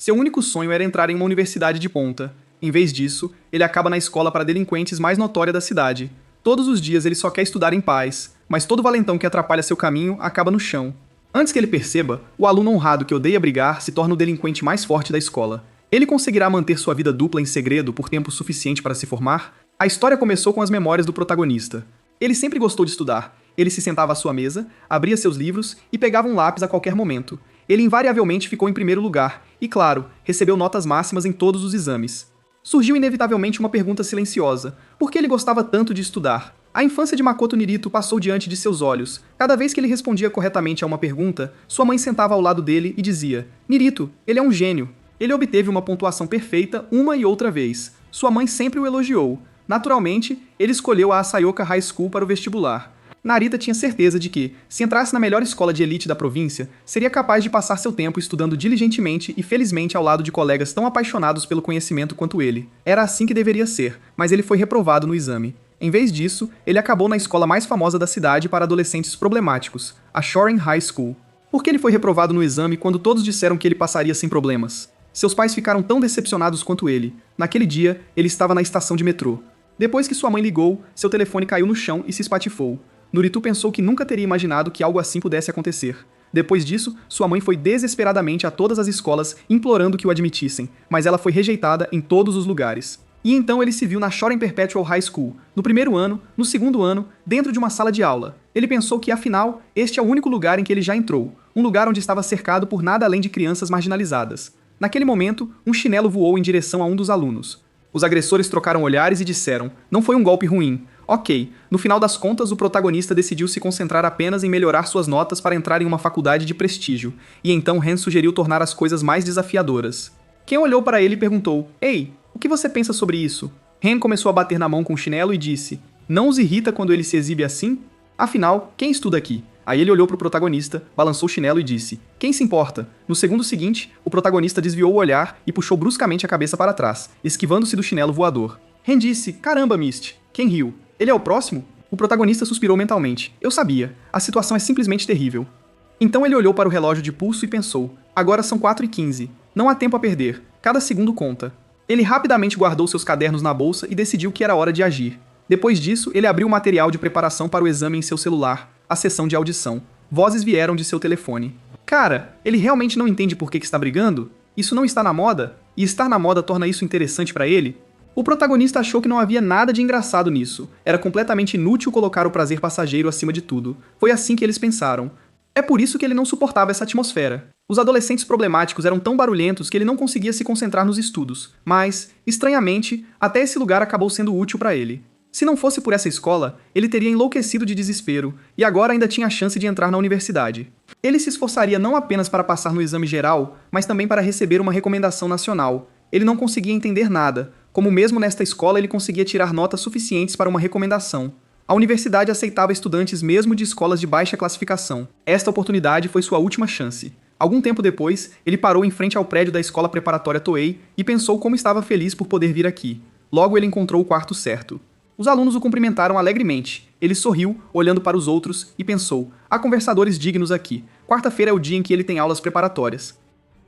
Seu único sonho era entrar em uma universidade de ponta. Em vez disso, ele acaba na escola para delinquentes mais notória da cidade. Todos os dias ele só quer estudar em paz, mas todo valentão que atrapalha seu caminho acaba no chão. Antes que ele perceba, o aluno honrado que odeia brigar se torna o delinquente mais forte da escola. Ele conseguirá manter sua vida dupla em segredo por tempo suficiente para se formar? A história começou com as memórias do protagonista. Ele sempre gostou de estudar. Ele se sentava à sua mesa, abria seus livros e pegava um lápis a qualquer momento. Ele invariavelmente ficou em primeiro lugar e, claro, recebeu notas máximas em todos os exames. Surgiu inevitavelmente uma pergunta silenciosa. Por que ele gostava tanto de estudar? A infância de Makoto Nirito passou diante de seus olhos. Cada vez que ele respondia corretamente a uma pergunta, sua mãe sentava ao lado dele e dizia: Nirito, ele é um gênio. Ele obteve uma pontuação perfeita uma e outra vez. Sua mãe sempre o elogiou. Naturalmente, ele escolheu a Asayoka High School para o vestibular. Narita tinha certeza de que, se entrasse na melhor escola de elite da província, seria capaz de passar seu tempo estudando diligentemente e felizmente ao lado de colegas tão apaixonados pelo conhecimento quanto ele. Era assim que deveria ser, mas ele foi reprovado no exame. Em vez disso, ele acabou na escola mais famosa da cidade para adolescentes problemáticos, a Shorin High School. Por que ele foi reprovado no exame quando todos disseram que ele passaria sem problemas? Seus pais ficaram tão decepcionados quanto ele. Naquele dia, ele estava na estação de metrô. Depois que sua mãe ligou, seu telefone caiu no chão e se espatifou. Nuritu pensou que nunca teria imaginado que algo assim pudesse acontecer. Depois disso, sua mãe foi desesperadamente a todas as escolas implorando que o admitissem, mas ela foi rejeitada em todos os lugares. E então ele se viu na Shorin Perpetual High School, no primeiro ano, no segundo ano, dentro de uma sala de aula. Ele pensou que, afinal, este é o único lugar em que ele já entrou, um lugar onde estava cercado por nada além de crianças marginalizadas. Naquele momento, um chinelo voou em direção a um dos alunos. Os agressores trocaram olhares e disseram: não foi um golpe ruim. Ok, no final das contas, o protagonista decidiu se concentrar apenas em melhorar suas notas para entrar em uma faculdade de prestígio, e então Ren sugeriu tornar as coisas mais desafiadoras. Quem olhou para ele e perguntou: Ei, o que você pensa sobre isso? Ren começou a bater na mão com o chinelo e disse: não os irrita quando ele se exibe assim? Afinal, quem estuda aqui? Aí ele olhou para o protagonista, balançou o chinelo e disse: quem se importa? No segundo seguinte, o protagonista desviou o olhar e puxou bruscamente a cabeça para trás, esquivando-se do chinelo voador. Ren disse: caramba, Mist. Quem riu? Ele é o próximo? O protagonista suspirou mentalmente. Eu sabia. A situação é simplesmente terrível. Então ele olhou para o relógio de pulso e pensou: agora são 4h15. Não há tempo a perder. Cada segundo conta. Ele rapidamente guardou seus cadernos na bolsa e decidiu que era hora de agir. Depois disso, ele abriu o material de preparação para o exame em seu celular, a sessão de audição. Vozes vieram de seu telefone. Cara, ele realmente não entende por que está brigando? Isso não está na moda? E estar na moda torna isso interessante para ele? O protagonista achou que não havia nada de engraçado nisso. Era completamente inútil colocar o prazer passageiro acima de tudo. Foi assim que eles pensaram. É por isso que ele não suportava essa atmosfera. Os adolescentes problemáticos eram tão barulhentos que ele não conseguia se concentrar nos estudos. Mas, estranhamente, até esse lugar acabou sendo útil para ele. Se não fosse por essa escola, ele teria enlouquecido de desespero, e agora ainda tinha a chance de entrar na universidade. Ele se esforçaria não apenas para passar no exame geral, mas também para receber uma recomendação nacional. Ele não conseguia entender nada, como mesmo nesta escola ele conseguia tirar notas suficientes para uma recomendação. A universidade aceitava estudantes mesmo de escolas de baixa classificação. Esta oportunidade foi sua última chance. Algum tempo depois, ele parou em frente ao prédio da escola preparatória Toei e pensou como estava feliz por poder vir aqui. Logo ele encontrou o quarto certo. Os alunos o cumprimentaram alegremente. Ele sorriu, olhando para os outros, e pensou: há conversadores dignos aqui. Quarta-feira é o dia em que ele tem aulas preparatórias.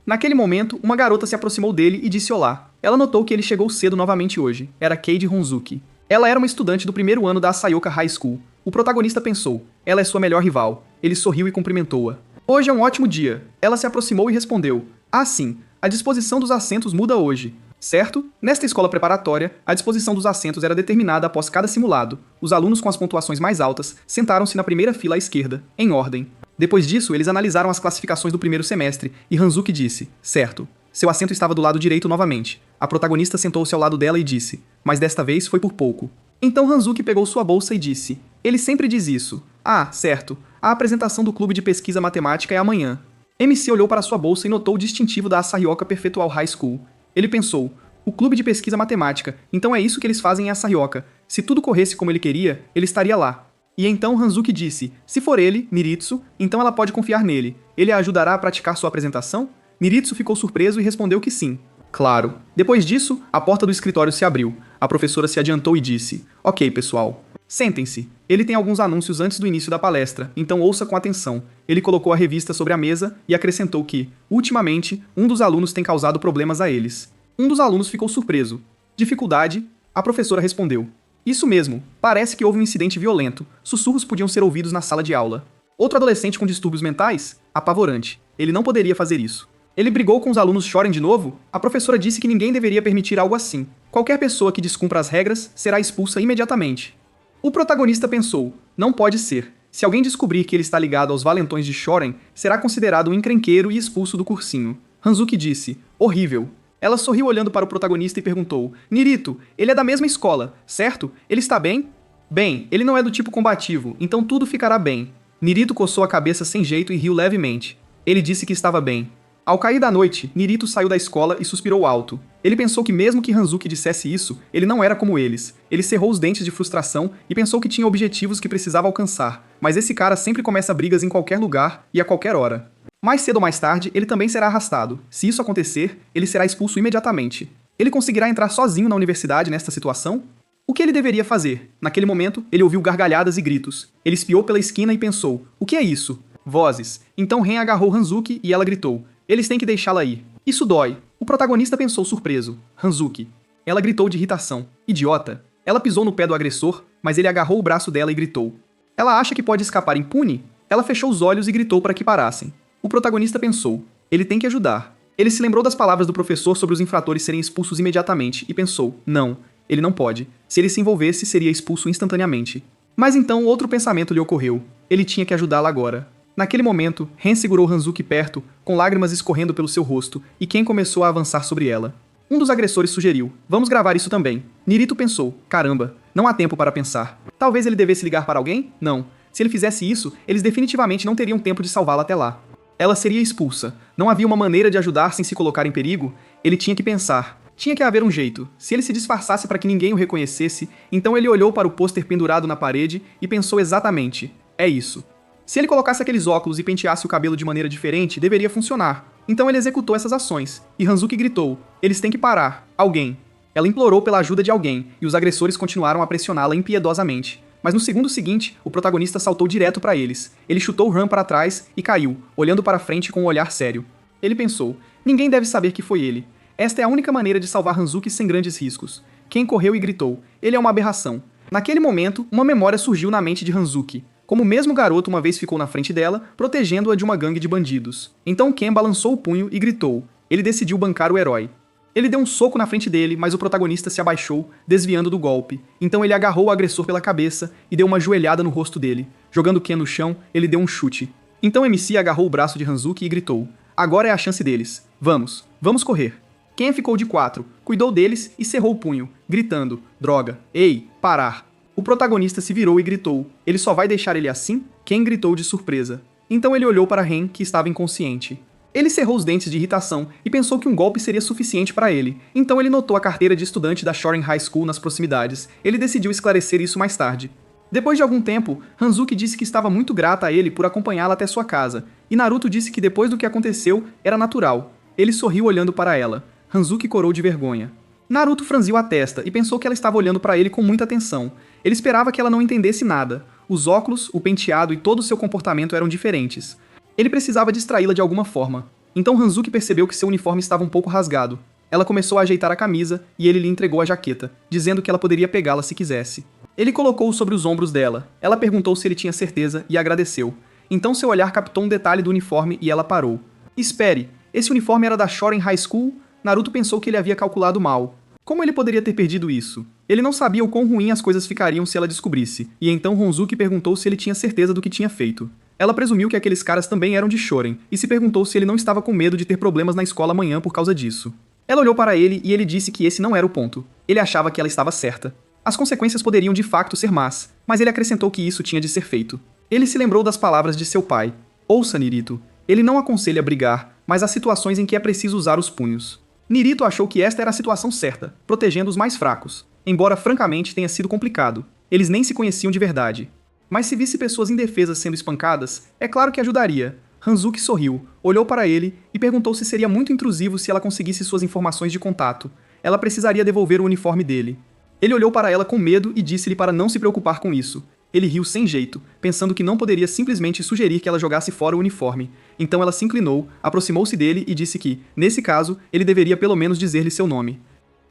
Naquele momento, uma garota se aproximou dele e disse olá. Ela notou que ele chegou cedo novamente hoje. Era Keiji Honzuki. Ela era uma estudante do primeiro ano da Asayoka High School. O protagonista pensou: ela é sua melhor rival. Ele sorriu e cumprimentou-a. Hoje é um ótimo dia. Ela se aproximou e respondeu: ah, sim. A disposição dos assentos muda hoje. Certo? Nesta escola preparatória, a disposição dos assentos era determinada após cada simulado. Os alunos com as pontuações mais altas sentaram-se na primeira fila à esquerda, em ordem. Depois disso, eles analisaram as classificações do primeiro semestre, e Hanzuki disse: certo. Seu assento estava do lado direito novamente. A protagonista sentou-se ao lado dela e disse: mas desta vez foi por pouco. Então Hanzuki pegou sua bolsa e disse: ele sempre diz isso. Ah, certo. A apresentação do clube de pesquisa matemática é amanhã. MC olhou para sua bolsa e notou o distintivo da Asayoka Perpetual High School. Ele pensou: o clube de pesquisa matemática, então é isso que eles fazem em Asayoka. Se tudo corresse como ele queria, ele estaria lá. E então Hanzuki disse: se for ele, Niritsu, então ela pode confiar nele. Ele a ajudará a praticar sua apresentação? Niritsu ficou surpreso e respondeu que sim. Claro. Depois disso, a porta do escritório se abriu. A professora se adiantou e disse: ok, pessoal. Sentem-se. Ele tem alguns anúncios antes do início da palestra, então ouça com atenção. Ele colocou a revista sobre a mesa e acrescentou que, ultimamente, um dos alunos tem causado problemas a eles. Um dos alunos ficou surpreso. Dificuldade? A professora respondeu. Isso mesmo, parece que houve um incidente violento. Sussurros podiam ser ouvidos na sala de aula. Outro adolescente com distúrbios mentais? Apavorante. Ele não poderia fazer isso. Ele brigou com os alunos chorem de novo? A professora disse que ninguém deveria permitir algo assim. Qualquer pessoa que descumpra as regras será expulsa imediatamente. O protagonista pensou, não pode ser. Se alguém descobrir que ele está ligado aos valentões de Shoren, será considerado um encrenqueiro e expulso do cursinho. Hanzuki disse, horrível. Ela sorriu olhando para o protagonista e perguntou, Nirito, ele é da mesma escola, certo? Ele está bem? Bem, ele não é do tipo combativo, então tudo ficará bem. Nirito coçou a cabeça sem jeito e riu levemente. Ele disse que estava bem. Ao cair da noite, Nirito saiu da escola e suspirou alto. Ele pensou que mesmo que Hanzuki dissesse isso, ele não era como eles. Ele cerrou os dentes de frustração e pensou que tinha objetivos que precisava alcançar. Mas esse cara sempre começa brigas em qualquer lugar e a qualquer hora. Mais cedo ou mais tarde, ele também será arrastado. Se isso acontecer, ele será expulso imediatamente. Ele conseguirá entrar sozinho na universidade nesta situação? O que ele deveria fazer? Naquele momento, ele ouviu gargalhadas e gritos. Ele espiou pela esquina e pensou, o que é isso? Vozes. Então Ren agarrou Hanzuki e ela gritou, eles têm que deixá-la ir. Isso dói. O protagonista pensou surpreso. Hanzuki. Ela gritou de irritação. Idiota. Ela pisou no pé do agressor, mas ele agarrou o braço dela e gritou. Ela acha que pode escapar impune? Ela fechou os olhos e gritou para que parassem. O protagonista pensou. Ele tem que ajudar. Ele se lembrou das palavras do professor sobre os infratores serem expulsos imediatamente e pensou, não, ele não pode. Se ele se envolvesse, seria expulso instantaneamente. Mas então outro pensamento lhe ocorreu. Ele tinha que ajudá-la agora. Naquele momento, Ren segurou Hanzuki perto, com lágrimas escorrendo pelo seu rosto, e Ken começou a avançar sobre ela. Um dos agressores sugeriu, vamos gravar isso também. Nirito pensou, caramba, não há tempo para pensar. Talvez ele devesse ligar para alguém? Não. Se ele fizesse isso, eles definitivamente não teriam tempo de salvá-la até lá. Ela seria expulsa. Não havia uma maneira de ajudar sem se colocar em perigo? Ele tinha que pensar. Tinha que haver um jeito. Se ele se disfarçasse para que ninguém o reconhecesse, então ele olhou para o pôster pendurado na parede e pensou exatamente, é isso. Se ele colocasse aqueles óculos e penteasse o cabelo de maneira diferente, deveria funcionar. Então ele executou essas ações, e Hanzuki gritou, eles têm que parar, alguém. Ela implorou pela ajuda de alguém, e os agressores continuaram a pressioná-la impiedosamente. Mas no segundo seguinte, o protagonista saltou direto para eles. Ele chutou Ran para trás e caiu, olhando para frente com um olhar sério. Ele pensou, ninguém deve saber que foi ele. Esta é a única maneira de salvar Hanzuki sem grandes riscos. Ken correu e gritou, ele é uma aberração. Naquele momento, uma memória surgiu na mente de Hanzuki. Como o mesmo garoto uma vez ficou na frente dela, protegendo-a de uma gangue de bandidos. Então Ken balançou o punho e gritou. Ele decidiu bancar o herói. Ele deu um soco na frente dele, mas o protagonista se abaixou, desviando do golpe. Então ele agarrou o agressor pela cabeça e deu uma joelhada no rosto dele. Jogando Ken no chão, ele deu um chute. Então MC agarrou o braço de Hanzuki e gritou. Agora é a chance deles. Vamos correr. Ken ficou de 4, cuidou deles e cerrou o punho, gritando. Droga. Ei, parar. O protagonista se virou e gritou, ele só vai deixar ele assim? Ken gritou de surpresa. Então ele olhou para Ren, que estava inconsciente. Ele cerrou os dentes de irritação e pensou que um golpe seria suficiente para ele. Então ele notou a carteira de estudante da Shoren High School nas proximidades. Ele decidiu esclarecer isso mais tarde. Depois de algum tempo, Hanzuki disse que estava muito grata a ele por acompanhá-la até sua casa. E Naruto disse que depois do que aconteceu, era natural. Ele sorriu olhando para ela. Hanzuki corou de vergonha. Naruto franziu a testa e pensou que ela estava olhando para ele com muita atenção. Ele esperava que ela não entendesse nada. Os óculos, o penteado e todo o seu comportamento eram diferentes. Ele precisava distraí-la de alguma forma. Então Hanzuki percebeu que seu uniforme estava um pouco rasgado. Ela começou a ajeitar a camisa e ele lhe entregou a jaqueta, dizendo que ela poderia pegá-la se quisesse. Ele colocou-o sobre os ombros dela. Ela perguntou se ele tinha certeza e agradeceu. Então seu olhar captou um detalhe do uniforme e ela parou. Espere, esse uniforme era da Shoren High School? Naruto pensou que ele havia calculado mal. Como ele poderia ter perdido isso? Ele não sabia o quão ruim as coisas ficariam se ela descobrisse, e então Hanzuki perguntou se ele tinha certeza do que tinha feito. Ela presumiu que aqueles caras também eram de Shoren, e se perguntou se ele não estava com medo de ter problemas na escola amanhã por causa disso. Ela olhou para ele e ele disse que esse não era o ponto. Ele achava que ela estava certa. As consequências poderiam de facto ser más, mas ele acrescentou que isso tinha de ser feito. Ele se lembrou das palavras de seu pai. Ouça, Nirito. Ele não aconselha brigar, mas há situações em que é preciso usar os punhos. Nirito achou que esta era a situação certa, protegendo os mais fracos. Embora francamente tenha sido complicado. Eles nem se conheciam de verdade. Mas se visse pessoas indefesas sendo espancadas, é claro que ajudaria. Hanzuki sorriu, olhou para ele e perguntou se seria muito intrusivo se ela conseguisse suas informações de contato. Ela precisaria devolver o uniforme dele. Ele olhou para ela com medo e disse-lhe para não se preocupar com isso. Ele riu sem jeito, pensando que não poderia simplesmente sugerir que ela jogasse fora o uniforme. Então ela se inclinou, aproximou-se dele e disse que, nesse caso, ele deveria pelo menos dizer-lhe seu nome.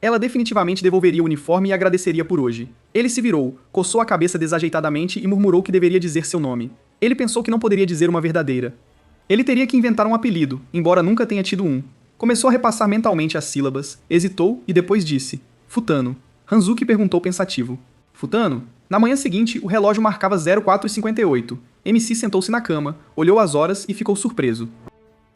Ela definitivamente devolveria o uniforme e agradeceria por hoje. Ele se virou, coçou a cabeça desajeitadamente e murmurou que deveria dizer seu nome. Ele pensou que não poderia dizer uma verdadeira. Ele teria que inventar um apelido, embora nunca tenha tido um. Começou a repassar mentalmente as sílabas, hesitou e depois disse: Futano. Hanzuki perguntou pensativo: Futano? Na manhã seguinte, o relógio marcava 04h58. MC sentou-se na cama, olhou as horas e ficou surpreso.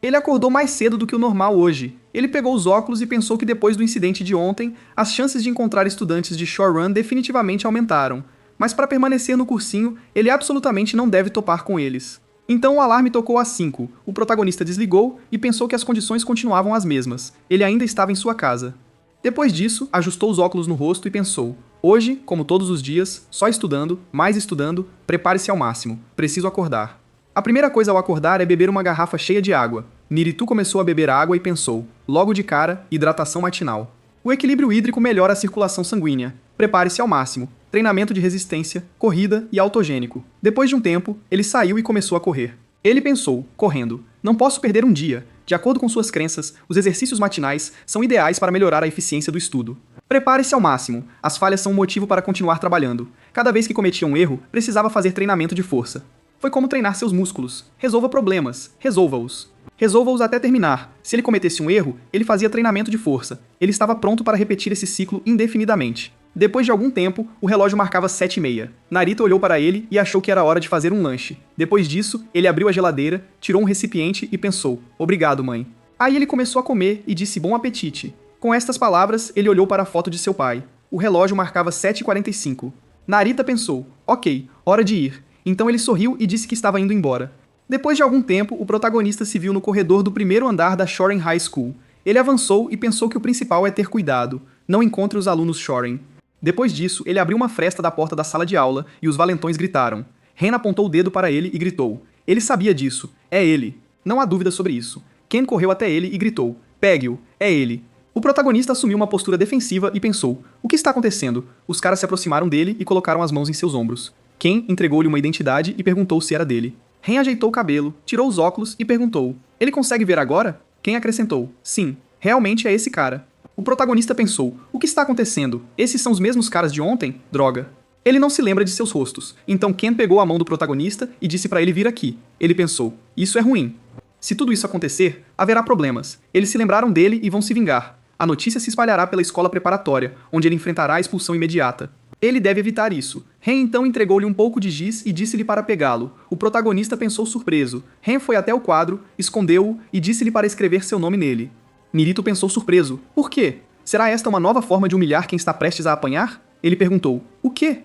Ele acordou mais cedo do que o normal hoje. Ele pegou os óculos e pensou que depois do incidente de ontem, as chances de encontrar estudantes de Shore Run definitivamente aumentaram. Mas para permanecer no cursinho, ele absolutamente não deve topar com eles. Então o alarme tocou às 5. O protagonista desligou e pensou que as condições continuavam as mesmas. Ele ainda estava em sua casa. Depois disso, ajustou os óculos no rosto e pensou: hoje, como todos os dias, só estudando, mais estudando, prepare-se ao máximo. Preciso acordar. A primeira coisa ao acordar é beber uma garrafa cheia de água. Niritu começou a beber água e pensou, logo de cara, hidratação matinal. O equilíbrio hídrico melhora a circulação sanguínea. Prepare-se ao máximo. Treinamento de resistência, corrida e autogênico. Depois de um tempo, ele saiu e começou a correr. Ele pensou, correndo: não posso perder um dia. De acordo com suas crenças, os exercícios matinais são ideais para melhorar a eficiência do estudo. Prepare-se ao máximo. As falhas são um motivo para continuar trabalhando. Cada vez que cometia um erro, precisava fazer treinamento de força. Foi como treinar seus músculos. Resolva problemas. Resolva-os. Resolva-os até terminar. Se ele cometesse um erro, ele fazia treinamento de força. Ele estava pronto para repetir esse ciclo indefinidamente. Depois de algum tempo, o relógio marcava 7h30. Narita olhou para ele e achou que era hora de fazer um lanche. Depois disso, ele abriu a geladeira, tirou um recipiente e pensou: obrigado, mãe. Aí ele começou a comer e disse bom apetite. Com estas palavras, ele olhou para a foto de seu pai. O relógio marcava 7h45. Narita pensou: ok, hora de ir. Então ele sorriu e disse que estava indo embora. Depois de algum tempo, o protagonista se viu no corredor do primeiro andar da Shorin High School. Ele avançou e pensou que o principal é ter cuidado. Não encontre os alunos Shorin. Depois disso, ele abriu uma fresta da porta da sala de aula e os valentões gritaram. Ren apontou o dedo para ele e gritou. Ele sabia disso. É ele. Não há dúvida sobre isso. Ken correu até ele e gritou. Pegue-o. É ele. O protagonista assumiu uma postura defensiva e pensou. O que está acontecendo? Os caras se aproximaram dele e colocaram as mãos em seus ombros. Ken entregou-lhe uma identidade e perguntou se era dele. Ren ajeitou o cabelo, tirou os óculos e perguntou. Ele consegue ver agora? Ken acrescentou. Sim, realmente é esse cara. O protagonista pensou, o que está acontecendo? Esses são os mesmos caras de ontem? Droga. Ele não se lembra de seus rostos. Então Ken pegou a mão do protagonista e disse para ele vir aqui. Ele pensou, isso é ruim. Se tudo isso acontecer, haverá problemas. Eles se lembraram dele e vão se vingar. A notícia se espalhará pela escola preparatória, onde ele enfrentará a expulsão imediata. Ele deve evitar isso. Ren então entregou-lhe um pouco de giz e disse-lhe para pegá-lo. O protagonista pensou surpreso. Ren foi até o quadro, escondeu-o e disse-lhe para escrever seu nome nele. Nirito pensou surpreso. Por quê? Será esta uma nova forma de humilhar quem está prestes a apanhar? Ele perguntou. O quê?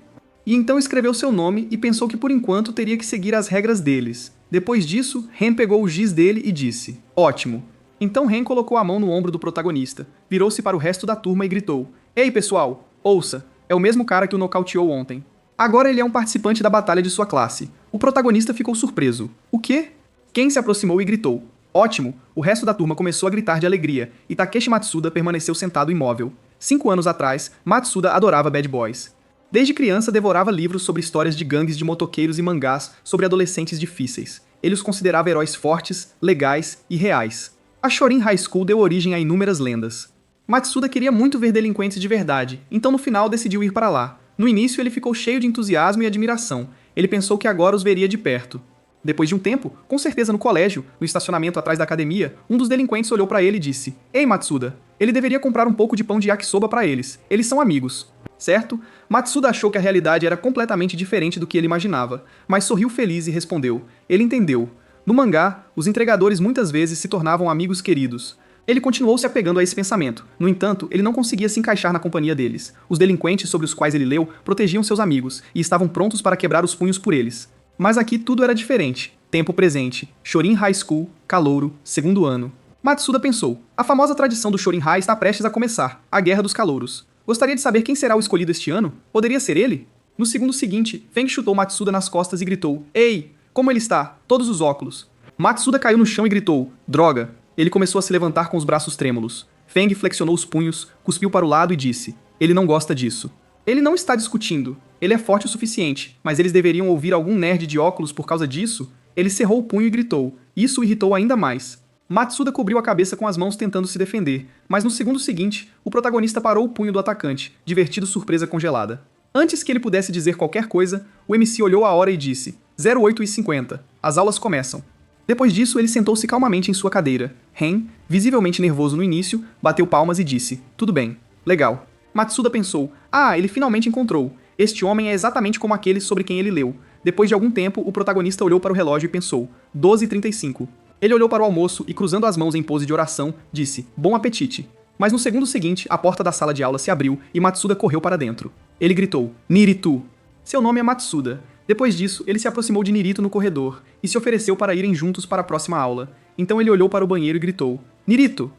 E então escreveu seu nome e pensou que por enquanto teria que seguir as regras deles. Depois disso, Ren pegou o giz dele e disse. Ótimo. Então Ren colocou a mão no ombro do protagonista, virou-se para o resto da turma e gritou. Ei, pessoal, ouça. É o mesmo cara que o nocauteou ontem. Agora ele é um participante da batalha de sua classe. O protagonista ficou surpreso. O quê? Ken se aproximou e gritou. Ótimo! O resto da turma começou a gritar de alegria, e Takeshi Matsuda permaneceu sentado imóvel. 5 anos atrás, Matsuda adorava Bad Boys. Desde criança devorava livros sobre histórias de gangues de motoqueiros e mangás sobre adolescentes difíceis. Ele os considerava heróis fortes, legais e reais. A Shorin High School deu origem a inúmeras lendas. Matsuda queria muito ver delinquentes de verdade, então no final decidiu ir para lá. No início ele ficou cheio de entusiasmo e admiração. Ele pensou que agora os veria de perto. Depois de um tempo, com certeza no colégio, no estacionamento atrás da academia, um dos delinquentes olhou para ele e disse: Ei, Matsuda, ele deveria comprar um pouco de pão de yakisoba para eles. Eles são amigos. Certo? Matsuda achou que a realidade era completamente diferente do que ele imaginava, mas sorriu feliz e respondeu. Ele entendeu. No mangá, os entregadores muitas vezes se tornavam amigos queridos. Ele continuou se apegando a esse pensamento. No entanto, ele não conseguia se encaixar na companhia deles. Os delinquentes sobre os quais ele leu protegiam seus amigos e estavam prontos para quebrar os punhos por eles. Mas aqui tudo era diferente. Tempo presente. Shorin High School, calouro, 2º ano. Matsuda pensou. A famosa tradição do Shorin High está prestes a começar. A Guerra dos Calouros. Gostaria de saber quem será o escolhido este ano? Poderia ser ele? No segundo seguinte, Feng chutou Matsuda nas costas e gritou. Ei! Como ele está? Todos os óculos. Matsuda caiu no chão e gritou. Droga! Ele começou a se levantar com os braços trêmulos. Feng flexionou os punhos, cuspiu para o lado e disse. Ele não gosta disso. Ele não está discutindo. Ele é forte o suficiente, mas eles deveriam ouvir algum nerd de óculos por causa disso? Ele cerrou o punho e gritou. Isso o irritou ainda mais. Matsuda cobriu a cabeça com as mãos tentando se defender, mas no segundo seguinte, o protagonista parou o punho do atacante, divertido surpresa congelada. Antes que ele pudesse dizer qualquer coisa, o MC olhou a hora e disse: 08h50. As aulas começam. Depois disso, ele sentou-se calmamente em sua cadeira. Ren, visivelmente nervoso no início, bateu palmas e disse: tudo bem. Legal. Matsuda pensou: ah, ele finalmente encontrou. Este homem é exatamente como aquele sobre quem ele leu. Depois de algum tempo, o protagonista olhou para o relógio e pensou: 12h35. Ele olhou para o almoço e, cruzando as mãos em pose de oração, disse: bom apetite. Mas no segundo seguinte, a porta da sala de aula se abriu e Matsuda correu para dentro. Ele gritou: Niritu! Seu nome é Matsuda. Depois disso, ele se aproximou de Nirito no corredor e se ofereceu para irem juntos para a próxima aula. Então ele olhou para o banheiro e gritou: Nirito!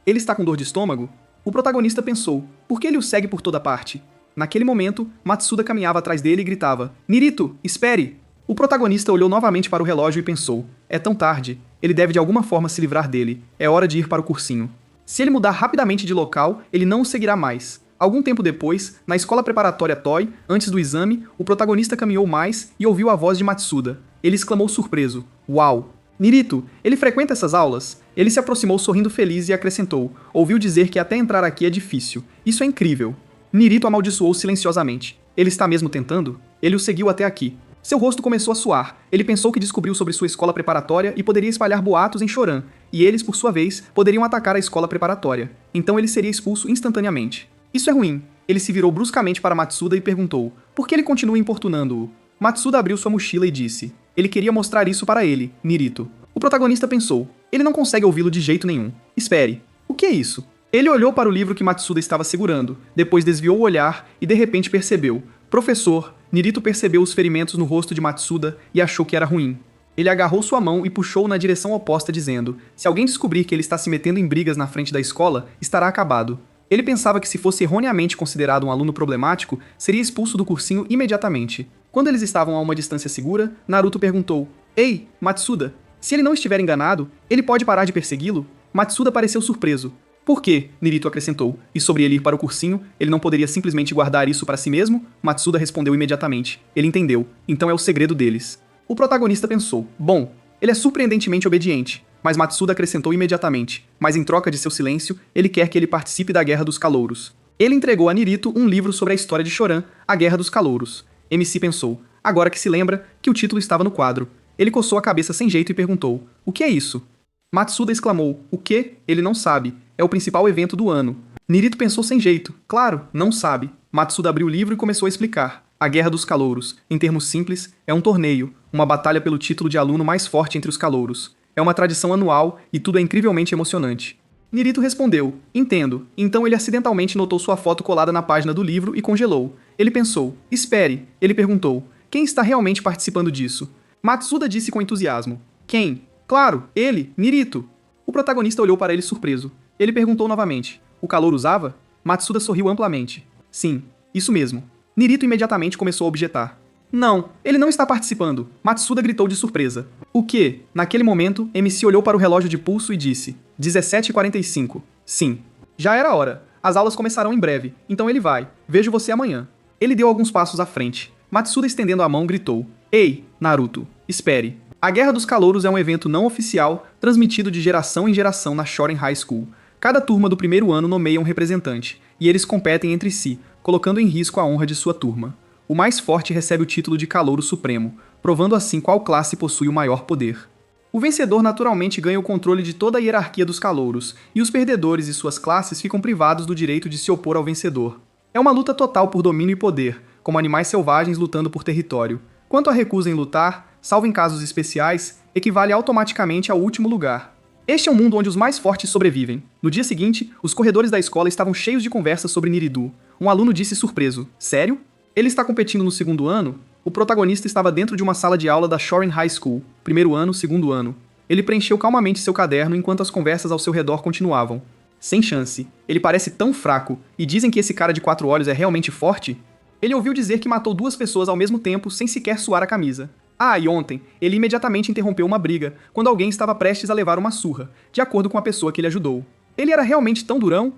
Ele está com dor de estômago? O protagonista pensou: por que ele o segue por toda parte? Naquele momento, Matsuda caminhava atrás dele e gritava: Nirito, espere! O protagonista olhou novamente para o relógio e pensou: é tão tarde, ele deve de alguma forma se livrar dele, é hora de ir para o cursinho. Se ele mudar rapidamente de local, ele não o seguirá mais. Algum tempo depois, na escola preparatória Toy, antes do exame, o protagonista caminhou mais e ouviu a voz de Matsuda. Ele exclamou surpreso: uau! Nirito, ele frequenta essas aulas? Ele se aproximou sorrindo feliz e acrescentou: ouviu dizer que até entrar aqui é difícil. Isso é incrível. Nirito amaldiçoou silenciosamente. Ele está mesmo tentando? Ele o seguiu até aqui. Seu rosto começou a suar. Ele pensou que descobriu sobre sua escola preparatória e poderia espalhar boatos em Choran, e eles, por sua vez, poderiam atacar a escola preparatória. Então ele seria expulso instantaneamente. Isso é ruim. Ele se virou bruscamente para Matsuda e perguntou: por que ele continua importunando-o? Matsuda abriu sua mochila e disse: ele queria mostrar isso para ele, Nirito. O protagonista pensou: ele não consegue ouvi-lo de jeito nenhum. Espere. O que é isso? Ele olhou para o livro que Matsuda estava segurando, depois desviou o olhar e de repente percebeu: professor. Nirito percebeu os ferimentos no rosto de Matsuda e achou que era ruim. Ele agarrou sua mão e puxou-o na direção oposta, dizendo: se alguém descobrir que ele está se metendo em brigas na frente da escola, estará acabado. Ele pensava que se fosse erroneamente considerado um aluno problemático, seria expulso do cursinho imediatamente. Quando eles estavam a uma distância segura, Naruto perguntou: ei, Matsuda, se ele não estiver enganado, ele pode parar de persegui-lo? Matsuda pareceu surpreso. Por quê? Nirito acrescentou. E sobre ele ir para o cursinho, ele não poderia simplesmente guardar isso para si mesmo? Matsuda respondeu imediatamente. Ele entendeu. Então é o segredo deles. O protagonista pensou: bom, ele é surpreendentemente obediente. Mas Matsuda acrescentou imediatamente. Mas em troca de seu silêncio, ele quer que ele participe da Guerra dos Calouros. Ele entregou a Nirito um livro sobre a história de Choran, a Guerra dos Calouros. MC pensou, agora que se lembra, que o título estava no quadro. Ele coçou a cabeça sem jeito e perguntou: o que é isso? Matsuda exclamou: o quê? Ele não sabe. É o principal evento do ano. Nirito pensou sem jeito. Claro, não sabe. Matsuda abriu o livro e começou a explicar. A Guerra dos Calouros, em termos simples, é um torneio, uma batalha pelo título de aluno mais forte entre os calouros. É uma tradição anual e tudo é incrivelmente emocionante. Nirito respondeu: entendo. Então ele acidentalmente notou sua foto colada na página do livro e congelou. Ele pensou: espere. Ele perguntou: quem está realmente participando disso? Matsuda disse com entusiasmo: quem? Claro, ele, Nirito. O protagonista olhou para ele surpreso. Ele perguntou novamente: o calouro usava? Matsuda sorriu amplamente. Sim, isso mesmo. Nirito imediatamente começou a objetar. Não, ele não está participando. Matsuda gritou de surpresa. O quê? Naquele momento, MC olhou para o relógio de pulso e disse: 17h45. Sim. Já era hora. As aulas começarão em breve, então ele vai. Vejo você amanhã. Ele deu alguns passos à frente. Matsuda, estendendo a mão, gritou: ei, Naruto, espere. A Guerra dos Calouros é um evento não oficial, transmitido de geração em geração na Shoren High School. Cada turma do primeiro ano nomeia um representante, e eles competem entre si, colocando em risco a honra de sua turma. O mais forte recebe o título de Calouro Supremo, provando assim qual classe possui o maior poder. O vencedor naturalmente ganha o controle de toda a hierarquia dos calouros, e os perdedores e suas classes ficam privados do direito de se opor ao vencedor. É uma luta total por domínio e poder, como animais selvagens lutando por território. Quanto à recusa em lutar, salvo em casos especiais, equivale automaticamente ao último lugar. Este é um mundo onde os mais fortes sobrevivem. No dia seguinte, os corredores da escola estavam cheios de conversas sobre Niridu. Um aluno disse surpreso: sério? Ele está competindo no segundo ano? O protagonista estava dentro de uma sala de aula da Shoren High School, primeiro ano, segundo ano. Ele preencheu calmamente seu caderno enquanto as conversas ao seu redor continuavam. Sem chance. Ele parece tão fraco, e dizem que esse cara de 4 olhos é realmente forte? Ele ouviu dizer que matou 2 pessoas ao mesmo tempo sem sequer suar a camisa. Ah, e ontem, ele imediatamente interrompeu uma briga, quando alguém estava prestes a levar uma surra, de acordo com a pessoa que ele ajudou. Ele era realmente tão durão?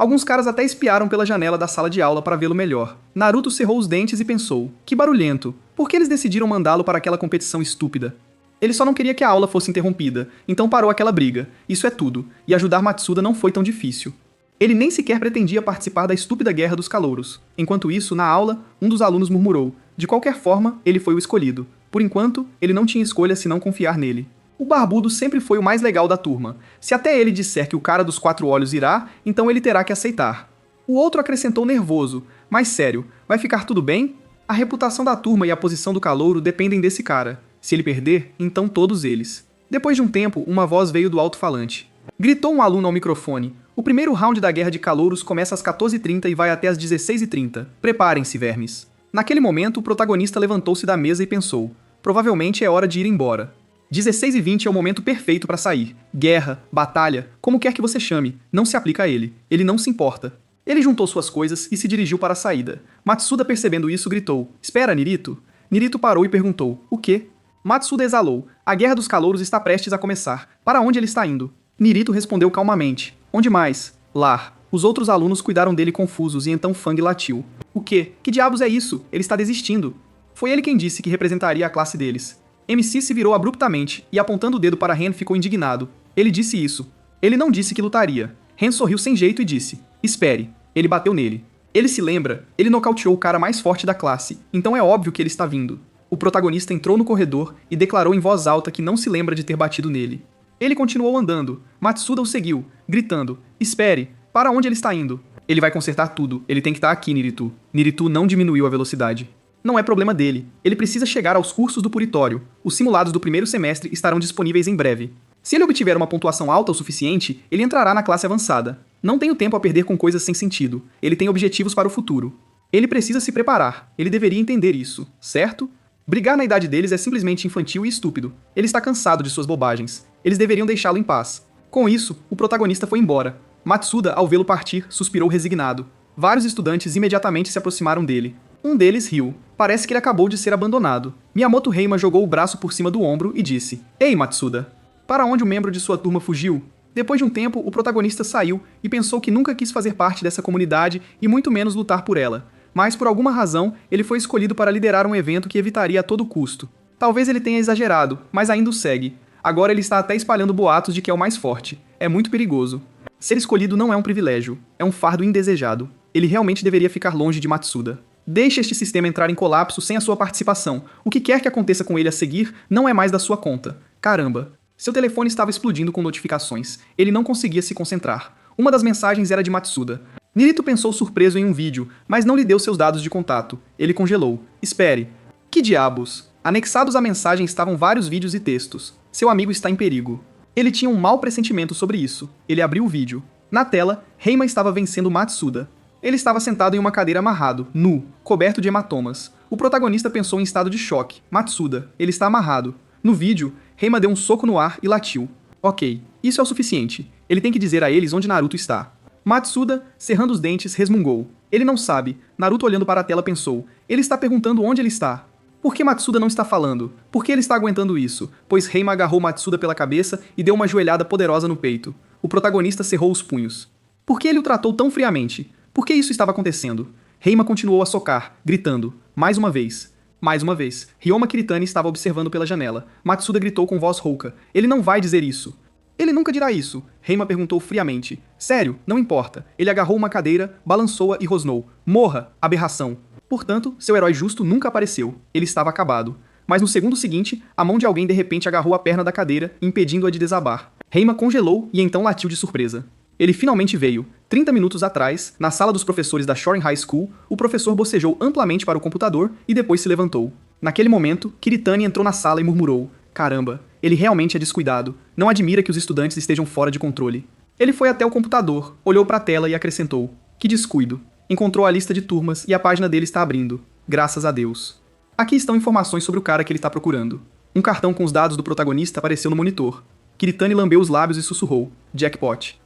Alguns caras até espiaram pela janela da sala de aula para vê-lo melhor. Naruto cerrou os dentes e pensou: que barulhento. Por que eles decidiram mandá-lo para aquela competição estúpida? Ele só não queria que a aula fosse interrompida, então parou aquela briga. Isso é tudo. E ajudar Matsuda não foi tão difícil. Ele nem sequer pretendia participar da estúpida guerra dos calouros. Enquanto isso, na aula, um dos alunos murmurou: de qualquer forma, ele foi o escolhido. Por enquanto, ele não tinha escolha senão confiar nele. O barbudo sempre foi o mais legal da turma. Se até ele disser que o cara dos 4 olhos irá, então ele terá que aceitar. O outro acrescentou nervoso: mas sério, vai ficar tudo bem? A reputação da turma e a posição do calouro dependem desse cara. Se ele perder, então todos eles. Depois de um tempo, uma voz veio do alto-falante. Gritou um aluno ao microfone: o primeiro round da guerra de calouros começa às 14h30 e vai até às 16h30. Preparem-se, vermes. Naquele momento, o protagonista levantou-se da mesa e pensou: provavelmente é hora de ir embora. 16h20 é o momento perfeito para sair. Guerra, batalha, como quer que você chame, não se aplica a ele. Ele não se importa. Ele juntou suas coisas e se dirigiu para a saída. Matsuda, percebendo isso, gritou: espera, Nirito. Nirito parou e perguntou: o quê? Matsuda exalou: a guerra dos calouros está prestes a começar. Para onde ele está indo? Nirito respondeu calmamente: onde mais? Lá. Os outros alunos cuidaram dele confusos e então Fang latiu: o quê? Que diabos é isso? Ele está desistindo. Foi ele quem disse que representaria a classe deles. MC se virou abruptamente e, apontando o dedo para Ren, ficou indignado. Ele disse isso. Ele não disse que lutaria. Ren sorriu sem jeito e disse: espere. Ele bateu nele. Ele se lembra, ele nocauteou o cara mais forte da classe, então é óbvio que ele está vindo. O protagonista entrou no corredor e declarou em voz alta que não se lembra de ter batido nele. Ele continuou andando. Matsuda o seguiu, gritando: espere, para onde ele está indo? Ele vai consertar tudo, ele tem que estar aqui, Nirito. Nirito não diminuiu a velocidade. Não é problema dele. Ele precisa chegar aos cursos do Puritório. Os simulados do primeiro semestre estarão disponíveis em breve. Se ele obtiver uma pontuação alta o suficiente, ele entrará na classe avançada. Não tenho tempo a perder com coisas sem sentido. Ele tem objetivos para o futuro. Ele precisa se preparar. Ele deveria entender isso, certo? Brigar na idade deles é simplesmente infantil e estúpido. Ele está cansado de suas bobagens. Eles deveriam deixá-lo em paz. Com isso, o protagonista foi embora. Matsuda, ao vê-lo partir, suspirou resignado. Vários estudantes imediatamente se aproximaram dele. Um deles riu. Parece que ele acabou de ser abandonado. Miyamoto Reima jogou o braço por cima do ombro e disse: ei, Matsuda. Para onde o membro de sua turma fugiu? Depois de um tempo, o protagonista saiu e pensou que nunca quis fazer parte dessa comunidade e muito menos lutar por ela. Mas, por alguma razão, ele foi escolhido para liderar um evento que evitaria a todo custo. Talvez ele tenha exagerado, mas ainda o segue. Agora ele está até espalhando boatos de que é o mais forte. É muito perigoso. Ser escolhido não é um privilégio, é um fardo indesejado. Ele realmente deveria ficar longe de Matsuda. Deixe este sistema entrar em colapso sem a sua participação. O que quer que aconteça com ele a seguir não é mais da sua conta. Caramba. Seu telefone estava explodindo com notificações. Ele não conseguia se concentrar. Uma das mensagens era de Matsuda. Nirito pensou surpreso em um vídeo, mas não lhe deu seus dados de contato. Ele congelou. Espere. Que diabos? Anexados à mensagem estavam vários vídeos e textos. Seu amigo está em perigo. Ele tinha um mau pressentimento sobre isso. Ele abriu o vídeo. Na tela, Reima estava vencendo Matsuda. Ele estava sentado em uma cadeira amarrado, nu, coberto de hematomas. O protagonista pensou em estado de choque. Matsuda, ele está amarrado. No vídeo, Reima deu um soco no ar e latiu. Ok, isso é o suficiente. Ele tem que dizer a eles onde Naruto está. Matsuda, cerrando os dentes, resmungou. Ele não sabe. Naruto, olhando para a tela, pensou. Ele está perguntando onde ele está. Por que Matsuda não está falando? Por que ele está aguentando isso? Pois Reima agarrou Matsuda pela cabeça e deu uma joelhada poderosa no peito. O protagonista cerrou os punhos. Por que ele o tratou tão friamente? Por que isso estava acontecendo? Reima continuou a socar, gritando. Mais uma vez. Mais uma vez. Ryoma Kiritani estava observando pela janela. Matsuda gritou com voz rouca. Ele não vai dizer isso. Ele nunca dirá isso. Reima perguntou friamente. Sério, não importa. Ele agarrou uma cadeira, balançou-a e rosnou. Morra, aberração. Portanto, seu herói justo nunca apareceu. Ele estava acabado. Mas no segundo seguinte, a mão de alguém de repente agarrou a perna da cadeira, impedindo-a de desabar. Reima congelou e então latiu de surpresa. Ele finalmente veio. 30 minutos atrás, na sala dos professores da Shorin High School, o professor bocejou amplamente para o computador e depois se levantou. Naquele momento, Kiritani entrou na sala e murmurou. Caramba, ele realmente é descuidado. Não admira que os estudantes estejam fora de controle. Ele foi até o computador, olhou para a tela e acrescentou. Que descuido. Encontrou a lista de turmas e a página dele está abrindo. Graças a Deus. Aqui estão informações sobre o cara que ele está procurando. Um cartão com os dados do protagonista apareceu no monitor. Kiritani lambeu os lábios e sussurrou. Jackpot.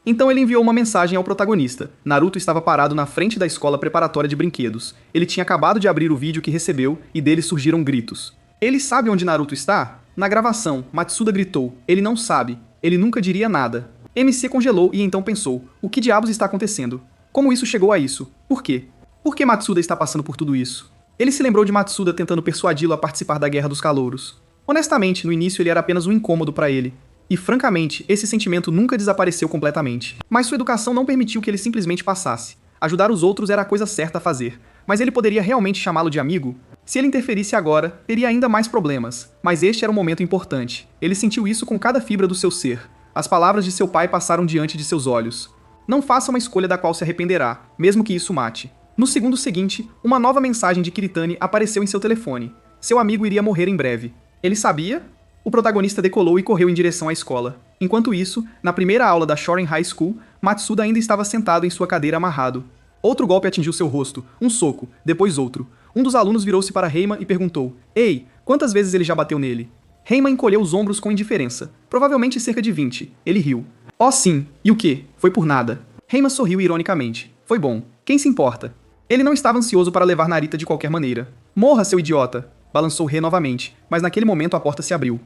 Então ele enviou uma mensagem ao protagonista. Naruto estava parado na frente da escola preparatória de brinquedos. Ele tinha acabado de abrir o vídeo que recebeu e dele surgiram gritos. Ele sabe onde Naruto está? Na gravação, Matsuda gritou. Ele não sabe. Ele nunca diria nada. MC congelou e então pensou, o que diabos está acontecendo? Como isso chegou a isso? Por quê? Por que Matsuda está passando por tudo isso? Ele se lembrou de Matsuda tentando persuadi-lo a participar da Guerra dos Calouros. Honestamente, no início ele era apenas um incômodo para ele. E, francamente, esse sentimento nunca desapareceu completamente. Mas sua educação não permitiu que ele simplesmente passasse. Ajudar os outros era a coisa certa a fazer. Mas ele poderia realmente chamá-lo de amigo? Se ele interferisse agora, teria ainda mais problemas. Mas este era um momento importante. Ele sentiu isso com cada fibra do seu ser. As palavras de seu pai passaram diante de seus olhos. Não faça uma escolha da qual se arrependerá, mesmo que isso mate. No segundo seguinte, uma nova mensagem de Kiritani apareceu em seu telefone. Seu amigo iria morrer em breve. Ele sabia? O protagonista decolou e correu em direção à escola. Enquanto isso, na primeira aula da Shorin High School, Matsuda ainda estava sentado em sua cadeira amarrado. Outro golpe atingiu seu rosto, um soco, depois outro. Um dos alunos virou-se para Reima e perguntou: Ei, quantas vezes ele já bateu nele? Reima encolheu os ombros com indiferença. Provavelmente cerca de 20. Ele riu. Oh sim, e o quê? Foi por nada. Reima sorriu ironicamente. Foi bom. Quem se importa? Ele não estava ansioso para levar Narita de qualquer maneira. Morra, seu idiota! Balançou Rê novamente, mas naquele momento a porta se abriu.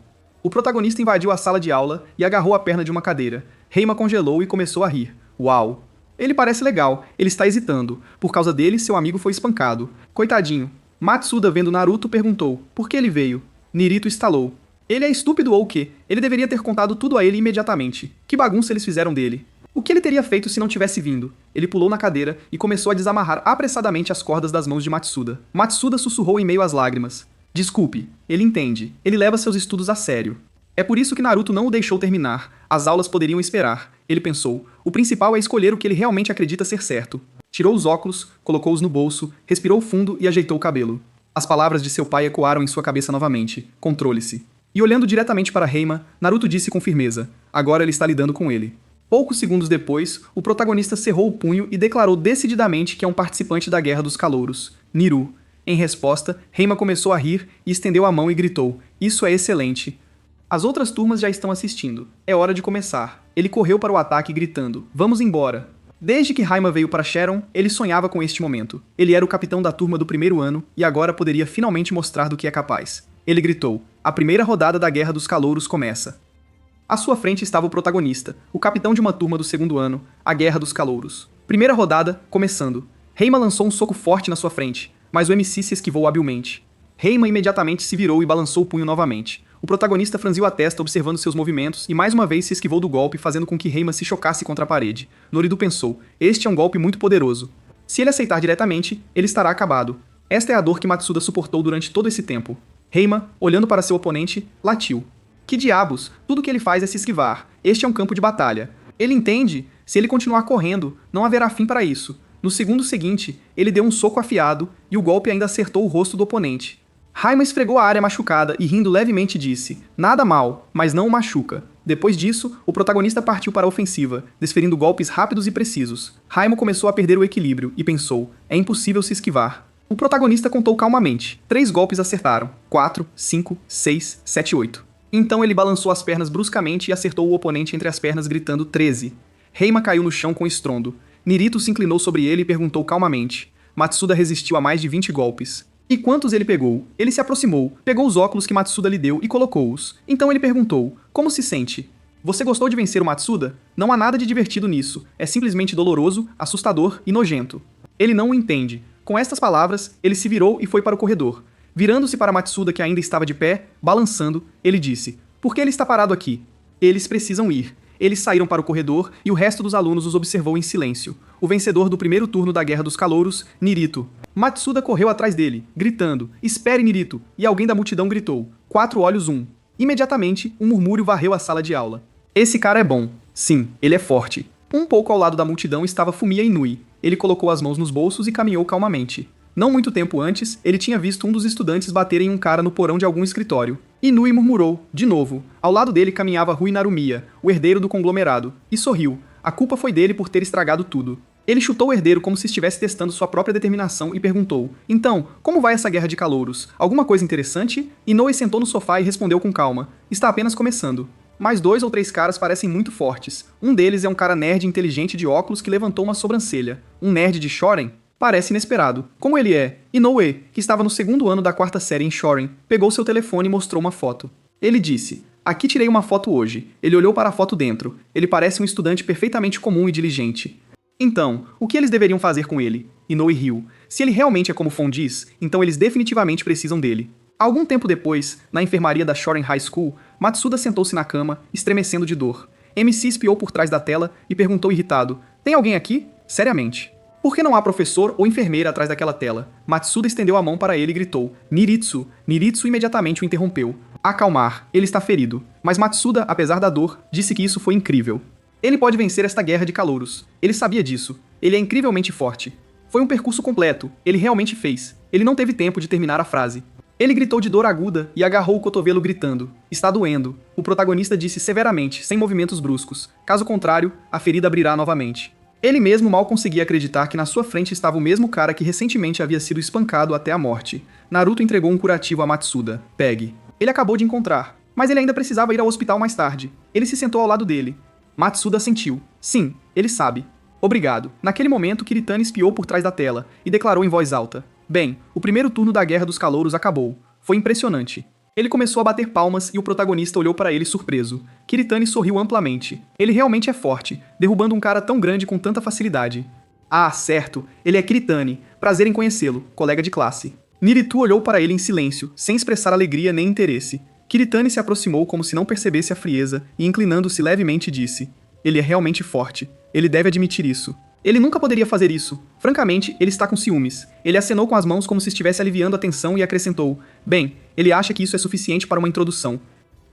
O protagonista invadiu a sala de aula e agarrou a perna de uma cadeira. Reima congelou e começou a rir. Uau! Ele parece legal, ele está hesitando. Por causa dele, seu amigo foi espancado. Coitadinho. Matsuda, vendo Naruto, perguntou, por que ele veio? Nirito estalou. Ele é estúpido ou o quê? Ele deveria ter contado tudo a ele imediatamente. Que bagunça eles fizeram dele. O que ele teria feito se não tivesse vindo? Ele pulou na cadeira e começou a desamarrar apressadamente as cordas das mãos de Matsuda. Matsuda sussurrou em meio às lágrimas. Desculpe, ele entende. Ele leva seus estudos a sério. É por isso que Naruto não o deixou terminar. As aulas poderiam esperar. Ele pensou. O principal é escolher o que ele realmente acredita ser certo. Tirou os óculos, colocou-os no bolso, respirou fundo e ajeitou o cabelo. As palavras de seu pai ecoaram em sua cabeça novamente. Controle-se. E olhando diretamente para Reima, Naruto disse com firmeza. Agora ele está lidando com ele. Poucos segundos depois, o protagonista cerrou o punho e declarou decididamente que é um participante da Guerra dos Calouros. Niru. Em resposta, Reima começou a rir e estendeu a mão e gritou. Isso é excelente. As outras turmas já estão assistindo. É hora de começar. Ele correu para o ataque gritando. Vamos embora. Desde que Reima veio para Sharon, ele sonhava com este momento. Ele era o capitão da turma do primeiro ano e agora poderia finalmente mostrar do que é capaz. Ele gritou. A primeira rodada da Guerra dos Calouros começa. À sua frente estava o protagonista, o capitão de uma turma do segundo ano, a Guerra dos Calouros. Primeira rodada, começando. Reima lançou um soco forte na sua frente, mas o MC se esquivou habilmente. Reima imediatamente se virou e balançou o punho novamente. O protagonista franziu a testa observando seus movimentos e mais uma vez se esquivou do golpe, fazendo com que Reima se chocasse contra a parede. Noridu pensou, este é um golpe muito poderoso. Se ele aceitar diretamente, ele estará acabado. Esta é a dor que Matsuda suportou durante todo esse tempo. Reima, olhando para seu oponente, latiu. Que diabos, tudo que ele faz é se esquivar. Este é um campo de batalha. Ele entende, se ele continuar correndo, não haverá fim para isso. No segundo seguinte, ele deu um soco afiado e o golpe ainda acertou o rosto do oponente. Reima esfregou a área machucada e rindo levemente disse, nada mal, mas não o machuca. Depois disso, o protagonista partiu para a ofensiva, desferindo golpes rápidos e precisos. Reima começou a perder o equilíbrio e pensou, é impossível se esquivar. O protagonista contou calmamente. 3 golpes acertaram. 4, 5, 6, 7, 8. Então ele balançou as pernas bruscamente e acertou o oponente entre as pernas gritando 13. Reima caiu no chão com estrondo. Nirito se inclinou sobre ele e perguntou calmamente. Matsuda resistiu a mais de 20 golpes. E quantos ele pegou? Ele se aproximou, pegou os óculos que Matsuda lhe deu e colocou-os. Então ele perguntou, como se sente? Você gostou de vencer o Matsuda? Não há nada de divertido nisso. É simplesmente doloroso, assustador e nojento. Ele não o entende. Com estas palavras, ele se virou e foi para o corredor. Virando-se para Matsuda, que ainda estava de pé, balançando, ele disse, por que ele está parado aqui? Eles precisam ir. Eles saíram para o corredor e o resto dos alunos os observou em silêncio. O vencedor do primeiro turno da Guerra dos Calouros, Nirito. Matsuda correu atrás dele, gritando, espere Nirito, e alguém da multidão gritou, 4 olhos 1. Imediatamente, um murmúrio varreu a sala de aula. Esse cara é bom. Sim, ele é forte. Um pouco ao lado da multidão estava Fumiya Inui. Ele colocou as mãos nos bolsos e caminhou calmamente. Não muito tempo antes, ele tinha visto um dos estudantes bater em um cara no porão de algum escritório. Inui murmurou, de novo. Ao lado dele caminhava Rui Narumiya, o herdeiro do conglomerado, e sorriu. A culpa foi dele por ter estragado tudo. Ele chutou o herdeiro como se estivesse testando sua própria determinação e perguntou, então, como vai essa guerra de calouros? Alguma coisa interessante? Inoue sentou no sofá e respondeu com calma, está apenas começando. Mais 2 ou 3 caras parecem muito fortes. Um deles é um cara nerd inteligente de óculos que levantou uma sobrancelha. Um nerd de Shoren? Parece inesperado. Como ele é? Inoue, que estava no segundo ano da 4ª série em Shoren, pegou seu telefone e mostrou uma foto. Ele disse, Aqui tirei uma foto hoje. Ele olhou para a foto dentro. Ele parece um estudante perfeitamente comum e diligente. Então, o que eles deveriam fazer com ele? Inoue riu. Se ele realmente é como Fon diz, então eles definitivamente precisam dele. Algum tempo depois, na enfermaria da Shorin High School, Matsuda sentou-se na cama, estremecendo de dor. MC espiou por trás da tela e perguntou irritado: "Tem alguém aqui?" Seriamente. "Por que não há professor ou enfermeira atrás daquela tela?" Matsuda estendeu a mão para ele e gritou: "Niritsu!" Niritsu imediatamente o interrompeu. Acalmar, ele está ferido. Mas Matsuda, apesar da dor, disse que isso foi incrível. Ele pode vencer esta guerra de calouros. Ele sabia disso. Ele é incrivelmente forte. Foi um percurso completo. Ele realmente fez. Ele não teve tempo de terminar a frase. Ele gritou de dor aguda e agarrou o cotovelo gritando: "Está doendo." O protagonista disse severamente, sem movimentos bruscos. Caso contrário, a ferida abrirá novamente. Ele mesmo mal conseguia acreditar que na sua frente estava o mesmo cara que recentemente havia sido espancado até a morte. Naruto entregou um curativo a Matsuda. Pegue. Ele acabou de encontrar, mas ele ainda precisava ir ao hospital mais tarde. Ele se sentou ao lado dele. Matsuda sentiu. Sim, ele sabe. Obrigado. Naquele momento, Kiritani espiou por trás da tela e declarou em voz alta: "Bem, o primeiro turno da Guerra dos Calouros acabou. Foi impressionante." Ele começou a bater palmas e o protagonista olhou para ele surpreso. Kiritani sorriu amplamente. Ele realmente é forte, derrubando um cara tão grande com tanta facilidade. Ah, certo. Ele é Kiritani. Prazer em conhecê-lo, colega de classe. Niritu olhou para ele em silêncio, sem expressar alegria nem interesse. Kiritani se aproximou como se não percebesse a frieza e, inclinando-se levemente, disse: "Ele é realmente forte. Ele deve admitir isso." Ele nunca poderia fazer isso. Francamente, ele está com ciúmes. Ele acenou com as mãos como se estivesse aliviando a tensão e acrescentou: "Bem, ele acha que isso é suficiente para uma introdução."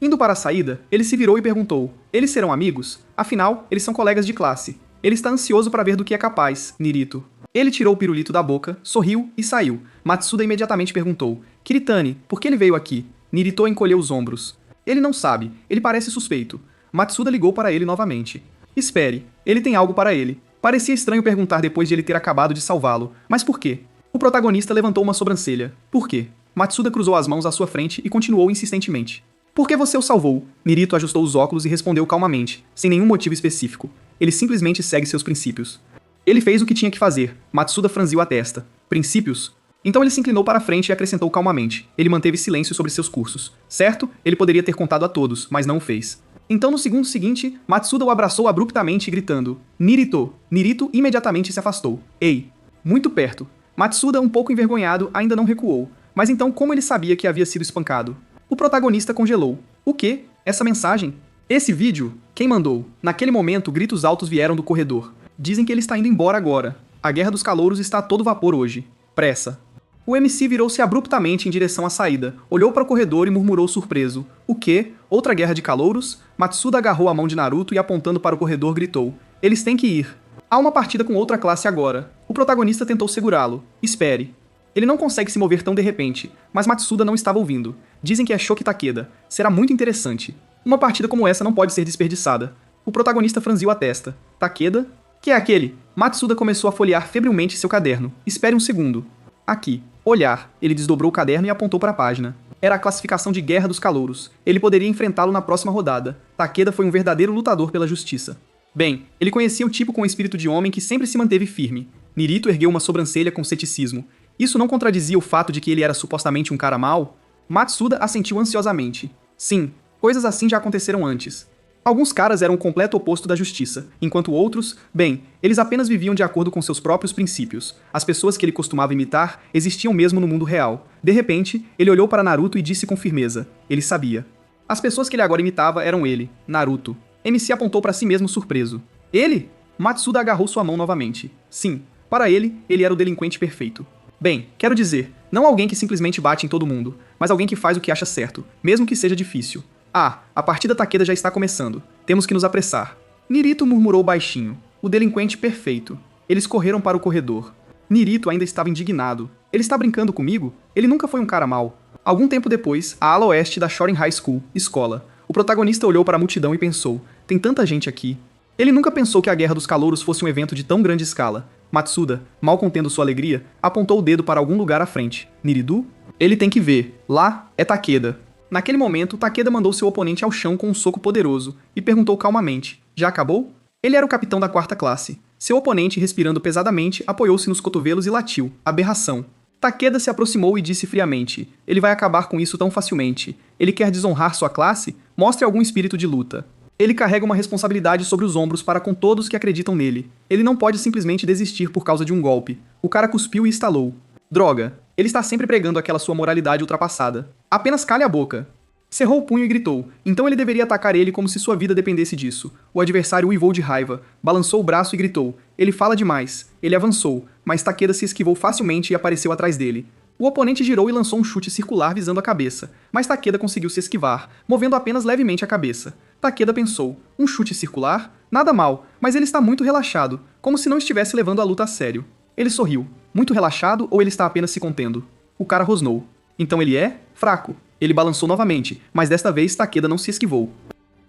Indo para a saída, ele se virou e perguntou: "Eles serão amigos? Afinal, eles são colegas de classe." Ele está ansioso para ver do que é capaz, Nirito. Ele tirou o pirulito da boca, sorriu e saiu. Matsuda imediatamente perguntou: "Kiritani, por que ele veio aqui?" Nirito encolheu os ombros. Ele não sabe, ele parece suspeito. Matsuda ligou para ele novamente. "Espere, ele tem algo para ele." Parecia estranho perguntar depois de ele ter acabado de salvá-lo. Mas por quê? O protagonista levantou uma sobrancelha. Por quê? Matsuda cruzou as mãos à sua frente e continuou insistentemente. "Por que você o salvou?" Nirito ajustou os óculos e respondeu calmamente, sem nenhum motivo específico. Ele simplesmente segue seus princípios. Ele fez o que tinha que fazer. Matsuda franziu a testa. Princípios? Então ele se inclinou para a frente e acrescentou calmamente. Ele manteve silêncio sobre seus cursos. Certo, ele poderia ter contado a todos, mas não o fez. Então, no segundo seguinte, Matsuda o abraçou abruptamente, gritando: "Nirito!" Nirito imediatamente se afastou. "Ei!" Muito perto. Matsuda, um pouco envergonhado, ainda não recuou. Mas então como ele sabia que havia sido espancado? O protagonista congelou. O quê? Essa mensagem? Esse vídeo? Quem mandou? Naquele momento, gritos altos vieram do corredor. Dizem que ele está indo embora agora. A Guerra dos Calouros está a todo vapor hoje. Pressa. O MC virou-se abruptamente em direção à saída, olhou para o corredor e murmurou surpreso: "O quê? Outra guerra de calouros?" Matsuda agarrou a mão de Naruto e, apontando para o corredor, gritou: "Eles têm que ir. Há uma partida com outra classe agora." O protagonista tentou segurá-lo. "Espere." Ele não consegue se mover tão de repente, mas Matsuda não estava ouvindo. Dizem que é Shoki Takeda. Será muito interessante. Uma partida como essa não pode ser desperdiçada. O protagonista franziu a testa. Takeda? Que é aquele? Matsuda começou a folhear febrilmente seu caderno. "Espere um segundo." "Aqui. Olhar." Ele desdobrou o caderno e apontou para a página. Era a classificação de Guerra dos Calouros. Ele poderia enfrentá-lo na próxima rodada. Takeda foi um verdadeiro lutador pela justiça. Bem, ele conhecia o tipo com espírito de homem que sempre se manteve firme. Nirito ergueu uma sobrancelha com ceticismo. Isso não contradizia o fato de que ele era supostamente um cara mau? Matsuda assentiu ansiosamente. Sim, coisas assim já aconteceram antes. Alguns caras eram o completo oposto da justiça, enquanto outros, bem, eles apenas viviam de acordo com seus próprios princípios. As pessoas que ele costumava imitar existiam mesmo no mundo real. De repente, ele olhou para Naruto e disse com firmeza. Ele sabia. As pessoas que ele agora imitava eram ele, Naruto. MC apontou para si mesmo surpreso. Ele? Matsuda agarrou sua mão novamente. Sim, para ele era o delinquente perfeito. Bem, quero dizer, não alguém que simplesmente bate em todo mundo, mas alguém que faz o que acha certo, mesmo que seja difícil. Ah, a partida Takeda já está começando. Temos que nos apressar. Nirito murmurou baixinho. O delinquente perfeito. Eles correram para o corredor. Nirito ainda estava indignado. Ele está brincando comigo? Ele nunca foi um cara mau. Algum tempo depois, a ala oeste da Shorin High School, escola. O protagonista olhou para a multidão e pensou: tem tanta gente aqui. Ele nunca pensou que a Guerra dos Calouros fosse um evento de tão grande escala. Matsuda, mal contendo sua alegria, apontou o dedo para algum lugar à frente. Niridu? Ele tem que ver. Lá é Takeda. Naquele momento, Takeda mandou seu oponente ao chão com um soco poderoso e perguntou calmamente: já acabou? Ele era o capitão da quarta classe. Seu oponente, respirando pesadamente, apoiou-se nos cotovelos e latiu. Aberração. Takeda se aproximou e disse friamente: ele vai acabar com isso tão facilmente. Ele quer desonrar sua classe? Mostre algum espírito de luta. Ele carrega uma responsabilidade sobre os ombros para com todos que acreditam nele. Ele não pode simplesmente desistir por causa de um golpe. O cara cuspiu e estalou. Droga, ele está sempre pregando aquela sua moralidade ultrapassada. Apenas cale a boca. Cerrou o punho e gritou. Então ele deveria atacar ele como se sua vida dependesse disso. O adversário uivou de raiva, balançou o braço e gritou. Ele fala demais. Ele avançou, mas Takeda se esquivou facilmente e apareceu atrás dele. O oponente girou e lançou um chute circular visando a cabeça, mas Takeda conseguiu se esquivar, movendo apenas levemente a cabeça. Takeda pensou, um chute circular? Nada mal, mas ele está muito relaxado, como se não estivesse levando a luta a sério. Ele sorriu. Muito relaxado ou ele está apenas se contendo? O cara rosnou. Então ele é? Fraco. Ele balançou novamente, mas desta vez Takeda não se esquivou.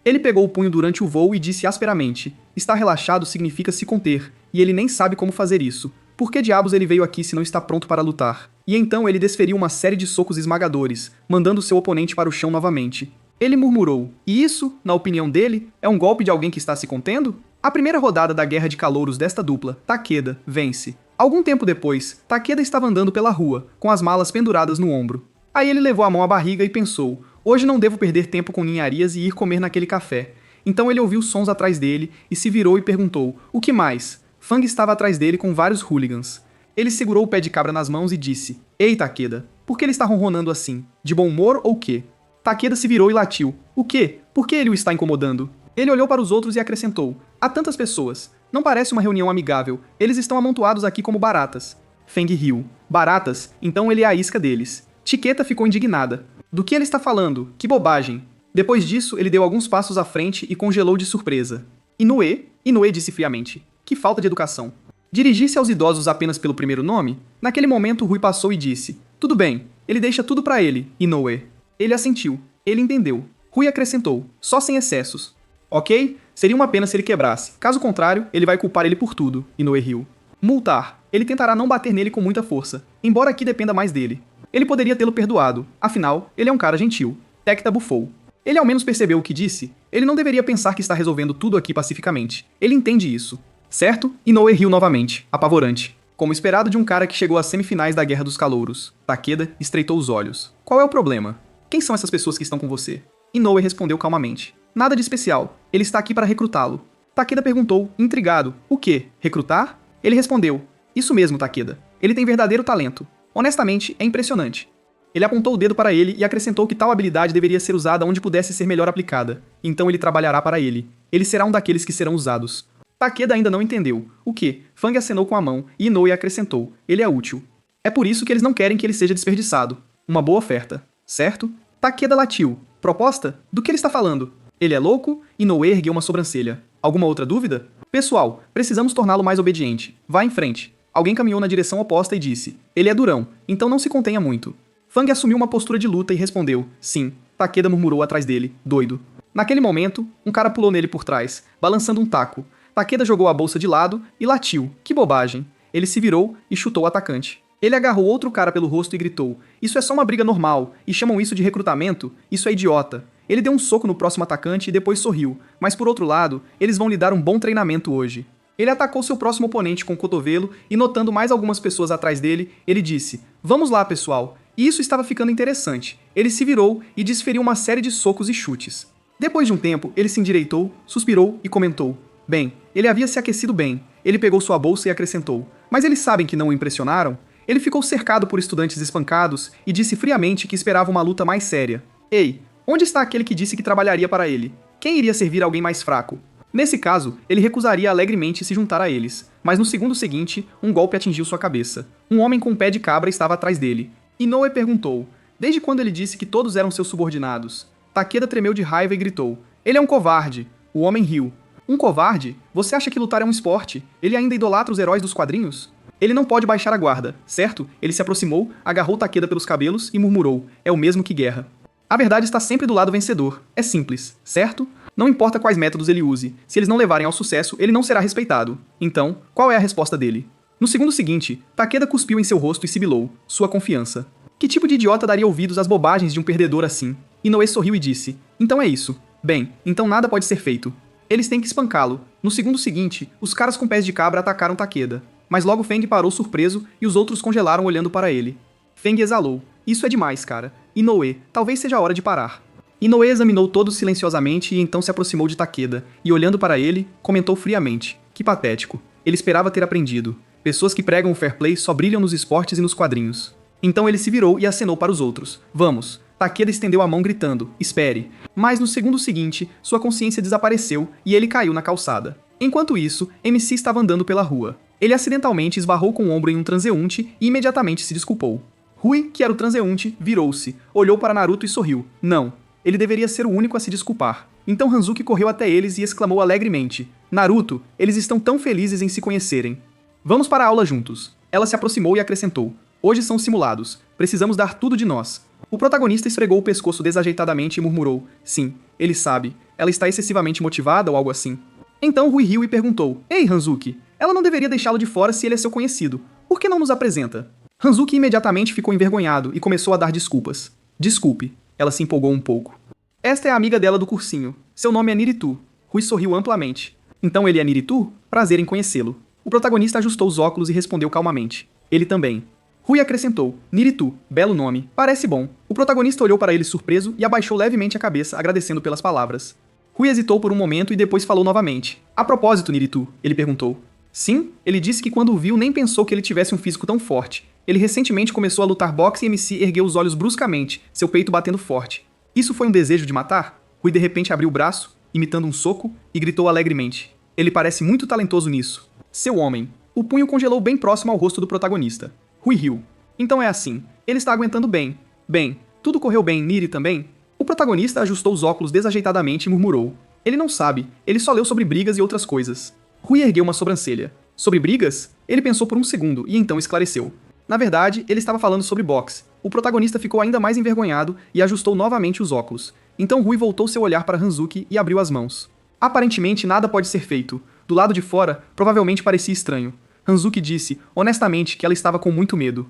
Ele pegou o punho durante o voo e disse asperamente: estar relaxado significa se conter, e ele nem sabe como fazer isso. Por que diabos ele veio aqui se não está pronto para lutar? E então ele desferiu uma série de socos esmagadores, mandando seu oponente para o chão novamente. Ele murmurou: e isso, na opinião dele, é um golpe de alguém que está se contendo? A primeira rodada da guerra de calouros desta dupla, Takeda, vence. Algum tempo depois, Takeda estava andando pela rua, com as malas penduradas no ombro. Aí ele levou a mão à barriga e pensou: hoje não devo perder tempo com ninharias e ir comer naquele café. Então ele ouviu sons atrás dele e se virou e perguntou: o que mais? Fang estava atrás dele com vários hooligans. Ele segurou o pé de cabra nas mãos e disse: ei, Takeda, por que ele está ronronando assim? De bom humor ou quê? Takeda se virou e latiu. O quê? Por que ele o está incomodando? Ele olhou para os outros e acrescentou: há tantas pessoas. Não parece uma reunião amigável. Eles estão amontoados aqui como baratas. Feng riu. Baratas? Então ele é a isca deles. Chiqueta ficou indignada. Do que ele está falando? Que bobagem. Depois disso, ele deu alguns passos à frente e congelou de surpresa. Inoue disse friamente. Que falta de educação. Dirigir-se aos idosos apenas pelo primeiro nome? Naquele momento, Rui passou e disse: tudo bem, ele deixa tudo pra ele, Inoue. Ele assentiu. Ele entendeu. Rui acrescentou: só sem excessos. Ok? Seria uma pena se ele quebrasse. Caso contrário, ele vai culpar ele por tudo, Inoue riu. Multar. Ele tentará não bater nele com muita força, embora aqui dependa mais dele. Ele poderia tê-lo perdoado, afinal, ele é um cara gentil. Tecta bufou. Ele ao menos percebeu o que disse. Ele não deveria pensar que está resolvendo tudo aqui pacificamente. Ele entende isso. Certo? Inoue riu novamente, apavorante. Como esperado de um cara que chegou às semifinais da Guerra dos Calouros. Takeda estreitou os olhos. Qual é o problema? Quem são essas pessoas que estão com você? Inoue respondeu calmamente. Nada de especial. Ele está aqui para recrutá-lo. Takeda perguntou, intrigado. O quê? Recrutar? Ele respondeu. Isso mesmo, Takeda. Ele tem verdadeiro talento. Honestamente, é impressionante. Ele apontou o dedo para ele e acrescentou que tal habilidade deveria ser usada onde pudesse ser melhor aplicada. Então ele trabalhará para ele. Ele será um daqueles que serão usados. Takeda ainda não entendeu. O que? Fang acenou com a mão e Inoue acrescentou. Ele é útil. É por isso que eles não querem que ele seja desperdiçado. Uma boa oferta. Certo? Takeda latiu. Proposta? Do que ele está falando? Ele é louco? Inoue ergueu uma sobrancelha. Alguma outra dúvida? Pessoal, precisamos torná-lo mais obediente. Vá em frente. Alguém caminhou na direção oposta e disse: ele é durão, então não se contenha muito. Fang assumiu uma postura de luta e respondeu: sim. Takeda murmurou atrás dele, doido. Naquele momento, um cara pulou nele por trás, balançando um taco. Takeda jogou a bolsa de lado e latiu. Que bobagem. Ele se virou e chutou o atacante. Ele agarrou outro cara pelo rosto e gritou: isso é só uma briga normal, e chamam isso de recrutamento? Isso é idiota. Ele deu um soco no próximo atacante e depois sorriu, mas por outro lado, eles vão lhe dar um bom treinamento hoje. Ele atacou seu próximo oponente com o cotovelo e, notando mais algumas pessoas atrás dele, ele disse: vamos lá, pessoal. E isso estava ficando interessante. Ele se virou e desferiu uma série de socos e chutes. Depois de um tempo, ele se endireitou, suspirou e comentou: bem, ele havia se aquecido bem. Ele pegou sua bolsa e acrescentou: mas eles sabem que não o impressionaram? Ele ficou cercado por estudantes espancados e disse friamente que esperava uma luta mais séria. Ei, onde está aquele que disse que trabalharia para ele? Quem iria servir alguém mais fraco? Nesse caso, ele recusaria alegremente se juntar a eles, mas no segundo seguinte, um golpe atingiu sua cabeça. Um homem com um pé de cabra estava atrás dele. Inoue perguntou: desde quando ele disse que todos eram seus subordinados? Takeda tremeu de raiva e gritou: ele é um covarde. O homem riu. Um covarde? Você acha que lutar é um esporte? Ele ainda idolatra os heróis dos quadrinhos? Ele não pode baixar a guarda, certo? Ele se aproximou, agarrou Takeda pelos cabelos e murmurou: é o mesmo que guerra. A verdade está sempre do lado vencedor. É simples, certo? Não importa quais métodos ele use, se eles não levarem ao sucesso, ele não será respeitado. Então, qual é a resposta dele? No segundo seguinte, Takeda cuspiu em seu rosto e sibilou. Sua confiança. Que tipo de idiota daria ouvidos às bobagens de um perdedor assim? Inoue sorriu e disse: então é isso. Bem, então nada pode ser feito. Eles têm que espancá-lo. No segundo seguinte, os caras com pés de cabra atacaram Takeda. Mas logo Feng parou surpreso e os outros congelaram olhando para ele. Feng exalou. Isso é demais, cara. Inoue, talvez seja a hora de parar. Inoue examinou todos silenciosamente e então se aproximou de Takeda, e olhando para ele, comentou friamente. Que patético. Ele esperava ter aprendido. Pessoas que pregam o fair play só brilham nos esportes e nos quadrinhos. Então ele se virou e acenou para os outros. Vamos. Takeda estendeu a mão gritando, espere. Mas no segundo seguinte, sua consciência desapareceu e ele caiu na calçada. Enquanto isso, MC estava andando pela rua. Ele acidentalmente esbarrou com o ombro em um transeunte e imediatamente se desculpou. Rui, que era o transeunte, virou-se, olhou para Naruto e sorriu. Não. Ele deveria ser o único a se desculpar. Então Hanzuki correu até eles e exclamou alegremente. Naruto, eles estão tão felizes em se conhecerem. Vamos para a aula juntos. Ela se aproximou e acrescentou. Hoje são simulados. Precisamos dar tudo de nós. O protagonista esfregou o pescoço desajeitadamente e murmurou. Sim, ele sabe. Ela está excessivamente motivada ou algo assim. Então Rui riu e perguntou. Ei, Hanzuki, ela não deveria deixá-lo de fora se ele é seu conhecido. Por que não nos apresenta? Hanzuki imediatamente ficou envergonhado e começou a dar desculpas. Desculpe. Ela se empolgou um pouco. Esta é a amiga dela do cursinho. Seu nome é Niritu. Rui sorriu amplamente. Então ele é Niritu? Prazer em conhecê-lo. O protagonista ajustou os óculos e respondeu calmamente. Ele também. Rui acrescentou. Niritu, belo nome. Parece bom. O protagonista olhou para ele surpreso e abaixou levemente a cabeça, agradecendo pelas palavras. Rui hesitou por um momento e depois falou novamente. A propósito, Niritu, ele perguntou. Sim, ele disse que quando o viu nem pensou que ele tivesse um físico tão forte. Ele recentemente começou a lutar boxe e MC ergueu os olhos bruscamente, seu peito batendo forte. Isso foi um desejo de matar? Rui de repente abriu o braço, imitando um soco, e gritou alegremente. Ele parece muito talentoso nisso. Seu homem. O punho congelou bem próximo ao rosto do protagonista. Rui riu. Então é assim. Ele está aguentando bem. Bem, tudo correu bem, Niri também? O protagonista ajustou os óculos desajeitadamente e murmurou. Ele não sabe. Ele só leu sobre brigas e outras coisas. Rui ergueu uma sobrancelha. Sobre brigas? Ele pensou por um segundo e então esclareceu. Na verdade, ele estava falando sobre boxe. O protagonista ficou ainda mais envergonhado e ajustou novamente os óculos. Então Rui voltou seu olhar para Hanzuki e abriu as mãos. Aparentemente nada pode ser feito. Do lado de fora, provavelmente parecia estranho. Hanzuki disse, honestamente, que ela estava com muito medo.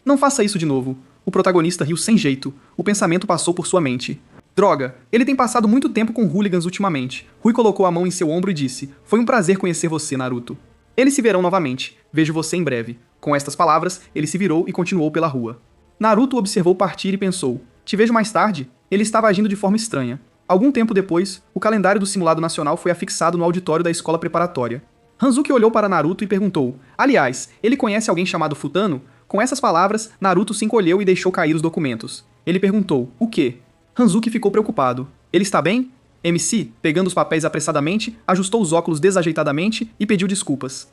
Não faça isso de novo. O protagonista riu sem jeito. O pensamento passou por sua mente. Droga, ele tem passado muito tempo com hooligans ultimamente. Rui colocou a mão em seu ombro e disse, foi um prazer conhecer você, Naruto. Eles se verão novamente. Vejo você em breve. Com estas palavras, ele se virou e continuou pela rua. Naruto observou partir e pensou, te vejo mais tarde? Ele estava agindo de forma estranha. Algum tempo depois, o calendário do simulado nacional foi afixado no auditório da escola preparatória. Hanzuki olhou para Naruto e perguntou, aliás, ele conhece alguém chamado Futano? Com essas palavras, Naruto se encolheu e deixou cair os documentos. Ele perguntou, o quê? Hanzuki ficou preocupado. Ele está bem? MC, pegando os papéis apressadamente, ajustou os óculos desajeitadamente e pediu desculpas.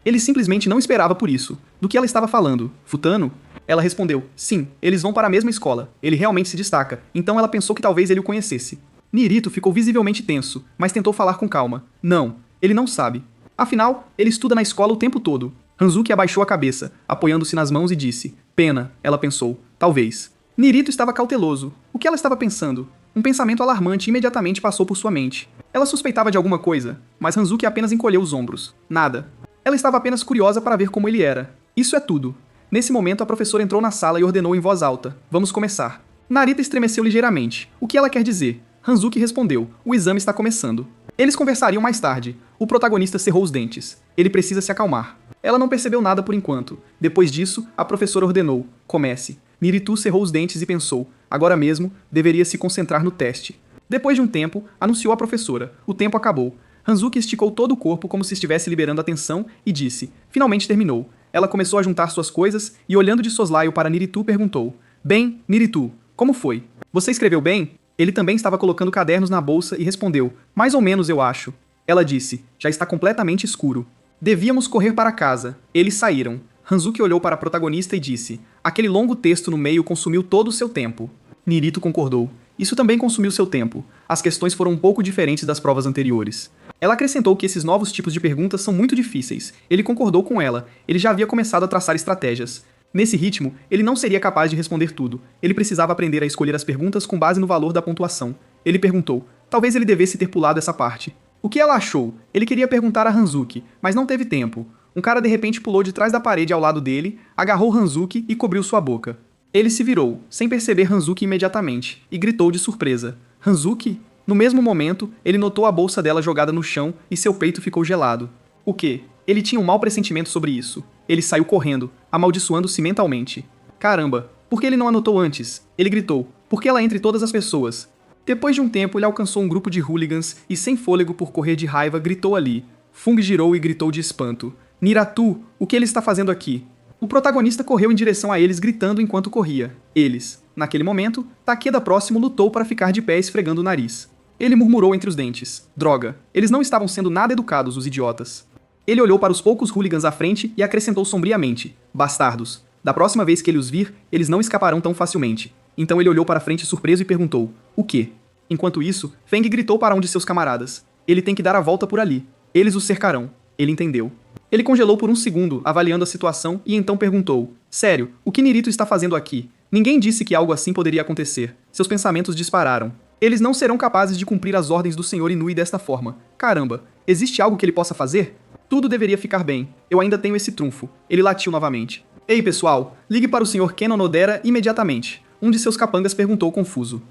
Ele simplesmente não esperava por isso. Do que ela estava falando? Futano? Ela respondeu, sim, eles vão para a mesma escola. Ele realmente se destaca, então ela pensou que talvez ele o conhecesse. Nirito ficou visivelmente tenso, mas tentou falar com calma. Não, ele não sabe. Afinal, ele estuda na escola o tempo todo. Hanzuki abaixou a cabeça, apoiando-se nas mãos e disse, pena, ela pensou, talvez. Nirito estava cauteloso. O que ela estava pensando? Um pensamento alarmante imediatamente passou por sua mente. Ela suspeitava de alguma coisa, mas Hanzuki apenas encolheu os ombros. Nada. Ela estava apenas curiosa para ver como ele era. Isso é tudo. Nesse momento, a professora entrou na sala e ordenou em voz alta. Vamos começar. Narita estremeceu ligeiramente. O que ela quer dizer? Hanzuki respondeu. O exame está começando. Eles conversariam mais tarde. O protagonista cerrou os dentes. Ele precisa se acalmar. Ela não percebeu nada por enquanto. Depois disso, a professora ordenou. Comece. Niritu cerrou os dentes e pensou. Agora mesmo, deveria se concentrar no teste. Depois de um tempo, anunciou a professora. O tempo acabou. Hanzuki esticou todo o corpo como se estivesse liberando a tensão e disse. Finalmente terminou. Ela começou a juntar suas coisas e, olhando de soslaio para Niritu, perguntou. Bem, Niritu, como foi? Você escreveu bem? Ele também estava colocando cadernos na bolsa e respondeu. Mais ou menos, eu acho. Ela disse. Já está completamente escuro. Devíamos correr para casa. Eles saíram. Hanzuki olhou para a protagonista e disse. Aquele longo texto no meio consumiu todo o seu tempo. Nirito concordou. Isso também consumiu seu tempo. As questões foram um pouco diferentes das provas anteriores. Ela acrescentou que esses novos tipos de perguntas são muito difíceis. Ele concordou com ela. Ele já havia começado a traçar estratégias. Nesse ritmo, ele não seria capaz de responder tudo. Ele precisava aprender a escolher as perguntas com base no valor da pontuação. Ele perguntou. Talvez ele devesse ter pulado essa parte. O que ela achou? Ele queria perguntar a Hanzuki, mas não teve tempo. Um cara de repente pulou de trás da parede ao lado dele, agarrou Hanzuki e cobriu sua boca. Ele se virou, sem perceber Hanzuki imediatamente, e gritou de surpresa. Hanzuki? No mesmo momento, ele notou a bolsa dela jogada no chão e seu peito ficou gelado. O quê? Ele tinha um mau pressentimento sobre isso. Ele saiu correndo, amaldiçoando-se mentalmente. Caramba, por que ele não anotou antes? Ele gritou. Por que ela entre todas as pessoas? Depois de um tempo, ele alcançou um grupo de hooligans e, sem fôlego por correr de raiva, gritou ali. Fung girou e gritou de espanto. Niratu, o que ele está fazendo aqui? O protagonista correu em direção a eles gritando enquanto corria. Eles. Naquele momento, Takeda próximo lutou para ficar de pé esfregando o nariz. Ele murmurou entre os dentes. Droga, eles não estavam sendo nada educados, os idiotas. Ele olhou para os poucos hooligans à frente e acrescentou sombriamente. Bastardos. Da próxima vez que ele os vir, eles não escaparão tão facilmente. Então ele olhou para frente surpreso e perguntou. O quê? Enquanto isso, Feng gritou para um de seus camaradas. Ele tem que dar a volta por ali. Eles o cercarão. Ele entendeu. Ele congelou por um segundo, avaliando a situação, e então perguntou. Sério, o que Nirito está fazendo aqui? Ninguém disse que algo assim poderia acontecer. Seus pensamentos dispararam. Eles não serão capazes de cumprir as ordens do Sr. Inui desta forma. Caramba, existe algo que ele possa fazer? Tudo deveria ficar bem. Eu ainda tenho esse trunfo. Ele latiu novamente. Ei, pessoal, ligue para o Sr. Ken Onodera imediatamente. Um de seus capangas perguntou confuso.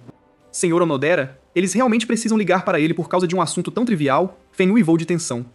Sr. Onodera? Eles realmente precisam ligar para ele por causa de um assunto tão trivial? Fen uivou de tensão.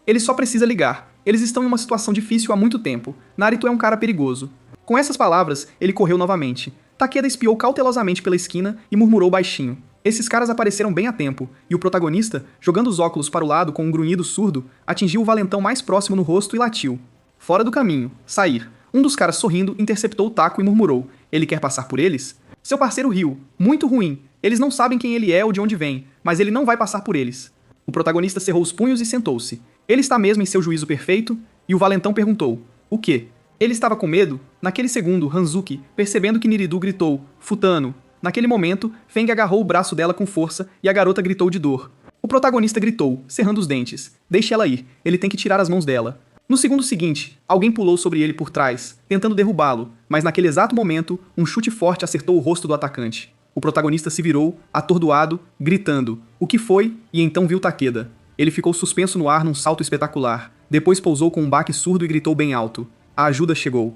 Ele só precisa ligar. Eles estão em uma situação difícil há muito tempo. Narito é um cara perigoso. Com essas palavras, ele correu novamente. Takeda espiou cautelosamente pela esquina e murmurou baixinho. Esses caras apareceram bem a tempo, e o protagonista, jogando os óculos para o lado com um grunhido surdo, atingiu o valentão mais próximo no rosto e latiu. Fora do caminho. Sair. Um dos caras sorrindo interceptou o taco e murmurou. Ele quer passar por eles? Seu parceiro riu. Muito ruim. Eles não sabem quem ele é ou de onde vem, mas ele não vai passar por eles. O protagonista cerrou os punhos e sentou-se. Ele está mesmo em seu juízo perfeito? E o valentão perguntou. O quê? Ele estava com medo? Naquele segundo, Hanzuki, percebendo que Niridu gritou, Futano. Naquele momento, Feng agarrou o braço dela com força e a garota gritou de dor. O protagonista gritou, cerrando os dentes. Deixe ela ir, ele tem que tirar as mãos dela. No segundo seguinte, alguém pulou sobre ele por trás, tentando derrubá-lo, mas naquele exato momento, um chute forte acertou o rosto do atacante. O protagonista se virou, atordoado, gritando. O que foi? E então viu Takeda. Ele ficou suspenso no ar num salto espetacular. Depois pousou com um baque surdo e gritou bem alto. A ajuda chegou.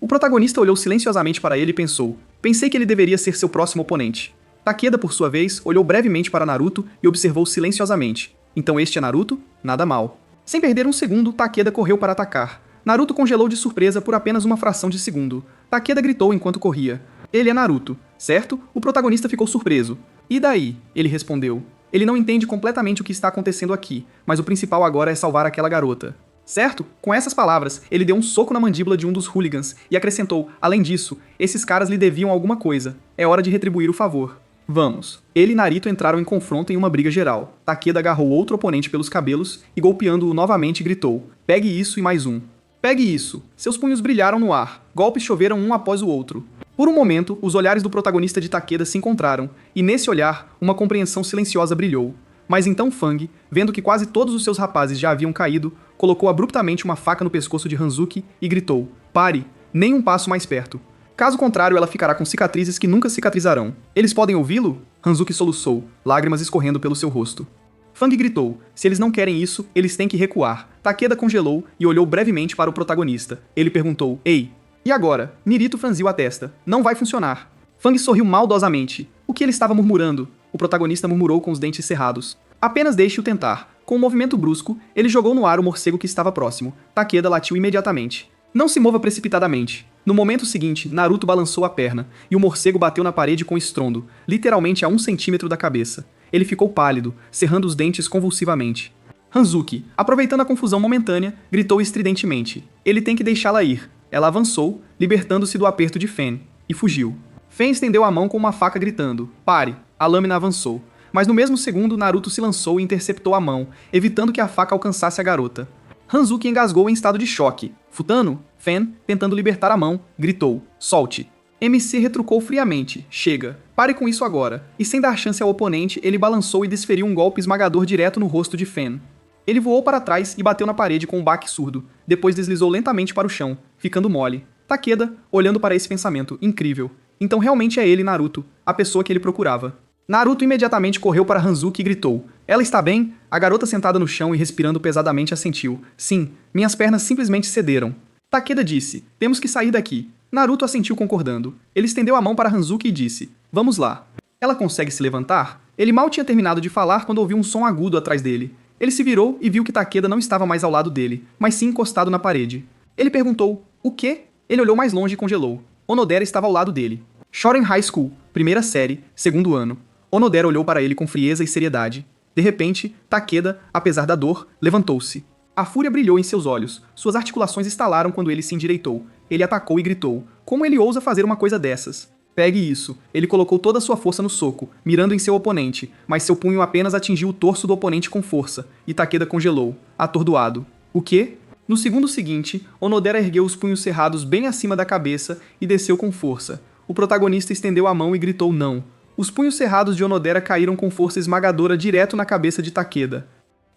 O protagonista olhou silenciosamente para ele e pensou. Pensei que ele deveria ser seu próximo oponente. Takeda, por sua vez, olhou brevemente para Naruto e observou silenciosamente. Então este é Naruto? Nada mal. Sem perder um segundo, Takeda correu para atacar. Naruto congelou de surpresa por apenas uma fração de segundo. Takeda gritou enquanto corria. Ele é Naruto, certo? O protagonista ficou surpreso. E daí? Ele respondeu. Ele não entende completamente o que está acontecendo aqui, mas o principal agora é salvar aquela garota. Certo? Com essas palavras, ele deu um soco na mandíbula de um dos hooligans e acrescentou, além disso, esses caras lhe deviam alguma coisa. É hora de retribuir o favor. Vamos. Ele e Narito entraram em confronto em uma briga geral. Takeda agarrou outro oponente pelos cabelos e golpeando-o novamente gritou, pegue isso e mais um. Pegue isso. Seus punhos brilharam no ar. Golpes choveram um após o outro. Por um momento, os olhares do protagonista de Takeda se encontraram, e nesse olhar, uma compreensão silenciosa brilhou. Mas então Fang, vendo que quase todos os seus rapazes já haviam caído, colocou abruptamente uma faca no pescoço de Hanzuki e gritou, pare, nem um passo mais perto. Caso contrário, ela ficará com cicatrizes que nunca cicatrizarão. Eles podem ouvi-lo? Hanzuki soluçou, lágrimas escorrendo pelo seu rosto. Fang gritou, se eles não querem isso, eles têm que recuar. Takeda congelou e olhou brevemente para o protagonista. Ele perguntou, ei, e agora? Nirito franziu a testa. Não vai funcionar. Fang sorriu maldosamente. O que ele estava murmurando? O protagonista murmurou com os dentes cerrados. Apenas deixe-o tentar. Com um movimento brusco, ele jogou no ar o morcego que estava próximo. Takeda latiu imediatamente. Não se mova precipitadamente. No momento seguinte, Naruto balançou a perna, e o morcego bateu na parede com estrondo, literalmente a 1 centímetro da cabeça. Ele ficou pálido, cerrando os dentes convulsivamente. Hanzuki, aproveitando a confusão momentânea, gritou estridentemente. Ele tem que deixá-la ir. Ela avançou, libertando-se do aperto de Fen, e fugiu. Fen estendeu a mão com uma faca gritando, pare. A lâmina avançou. Mas no mesmo segundo, Naruto se lançou e interceptou a mão, evitando que a faca alcançasse a garota. Hanzuki engasgou em estado de choque. Futano, Fen, tentando libertar a mão, gritou, solte. MC retrucou friamente, chega, pare com isso agora. E sem dar chance ao oponente, ele balançou e desferiu um golpe esmagador direto no rosto de Fen. Ele voou para trás e bateu na parede com um baque surdo, depois deslizou lentamente para o chão, ficando mole. Takeda, olhando para esse pensamento, incrível. Então realmente é ele, Naruto, a pessoa que ele procurava. Naruto imediatamente correu para Hanzuki e gritou. Ela está bem? A garota sentada no chão e respirando pesadamente assentiu. Sim, minhas pernas simplesmente cederam. Takeda disse, temos que sair daqui. Naruto assentiu concordando. Ele estendeu a mão para Hanzuki e disse, vamos lá. Ela consegue se levantar? Ele mal tinha terminado de falar quando ouviu um som agudo atrás dele. Ele se virou e viu que Takeda não estava mais ao lado dele, mas sim encostado na parede. Ele perguntou, o quê? Ele olhou mais longe e congelou. Onodera estava ao lado dele. Shoren High School, primeira série, segundo ano. Onodera olhou para ele com frieza e seriedade. De repente, Takeda, apesar da dor, levantou-se. A fúria brilhou em seus olhos. Suas articulações estalaram quando ele se endireitou. Ele atacou e gritou. Como ele ousa fazer uma coisa dessas? Pegue isso. Ele colocou toda a sua força no soco, mirando em seu oponente, mas seu punho apenas atingiu o torso do oponente com força, e Takeda congelou, atordoado. O quê? No segundo seguinte, Onodera ergueu os punhos cerrados bem acima da cabeça e desceu com força. O protagonista estendeu a mão e gritou não. Os punhos cerrados de Onodera caíram com força esmagadora direto na cabeça de Takeda.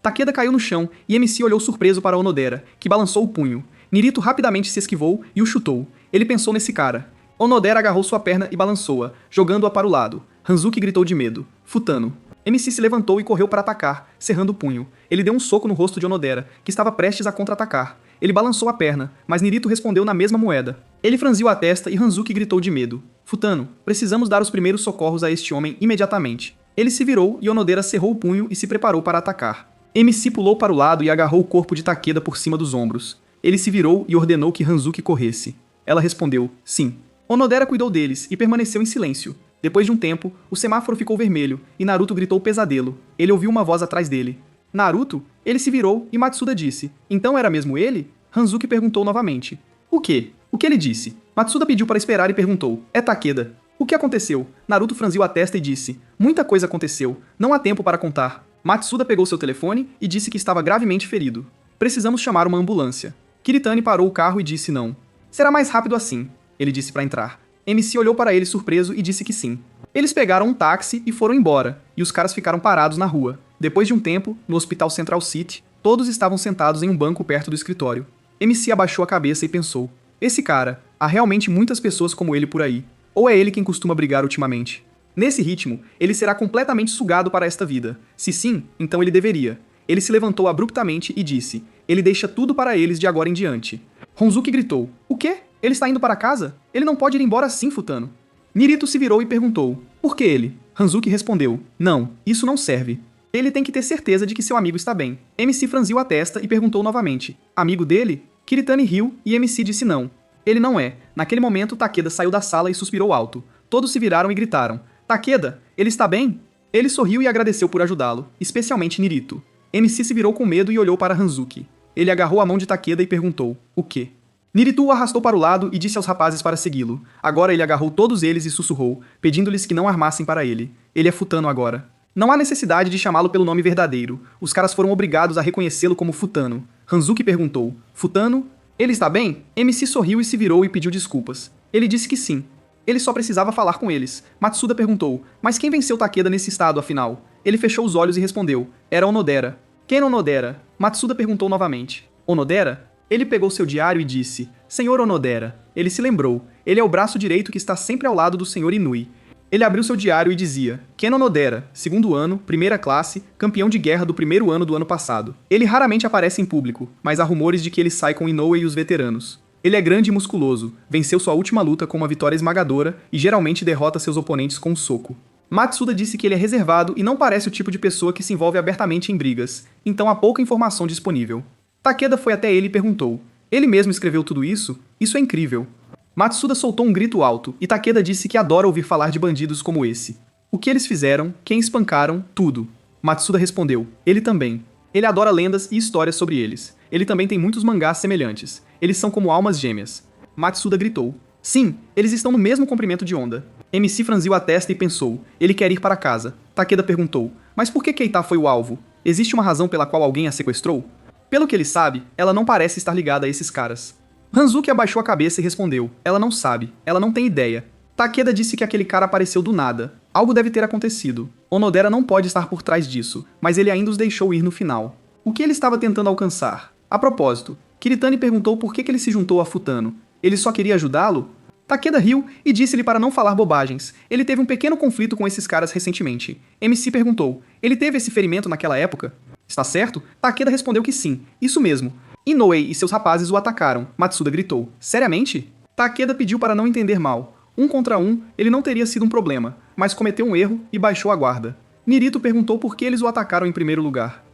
Takeda caiu no chão e MC olhou surpreso para Onodera, que balançou o punho. Nirito rapidamente se esquivou e o chutou. Ele pensou nesse cara. Onodera agarrou sua perna e balançou-a, jogando-a para o lado. Hanzuki gritou de medo. Futano. MC se levantou e correu para atacar, cerrando o punho. Ele deu um soco no rosto de Onodera, que estava prestes a contra-atacar. Ele balançou a perna, mas Nirito respondeu na mesma moeda. Ele franziu a testa e Hanzuki gritou de medo. Futano, precisamos dar os primeiros socorros a este homem imediatamente. Ele se virou e Onodera cerrou o punho e se preparou para atacar. MC pulou para o lado e agarrou o corpo de Takeda por cima dos ombros. Ele se virou e ordenou que Hanzuki corresse. Ela respondeu, sim. Onodera cuidou deles e permaneceu em silêncio. Depois de um tempo, o semáforo ficou vermelho e Naruto gritou pesadelo. Ele ouviu uma voz atrás dele. Naruto? Ele se virou e Matsuda disse. Então era mesmo ele? Hanzuki perguntou novamente. O quê? O que ele disse? Matsuda pediu para esperar e perguntou. É Takeda. O que aconteceu? Naruto franziu a testa e disse. Muita coisa aconteceu. Não há tempo para contar. Matsuda pegou seu telefone e disse que estava gravemente ferido. Precisamos chamar uma ambulância. Kiritani parou o carro e disse não. Será mais rápido assim. Ele disse para entrar. MC olhou para ele surpreso e disse que sim. Eles pegaram um táxi e foram embora, e os caras ficaram parados na rua. Depois de um tempo, no Hospital Central City, todos estavam sentados em um banco perto do escritório. MC abaixou a cabeça e pensou. Esse cara, há realmente muitas pessoas como ele por aí. Ou é ele quem costuma brigar ultimamente? Nesse ritmo, ele será completamente sugado para esta vida. Se sim, então ele deveria. Ele se levantou abruptamente e disse. Ele deixa tudo para eles de agora em diante. Hanzuki gritou. O quê? Ele está indo para casa? Ele não pode ir embora assim, Futano. Nirito se virou e perguntou. Por que ele? Hanzuki respondeu. Não, isso não serve. Ele tem que ter certeza de que seu amigo está bem. MC franziu a testa e perguntou novamente. Amigo dele? Kiritani riu e MC disse não. Ele não é. Naquele momento, Takeda saiu da sala e suspirou alto. Todos se viraram e gritaram. Takeda, ele está bem? Ele sorriu e agradeceu por ajudá-lo, especialmente Nirito. MC se virou com medo e olhou para Hanzuki. Ele agarrou a mão de Takeda e perguntou. O quê? Nirito o arrastou para o lado e disse aos rapazes para segui-lo. Agora ele agarrou todos eles e sussurrou, pedindo-lhes que não armassem para ele. Ele é Futano agora. Não há necessidade de chamá-lo pelo nome verdadeiro. Os caras foram obrigados a reconhecê-lo como Futano. Hanzuki perguntou. Futano? Ele está bem? MC sorriu e se virou e pediu desculpas. Ele disse que sim. Ele só precisava falar com eles. Matsuda perguntou. Mas quem venceu Takeda nesse estado, afinal? Ele fechou os olhos e respondeu. Era Onodera. Quem era Onodera? Matsuda perguntou novamente. Onodera? Ele pegou seu diário e disse, Senhor Onodera. Ele se lembrou. Ele é o braço direito que está sempre ao lado do Senhor Inui. Ele abriu seu diário e dizia, Ken Onodera, segundo ano, primeira classe, campeão de guerra do primeiro ano do ano passado. Ele raramente aparece em público, mas há rumores de que ele sai com Inoue e os veteranos. Ele é grande e musculoso, venceu sua última luta com uma vitória esmagadora e geralmente derrota seus oponentes com um soco. Matsuda disse que ele é reservado e não parece o tipo de pessoa que se envolve abertamente em brigas, então há pouca informação disponível. Takeda foi até ele e perguntou, ele mesmo escreveu tudo isso? Isso é incrível. Matsuda soltou um grito alto, e Takeda disse que adora ouvir falar de bandidos como esse. O que eles fizeram, quem espancaram, tudo. Matsuda respondeu, ele também. Ele adora lendas e histórias sobre eles. Ele também tem muitos mangás semelhantes. Eles são como almas gêmeas. Matsuda gritou. Sim, eles estão no mesmo comprimento de onda. MC franziu a testa e pensou, ele quer ir para casa. Takeda perguntou, mas por que Keita foi o alvo? Existe uma razão pela qual alguém a sequestrou? Pelo que ele sabe, ela não parece estar ligada a esses caras. Hanzuki abaixou a cabeça e respondeu, ela não sabe, ela não tem ideia. Takeda disse que aquele cara apareceu do nada. Algo deve ter acontecido. Onodera não pode estar por trás disso, mas ele ainda os deixou ir no final. O que ele estava tentando alcançar? A propósito, Kiritani perguntou por que ele se juntou a Futano. Ele só queria ajudá-lo? Takeda riu e disse-lhe para não falar bobagens. Ele teve um pequeno conflito com esses caras recentemente. MC perguntou, ele teve esse ferimento naquela época? Está certo? Takeda respondeu que sim, isso mesmo. Inoue e seus rapazes o atacaram. Matsuda gritou. Seriamente? Takeda pediu para não entender mal. 1 contra 1, ele não teria sido um problema, mas cometeu um erro e baixou a guarda. Nirito perguntou por que eles o atacaram em primeiro lugar.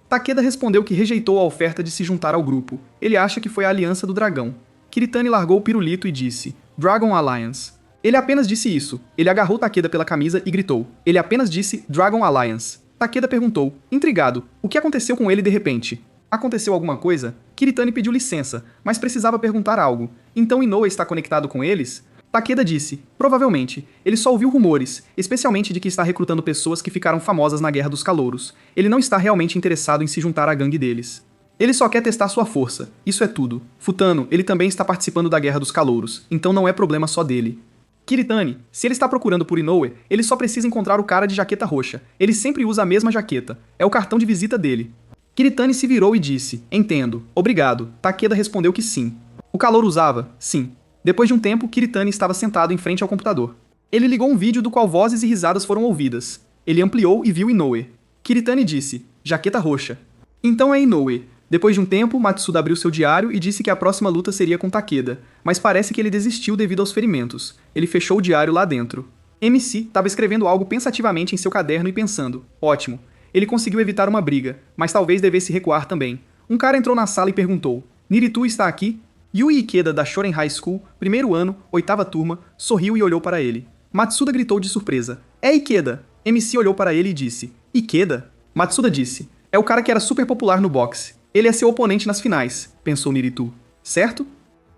Takeda respondeu que rejeitou a oferta de se juntar ao grupo. Ele acha que foi a Aliança do Dragão. Kiritani largou o pirulito e disse, Dragon Alliance. Ele apenas disse isso. Ele agarrou Takeda pela camisa e gritou. Ele apenas disse Dragon Alliance. Takeda perguntou, intrigado, o que aconteceu com ele de repente? Aconteceu alguma coisa? Kiritani pediu licença, mas precisava perguntar algo. Então Inoue está conectado com eles? Takeda disse, provavelmente. Ele só ouviu rumores, especialmente de que está recrutando pessoas que ficaram famosas na Guerra dos Calouros. Ele não está realmente interessado em se juntar à gangue deles. Ele só quer testar sua força. Isso é tudo. Futano, ele também está participando da Guerra dos Calouros, então não é problema só dele. Kiritani, se ele está procurando por Inoue, ele só precisa encontrar o cara de jaqueta roxa. Ele sempre usa a mesma jaqueta. É o cartão de visita dele. Kiritani se virou e disse, entendo, obrigado. Takeda respondeu que sim. O calouro usava? Sim. Depois de um tempo, Kiritani estava sentado em frente ao computador. Ele ligou um vídeo do qual vozes e risadas foram ouvidas. Ele ampliou e viu Inoue. Kiritani disse, jaqueta roxa. Então é Inoue. Depois de um tempo, Matsuda abriu seu diário e disse que a próxima luta seria com Takeda, mas parece que ele desistiu devido aos ferimentos. Ele fechou o diário lá dentro. MC estava escrevendo algo pensativamente em seu caderno e pensando, ótimo. Ele conseguiu evitar uma briga, mas talvez devesse recuar também. Um cara entrou na sala e perguntou, Niritu está aqui? Yui Ikeda da Shoren High School, primeiro ano, 8ª turma, sorriu e olhou para ele. Matsuda gritou de surpresa, é Ikeda! MC olhou para ele e disse, Ikeda? Matsuda disse, é o cara que era super popular no boxe. Ele é seu oponente nas finais, pensou Niritu. Certo?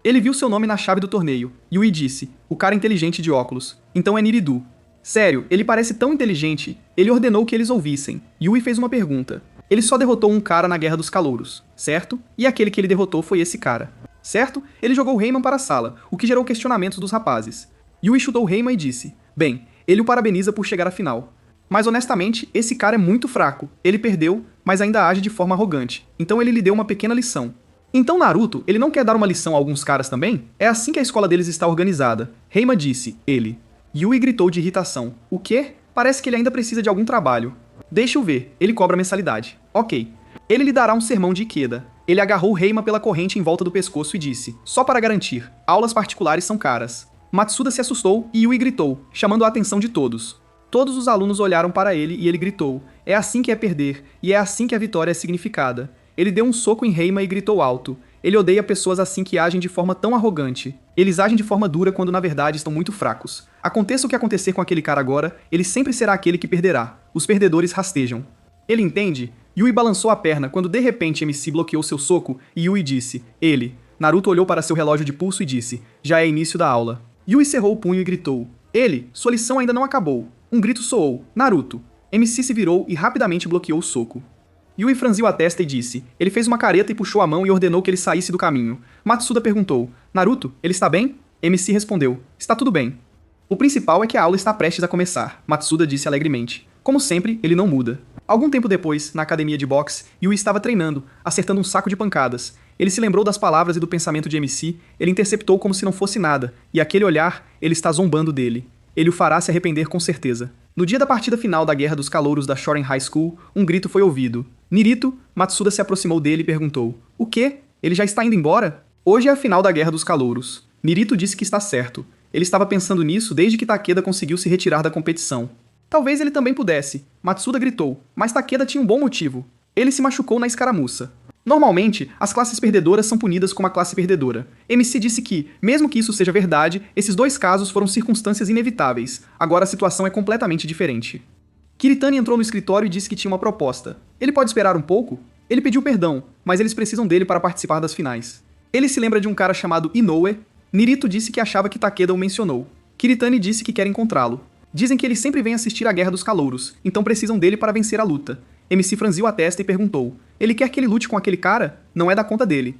Ele viu seu nome na chave do torneio. Yui disse, o cara inteligente de óculos. Então é Niridu. Sério, ele parece tão inteligente. Ele ordenou que eles ouvissem. Yui fez uma pergunta. Ele só derrotou um cara na Guerra dos Calouros, certo? E aquele que ele derrotou foi esse cara. Certo? Ele jogou Reiman para a sala, o que gerou questionamentos dos rapazes. Yui chutou Reiman e disse, bem, ele o parabeniza por chegar à final. Mas honestamente, esse cara é muito fraco. Ele perdeu, mas ainda age de forma arrogante. Então ele lhe deu uma pequena lição. Então Naruto, ele não quer dar uma lição a alguns caras também? É assim que a escola deles está organizada. Reiman disse, ele. Yui gritou de irritação. O quê? Parece que ele ainda precisa de algum trabalho. Deixa eu ver, ele cobra mensalidade. Ok. Ele lhe dará um sermão de Ikeda. Ele agarrou Reiman pela corrente em volta do pescoço e disse, só para garantir, aulas particulares são caras. Matsuda se assustou e Yui gritou, chamando a atenção de todos. Todos os alunos olharam para ele e ele gritou, é assim que é perder, e é assim que a vitória é significada. Ele deu um soco em Reiman e gritou alto. Ele odeia pessoas assim que agem de forma tão arrogante. Eles agem de forma dura quando na verdade estão muito fracos. Aconteça o que acontecer com aquele cara agora, ele sempre será aquele que perderá. Os perdedores rastejam. Ele entende? Yui balançou a perna quando de repente MC bloqueou seu soco e Yui disse, ele. Naruto olhou para seu relógio de pulso e disse, já é início da aula. Yui cerrou o punho e gritou, ele, sua lição ainda não acabou. Um grito soou, Naruto. MC se virou e rapidamente bloqueou o soco. Yui franziu a testa e disse, ele fez uma careta e puxou a mão e ordenou que ele saísse do caminho. Matsuda perguntou, Naruto, ele está bem? MC respondeu, está tudo bem. O principal é que a aula está prestes a começar, Matsuda disse alegremente. Como sempre, ele não muda. Algum tempo depois, na academia de boxe, Yui estava treinando, acertando um saco de pancadas. Ele se lembrou das palavras e do pensamento de MC, ele interceptou como se não fosse nada, e aquele olhar, ele está zombando dele. Ele o fará se arrepender com certeza. No dia da partida final da Guerra dos Calouros da Shoren High School, um grito foi ouvido. Nirito, Matsuda se aproximou dele e perguntou, o quê? Ele já está indo embora? Hoje é a final da Guerra dos Calouros. Nirito disse que está certo. Ele estava pensando nisso desde que Takeda conseguiu se retirar da competição. Talvez ele também pudesse. Matsuda gritou, mas Takeda tinha um bom motivo. Ele se machucou na escaramuça. Normalmente, as classes perdedoras são punidas como a classe perdedora. MC disse que, mesmo que isso seja verdade, esses dois casos foram circunstâncias inevitáveis. Agora a situação é completamente diferente. Kiritani entrou no escritório e disse que tinha uma proposta. Ele pode esperar um pouco? Ele pediu perdão, mas eles precisam dele para participar das finais. Ele se lembra de um cara chamado Inoue. Nirito disse que achava que Takeda o mencionou. Kiritani disse que quer encontrá-lo. Dizem que ele sempre vem assistir a Guerra dos Calouros, então precisam dele para vencer a luta. MC franziu a testa e perguntou, ele quer que ele lute com aquele cara? Não é da conta dele.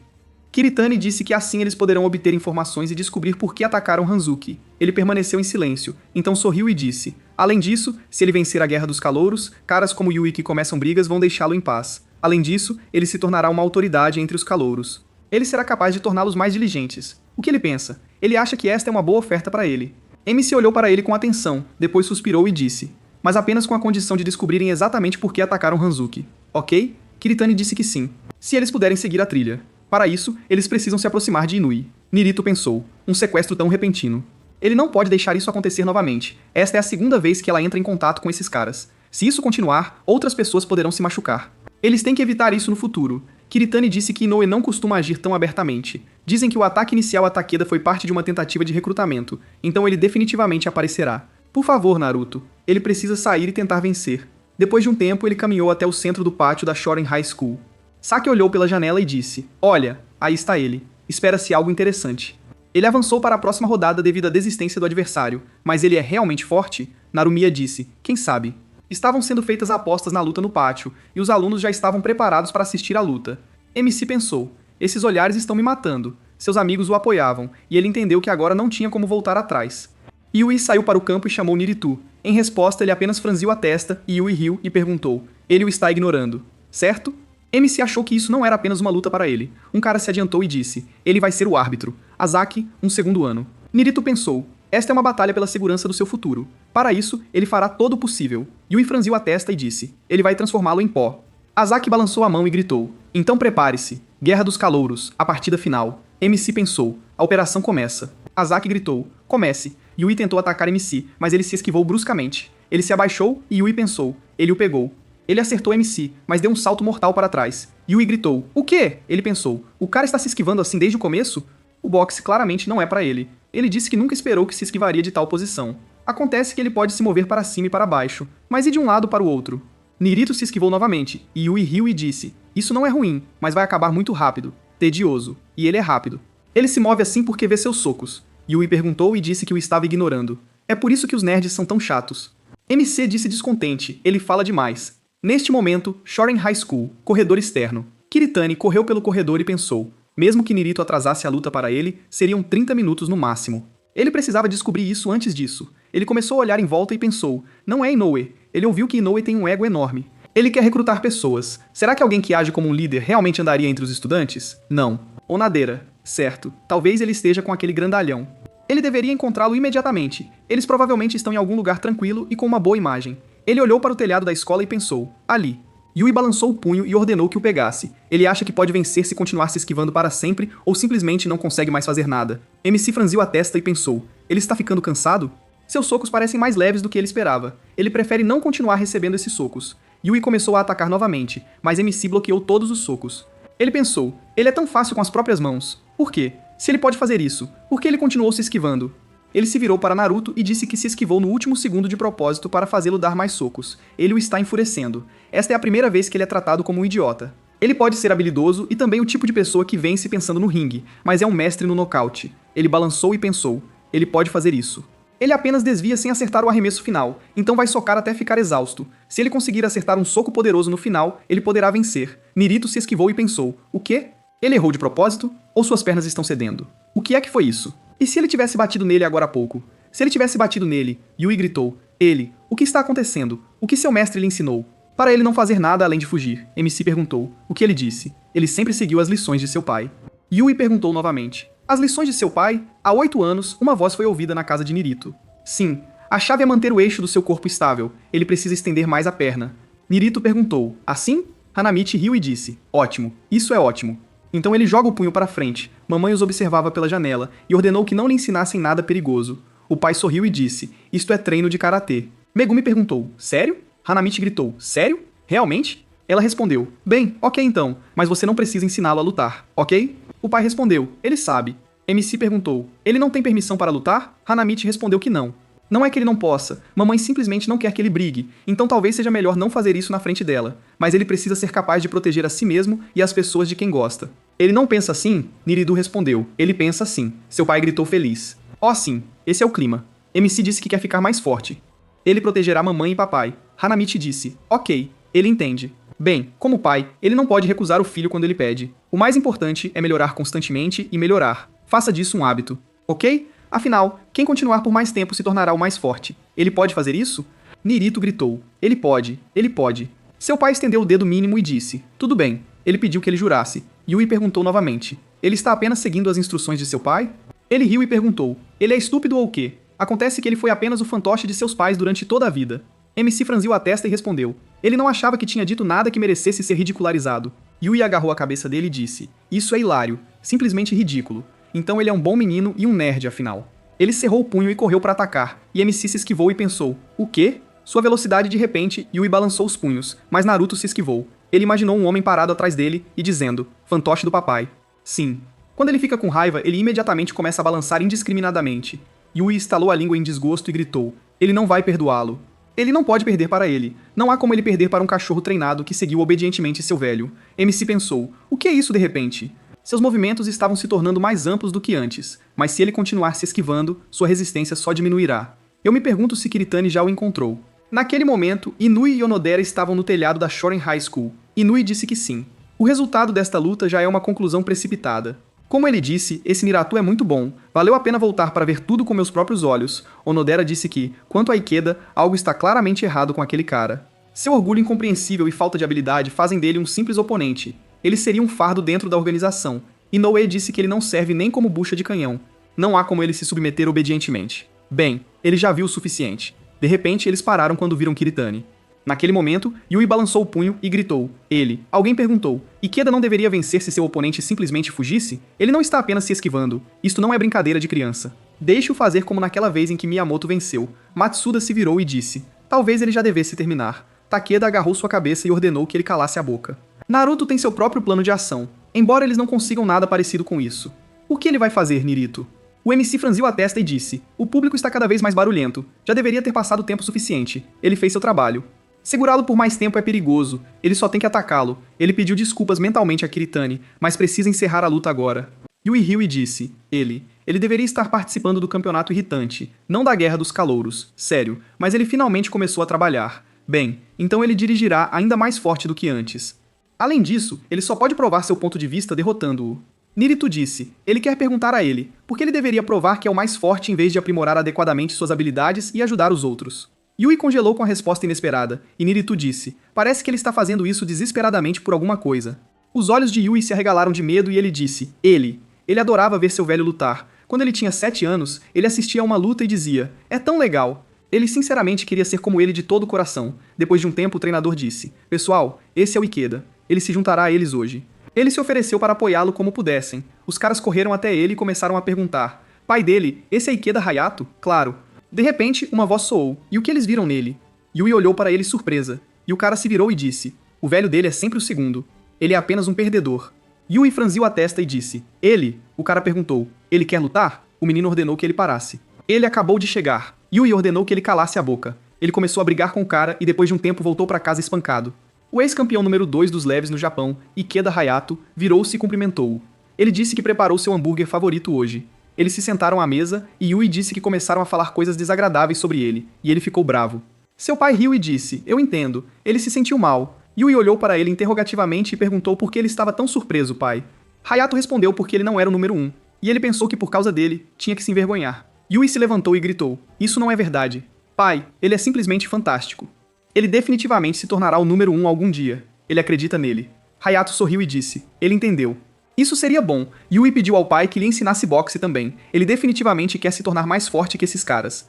Kiritani disse que assim eles poderão obter informações e descobrir por que atacaram Hanzuki. Ele permaneceu em silêncio, então sorriu e disse, além disso, se ele vencer a Guerra dos Calouros, caras como Yui que começam brigas vão deixá-lo em paz. Além disso, ele se tornará uma autoridade entre os calouros. Ele será capaz de torná-los mais diligentes. O que ele pensa? Ele acha que esta é uma boa oferta para ele. MC olhou para ele com atenção, depois suspirou e disse, mas apenas com a condição de descobrirem exatamente por que atacaram Hanzuki. Ok? Kiritani disse que sim, se eles puderem seguir a trilha. Para isso, eles precisam se aproximar de Inui. Nirito pensou, um sequestro tão repentino. Ele não pode deixar isso acontecer novamente. Esta é a segunda vez que ela entra em contato com esses caras. Se isso continuar, outras pessoas poderão se machucar. Eles têm que evitar isso no futuro. Kiritani disse que Inoue não costuma agir tão abertamente. Dizem que o ataque inicial a Takeda foi parte de uma tentativa de recrutamento, então ele definitivamente aparecerá. Por favor, Naruto. Ele precisa sair e tentar vencer. Depois de um tempo, ele caminhou até o centro do pátio da Shoren High School. Saki olhou pela janela e disse: Olha, aí está ele. Espera-se algo interessante. Ele avançou para a próxima rodada devido à desistência do adversário, mas ele é realmente forte? Narumiya disse: Quem sabe? Estavam sendo feitas apostas na luta no pátio, e os alunos já estavam preparados para assistir à luta. MC pensou: esses olhares estão me matando. Seus amigos o apoiavam, e ele entendeu que agora não tinha como voltar atrás. Yui saiu para o campo e chamou Niritu. Em resposta, ele apenas franziu a testa, e Yui riu e perguntou: ele o está ignorando, certo? MC achou que isso não era apenas uma luta para ele. Um cara se adiantou e disse: ele vai ser o árbitro. Azaki, um segundo ano. Niritu pensou: esta é uma batalha pela segurança do seu futuro. Para isso, ele fará todo o possível. Yui franziu a testa e disse: ele vai transformá-lo em pó. Azaki balançou a mão e gritou: então prepare-se. Guerra dos Calouros, a partida final. MC pensou: a operação começa. Azaki gritou: comece. Yui tentou atacar MC, mas ele se esquivou bruscamente. Ele se abaixou e Yui pensou: ele o pegou. Ele acertou MC, mas deu um salto mortal para trás. Yui gritou: o quê? Ele pensou: o cara está se esquivando assim desde o começo? O boxe claramente não é para ele. Ele disse que nunca esperou que se esquivaria de tal posição. Acontece que ele pode se mover para cima e para baixo, mas e de um lado para o outro? Nirito se esquivou novamente, e Yui riu e disse: isso não é ruim, mas vai acabar muito rápido. Tedioso. E ele é rápido. Ele se move assim porque vê seus socos. Yui perguntou e disse que o estava ignorando. É por isso que os nerds são tão chatos. MC disse descontente: ele fala demais. Neste momento, Shoren High School, corredor externo. Kiritani correu pelo corredor e pensou: mesmo que Nirito atrasasse a luta para ele, seriam 30 minutos no máximo. Ele precisava descobrir isso antes disso. Ele começou a olhar em volta e pensou: não é Inoue. Ele ouviu que Inoue tem um ego enorme. Ele quer recrutar pessoas. Será que alguém que age como um líder realmente andaria entre os estudantes? Não. Onadeira. Certo. Talvez ele esteja com aquele grandalhão. Ele deveria encontrá-lo imediatamente. Eles provavelmente estão em algum lugar tranquilo e com uma boa imagem. Ele olhou para o telhado da escola e pensou: ali. Yui balançou o punho e ordenou que o pegasse. Ele acha que pode vencer se continuar se esquivando para sempre ou simplesmente não consegue mais fazer nada. MC franziu a testa e pensou: ele está ficando cansado? Seus socos parecem mais leves do que ele esperava. Ele prefere não continuar recebendo esses socos. Yui começou a atacar novamente, mas MC bloqueou todos os socos. Ele pensou: ele é tão fácil com as próprias mãos. Por quê? Se ele pode fazer isso, por que ele continuou se esquivando? Ele se virou para Naruto e disse que se esquivou no último segundo de propósito para fazê-lo dar mais socos. Ele o está enfurecendo. Esta é a primeira vez que ele é tratado como um idiota. Ele pode ser habilidoso e também o tipo de pessoa que vence pensando no ringue, mas é um mestre no nocaute. Ele balançou e pensou: ele pode fazer isso. Ele apenas desvia sem acertar o arremesso final, então vai socar até ficar exausto. Se ele conseguir acertar um soco poderoso no final, ele poderá vencer. Nirito se esquivou e pensou: o quê? Ele errou de propósito? Ou suas pernas estão cedendo? O que é que foi isso? E se ele tivesse batido nele agora há pouco? Se ele tivesse batido nele, Yui gritou: ele, o que está acontecendo? O que seu mestre lhe ensinou? Para ele não fazer nada além de fugir, MC perguntou. O que ele disse? Ele sempre seguiu as lições de seu pai. Yui perguntou novamente: as lições de seu pai? Há 8 anos, uma voz foi ouvida na casa de Nirito. Sim, a chave é manter o eixo do seu corpo estável. Ele precisa estender mais a perna. Nirito perguntou: assim? Hanamichi riu e disse: ótimo, isso é ótimo. Então ele joga o punho para frente. Mamãe os observava pela janela e ordenou que não lhe ensinassem nada perigoso. O pai sorriu e disse: isto é treino de karatê. Megumi perguntou: sério? Hanamichi gritou: sério? Realmente? Ela respondeu: bem, ok então, mas você não precisa ensiná-lo a lutar, ok? O pai respondeu: ele sabe. MC perguntou: ele não tem permissão para lutar? Hanamichi respondeu que não. Não é que ele não possa, mamãe simplesmente não quer que ele brigue, então talvez seja melhor não fazer isso na frente dela, mas ele precisa ser capaz de proteger a si mesmo e as pessoas de quem gosta. Ele não pensa assim? Niridu respondeu: ele pensa assim. Seu pai gritou feliz: oh sim, esse é o clima. MC disse que quer ficar mais forte. Ele protegerá mamãe e papai. Hanamichi disse: ok, ele entende. Bem, como pai, ele não pode recusar o filho quando ele pede. O mais importante é melhorar constantemente e melhorar. Faça disso um hábito, ok? Afinal, quem continuar por mais tempo se tornará o mais forte. Ele pode fazer isso? Nirito gritou: ele pode, ele pode. Seu pai estendeu o dedo mínimo e disse: tudo bem. Ele pediu que ele jurasse. Yui perguntou novamente: ele está apenas seguindo as instruções de seu pai? Ele riu e perguntou: ele é estúpido ou o quê? Acontece que ele foi apenas o fantoche de seus pais durante toda a vida. MC franziu a testa e respondeu: ele não achava que tinha dito nada que merecesse ser ridicularizado. Yui agarrou a cabeça dele e disse: isso é hilário, simplesmente ridículo. Então ele é um bom menino e um nerd, afinal. Ele cerrou o punho e correu para atacar, e MC se esquivou e pensou: o quê? Sua velocidade de repente, Yui balançou os punhos, mas Naruto se esquivou. Ele imaginou um homem parado atrás dele e dizendo, fantoche do papai. Sim. Quando ele fica com raiva, ele imediatamente começa a balançar indiscriminadamente. Yui estalou a língua em desgosto e gritou, ele não vai perdoá-lo. Ele não pode perder para ele. Não há como ele perder para um cachorro treinado que seguiu obedientemente seu velho. MC pensou, o que é isso de repente? Seus movimentos estavam se tornando mais amplos do que antes, mas se ele continuar se esquivando, sua resistência só diminuirá. Eu me pergunto se Kiritani já o encontrou. Naquele momento, Inui e Onodera estavam no telhado da Shoren High School. Inui disse que sim. O resultado desta luta já é uma conclusão precipitada. Como ele disse, esse Niratu é muito bom. Valeu a pena voltar para ver tudo com meus próprios olhos. Onodera disse que, quanto a Ikeda, algo está claramente errado com aquele cara. Seu orgulho incompreensível e falta de habilidade fazem dele um simples oponente. Ele seria um fardo dentro da organização. Inoue disse que ele não serve nem como bucha de canhão. Não há como ele se submeter obedientemente. Bem, ele já viu o suficiente. De repente, eles pararam quando viram Kiritani. Naquele momento, Yui balançou o punho e gritou. Ele. Alguém perguntou. Ikeda não deveria vencer se seu oponente simplesmente fugisse? Ele não está apenas se esquivando. Isto não é brincadeira de criança. Deixe-o fazer como naquela vez em que Miyamoto venceu. Matsuda se virou e disse. Talvez ele já devesse terminar. Takeda agarrou sua cabeça e ordenou que ele calasse a boca. Naruto tem seu próprio plano de ação, embora eles não consigam nada parecido com isso. O que ele vai fazer, Nirito? O MC franziu a testa e disse, o público está cada vez mais barulhento, já deveria ter passado tempo suficiente, ele fez seu trabalho. Segurá-lo por mais tempo é perigoso, ele só tem que atacá-lo, ele pediu desculpas mentalmente a Kiritani, mas precisa encerrar a luta agora. Yui riu e disse, ele deveria estar participando do campeonato irritante, não da guerra dos calouros, sério, mas ele finalmente começou a trabalhar. Bem, então ele dirigirá ainda mais forte do que antes. Além disso, ele só pode provar seu ponto de vista derrotando-o. Nirito disse, ele quer perguntar a ele, por que ele deveria provar que é o mais forte em vez de aprimorar adequadamente suas habilidades e ajudar os outros. Yui congelou com a resposta inesperada, e Nirito disse, parece que ele está fazendo isso desesperadamente por alguma coisa. Os olhos de Yui se arregalaram de medo e ele disse, ele adorava ver seu velho lutar. Quando ele tinha 7 anos, ele assistia a uma luta e dizia, é tão legal. Ele sinceramente queria ser como ele de todo o coração. Depois de um tempo, o treinador disse, pessoal, esse é o Ikeda. Ele se juntará a eles hoje. Ele se ofereceu para apoiá-lo como pudessem. Os caras correram até ele e começaram a perguntar. Pai dele, esse é Ikeda Hayato? Claro. De repente, uma voz soou. E o que eles viram nele? Yui olhou para ele surpresa. E o cara se virou e disse. O velho dele é sempre o segundo. Ele é apenas um perdedor. Yui franziu a testa e disse. Ele? O cara perguntou. Ele quer lutar? O menino ordenou que ele parasse. Ele acabou de chegar. Yui ordenou que ele calasse a boca. Ele começou a brigar com o cara e depois de um tempo voltou para casa espancado. O ex-campeão número 2 dos leves no Japão, Ikeda Hayato, virou-se e cumprimentou-o. Ele disse que preparou seu hambúrguer favorito hoje. Eles se sentaram à mesa e Yui disse que começaram a falar coisas desagradáveis sobre ele, e ele ficou bravo. Seu pai riu e disse, eu entendo. Ele se sentiu mal. Yui olhou para ele interrogativamente e perguntou por que ele estava tão surpreso, pai. Hayato respondeu porque ele não era o número 1, e ele pensou que por causa dele, tinha que se envergonhar. Yui se levantou e gritou, isso não é verdade. Pai, ele é simplesmente fantástico. Ele definitivamente se tornará o número 1 algum dia. Ele acredita nele. Hayato sorriu e disse, ele entendeu. Isso seria bom. Yui pediu ao pai que lhe ensinasse boxe também. Ele definitivamente quer se tornar mais forte que esses caras.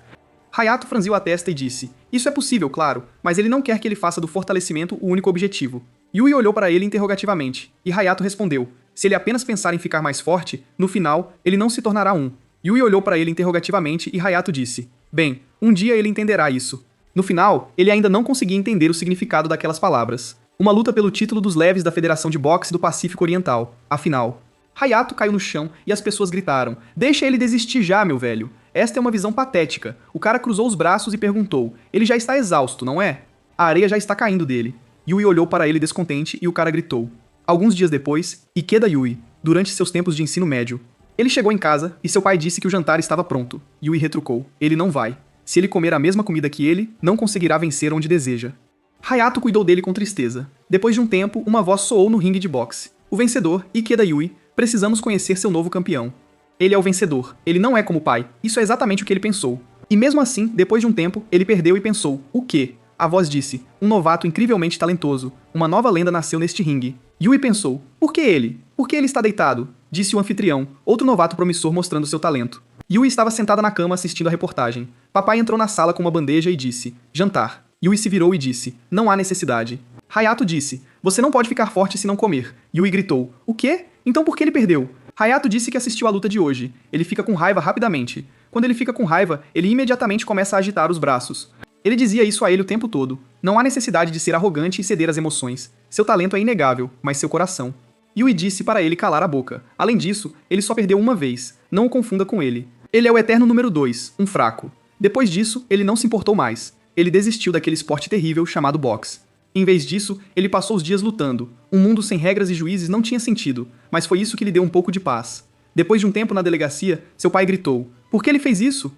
Hayato franziu a testa e disse, isso é possível, claro, mas ele não quer que ele faça do fortalecimento o único objetivo. Yui olhou para ele interrogativamente, e Hayato respondeu, se ele apenas pensar em ficar mais forte, no final, ele não se tornará um. Yui olhou para ele interrogativamente e Hayato disse, bem, um dia ele entenderá isso. No final, ele ainda não conseguia entender o significado daquelas palavras. Uma luta pelo título dos leves da Federação de Boxe do Pacífico Oriental. Afinal, Hayato caiu no chão e as pessoas gritaram, deixa ele desistir já, meu velho. Esta é uma visão patética. O cara cruzou os braços e perguntou, ele já está exausto, não é? A areia já está caindo dele. Yui olhou para ele descontente e o cara gritou. Alguns dias depois, Ikeda Yui, durante seus tempos de ensino médio. Ele chegou em casa e seu pai disse que o jantar estava pronto. Yui retrucou, ele não vai. Se ele comer a mesma comida que ele, não conseguirá vencer onde deseja. Hayato cuidou dele com tristeza. Depois de um tempo, uma voz soou no ringue de boxe. O vencedor, Ikeda Yui, precisamos conhecer seu novo campeão. Ele é o vencedor. Ele não é como o pai. Isso é exatamente o que ele pensou. E mesmo assim, depois de um tempo, ele perdeu e pensou, o quê? A voz disse, um novato incrivelmente talentoso. Uma nova lenda nasceu neste ringue. Yui pensou, por que ele? Por que ele está deitado? Disse o anfitrião, outro novato promissor mostrando seu talento. Yui estava sentada na cama assistindo a reportagem. Papai entrou na sala com uma bandeja e disse, jantar. Yui se virou e disse, não há necessidade. Hayato disse, você não pode ficar forte se não comer. Yui gritou, o quê? Então por que ele perdeu? Hayato disse que assistiu à luta de hoje. Ele fica com raiva rapidamente. Quando ele fica com raiva, ele imediatamente começa a agitar os braços. Ele dizia isso a ele o tempo todo. Não há necessidade de ser arrogante e ceder às emoções. Seu talento é inegável, mas seu coração. Yui disse para ele calar a boca. Além disso, ele só perdeu uma vez. Não o confunda com ele. Ele é o eterno número 2, um fraco. Depois disso, ele não se importou mais. Ele desistiu daquele esporte terrível chamado boxe. Em vez disso, ele passou os dias lutando. Um mundo sem regras e juízes não tinha sentido, mas foi isso que lhe deu um pouco de paz. Depois de um tempo na delegacia, seu pai gritou: "Por que ele fez isso?"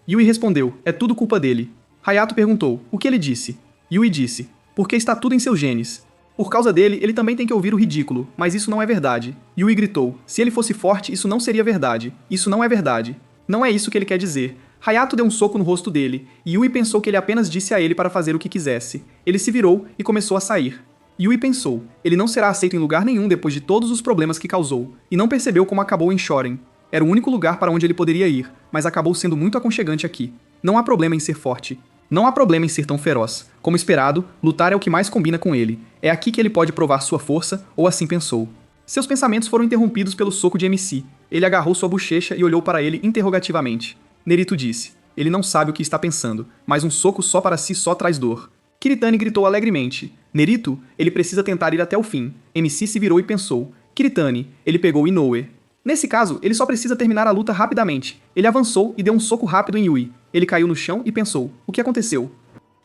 Yui respondeu: "É tudo culpa dele." Hayato perguntou: "O que ele disse?" Yui disse: "Porque está tudo em seus genes. Por causa dele, ele também tem que ouvir o ridículo, mas isso não é verdade." Yui gritou: "Se ele fosse forte, isso não seria verdade. Isso não é verdade. Não é isso que ele quer dizer." Hayato deu um soco no rosto dele, e Yui pensou que ele apenas disse a ele para fazer o que quisesse. Ele se virou e começou a sair. Yui pensou: ele não será aceito em lugar nenhum depois de todos os problemas que causou, e não percebeu como acabou em Shoren. Era o único lugar para onde ele poderia ir, mas acabou sendo muito aconchegante aqui. Não há problema em ser forte. Não há problema em ser tão feroz. Como esperado, lutar é o que mais combina com ele. É aqui que ele pode provar sua força, ou assim pensou. Seus pensamentos foram interrompidos pelo soco de MC. Ele agarrou sua bochecha e olhou para ele interrogativamente. Nerito disse: "Ele não sabe o que está pensando, mas um soco só para si só traz dor." Kiritani gritou alegremente: "Nerito, ele precisa tentar ir até o fim." MC se virou e pensou: "Kiritani, ele pegou Inoue." Nesse caso, ele só precisa terminar a luta rapidamente. Ele avançou e deu um soco rápido em Yui. Ele caiu no chão e pensou: o que aconteceu?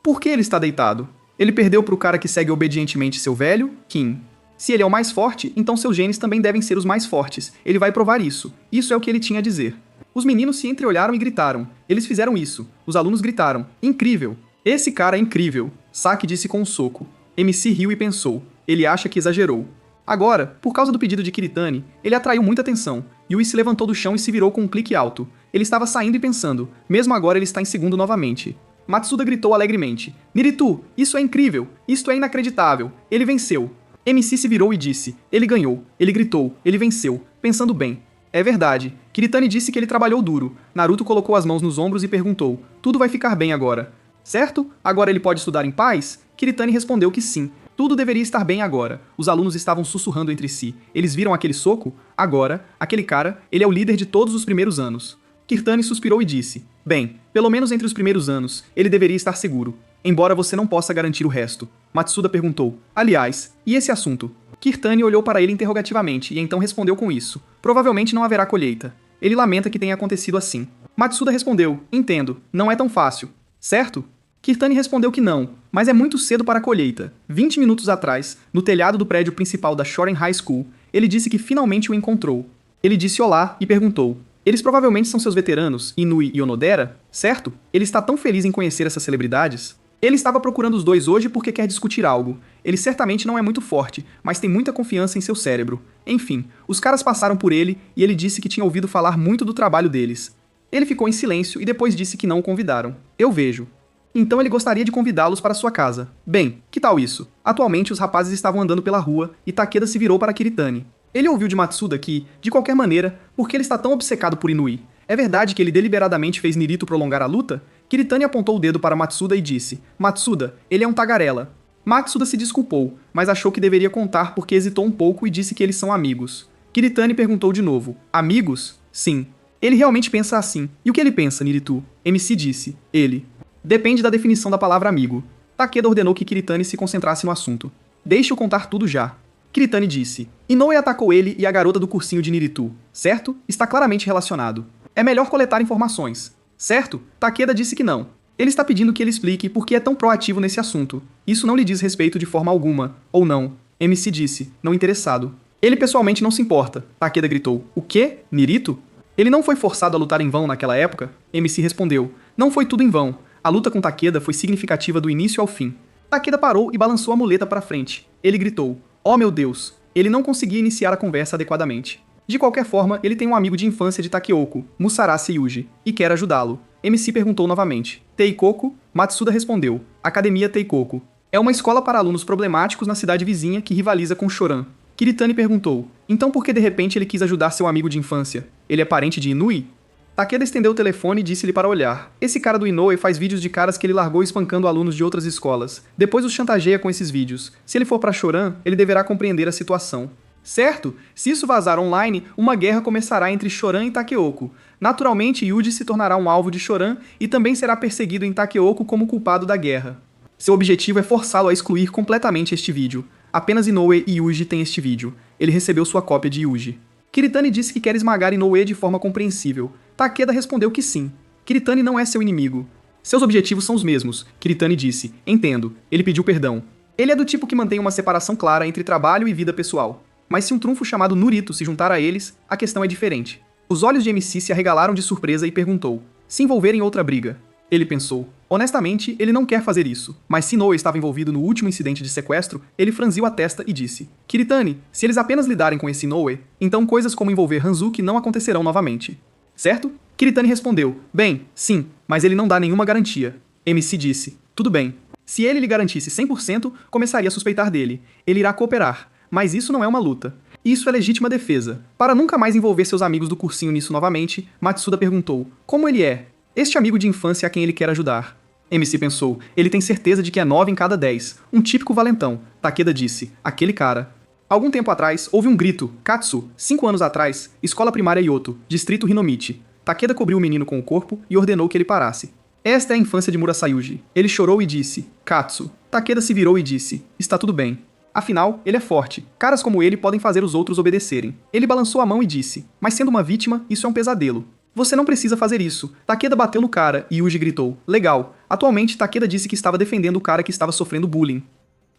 Por que ele está deitado? Ele perdeu para o cara que segue obedientemente seu velho, Kim. Se ele é o mais forte, então seus genes também devem ser os mais fortes. Ele vai provar isso. Isso é o que ele tinha a dizer. Os meninos se entreolharam e gritaram. Eles fizeram isso. Os alunos gritaram: "Incrível! Esse cara é incrível!" Saki disse com um soco. MC riu e pensou: ele acha que exagerou. Agora, por causa do pedido de Kiritani, ele atraiu muita atenção. Yui se levantou do chão e se virou com um clique alto. Ele estava saindo e pensando: mesmo agora ele está em segundo novamente. Matsuda gritou alegremente: "Niritu, isso é incrível! Isto é inacreditável! Ele venceu!" MC se virou e disse: "Ele ganhou!" Ele gritou: "Ele venceu!" Pensando bem. É verdade. Kiritani disse que ele trabalhou duro. Naruto colocou as mãos nos ombros e perguntou: "Tudo vai ficar bem agora, certo? Agora ele pode estudar em paz?" Kiritani respondeu que sim. Tudo deveria estar bem agora. Os alunos estavam sussurrando entre si. Eles viram aquele soco? Agora, aquele cara, ele é o líder de todos os primeiros anos. Kiritani suspirou e disse: "Bem, pelo menos entre os primeiros anos, ele deveria estar seguro. Embora você não possa garantir o resto." Matsuda perguntou: "Aliás, e esse assunto?" Kiritani olhou para ele interrogativamente e então respondeu com isso: "Provavelmente não haverá colheita. Ele lamenta que tenha acontecido assim." Matsuda respondeu: "Entendo, não é tão fácil. Certo?" Kiritani respondeu que não, mas é muito cedo para a colheita. 20 minutos atrás, no telhado do prédio principal da Shoren High School, ele disse que finalmente o encontrou. Ele disse olá e perguntou: "Eles provavelmente são seus veteranos, Inui e Onodera, certo? Ele está tão feliz em conhecer essas celebridades." Ele estava procurando os dois hoje porque quer discutir algo. Ele certamente não é muito forte, mas tem muita confiança em seu cérebro. Enfim, os caras passaram por ele e ele disse que tinha ouvido falar muito do trabalho deles. Ele ficou em silêncio e depois disse que não o convidaram. Eu vejo. Então ele gostaria de convidá-los para sua casa. Bem, que tal isso? Atualmente os rapazes estavam andando pela rua e Takeda se virou para Kiritani. Ele ouviu de Matsuda que, de qualquer maneira, por que ele está tão obcecado por Inui? É verdade que ele deliberadamente fez Nirito prolongar a luta? Kiritani apontou o dedo para Matsuda e disse: "Matsuda, ele é um tagarela." Matsuda se desculpou, mas achou que deveria contar porque hesitou um pouco e disse que eles são amigos. Kiritani perguntou de novo: "Amigos?" "Sim." "Ele realmente pensa assim." "E o que ele pensa, Niritu?" MC disse: "Ele." Depende da definição da palavra amigo. Takeda ordenou que Kiritani se concentrasse no assunto. "Deixe-o contar tudo já." Kiritani disse: "Inoue atacou ele e a garota do cursinho de Niritu, certo? Está claramente relacionado. É melhor coletar informações. Certo?" Takeda disse que não. Ele está pedindo que ele explique por que é tão proativo nesse assunto. Isso não lhe diz respeito de forma alguma, ou não. MC disse, não interessado. "Ele pessoalmente não se importa." Takeda gritou. "O quê? Nirito? Ele não foi forçado a lutar em vão naquela época?" MC respondeu. "Não foi tudo em vão. A luta com Takeda foi significativa do início ao fim." Takeda parou e balançou a muleta para frente. Ele gritou: "Oh meu Deus!" Ele não conseguia iniciar a conversa adequadamente. De qualquer forma, ele tem um amigo de infância de Takeoko, Musarase Yuji, e quer ajudá-lo. MC perguntou novamente. "Teikoku?" Matsuda respondeu. "Academia Teikoku. É uma escola para alunos problemáticos na cidade vizinha que rivaliza com Shoran." Kiritani perguntou. "Então por que de repente ele quis ajudar seu amigo de infância? Ele é parente de Inui?" Takeda estendeu o telefone e disse-lhe para olhar. "Esse cara do Inoue faz vídeos de caras que ele largou espancando alunos de outras escolas. Depois os chantageia com esses vídeos. Se ele for para Shoran, ele deverá compreender a situação." Certo? Se isso vazar online, uma guerra começará entre Choran e Takeoko. Naturalmente, Yuji se tornará um alvo de Choran e também será perseguido em Takeoko como culpado da guerra. Seu objetivo é forçá-lo a excluir completamente este vídeo. Apenas Inoue e Yuji têm este vídeo. Ele recebeu sua cópia de Yuji. Kiritani disse que quer esmagar Inoue de forma compreensível. Takeda respondeu que sim. Kiritani não é seu inimigo. Seus objetivos são os mesmos. Kiritani disse. Entendo. Ele pediu perdão. Ele é do tipo que mantém uma separação clara entre trabalho e vida pessoal. Mas se um trunfo chamado Nurito se juntar a eles, a questão é diferente. Os olhos de MC se arregalaram de surpresa e perguntou: se envolver em outra briga? Ele pensou. Honestamente, ele não quer fazer isso. Mas se Inoue estava envolvido no último incidente de sequestro, ele franziu a testa e disse: Kiritani, se eles apenas lidarem com esse Inoue, então coisas como envolver Hanzuki não acontecerão novamente. Certo? Kiritani respondeu: bem, sim, mas ele não dá nenhuma garantia. MC disse: tudo bem. Se ele lhe garantisse 100%, começaria a suspeitar dele. Ele irá cooperar. Mas isso não é uma luta. Isso é legítima defesa. Para nunca mais envolver seus amigos do cursinho nisso novamente, Matsuda perguntou: como ele é? Este amigo de infância a quem ele quer ajudar. MC pensou: ele tem certeza de que é 9 em cada 10. Um típico valentão. Takeda disse: aquele cara. Algum tempo atrás, houve um grito. Katsu. 5 anos atrás, escola primária Yoto, distrito Hinomichi. Takeda cobriu o menino com o corpo e ordenou que ele parasse. Esta é a infância de Murasayuji. Ele chorou e disse: Katsu. Takeda se virou e disse: está tudo bem. Afinal, ele é forte. Caras como ele podem fazer os outros obedecerem. Ele balançou a mão e disse: mas sendo uma vítima, isso é um pesadelo. Você não precisa fazer isso. Takeda bateu no cara e Yuji gritou: legal. Atualmente, Takeda disse que estava defendendo o cara que estava sofrendo bullying.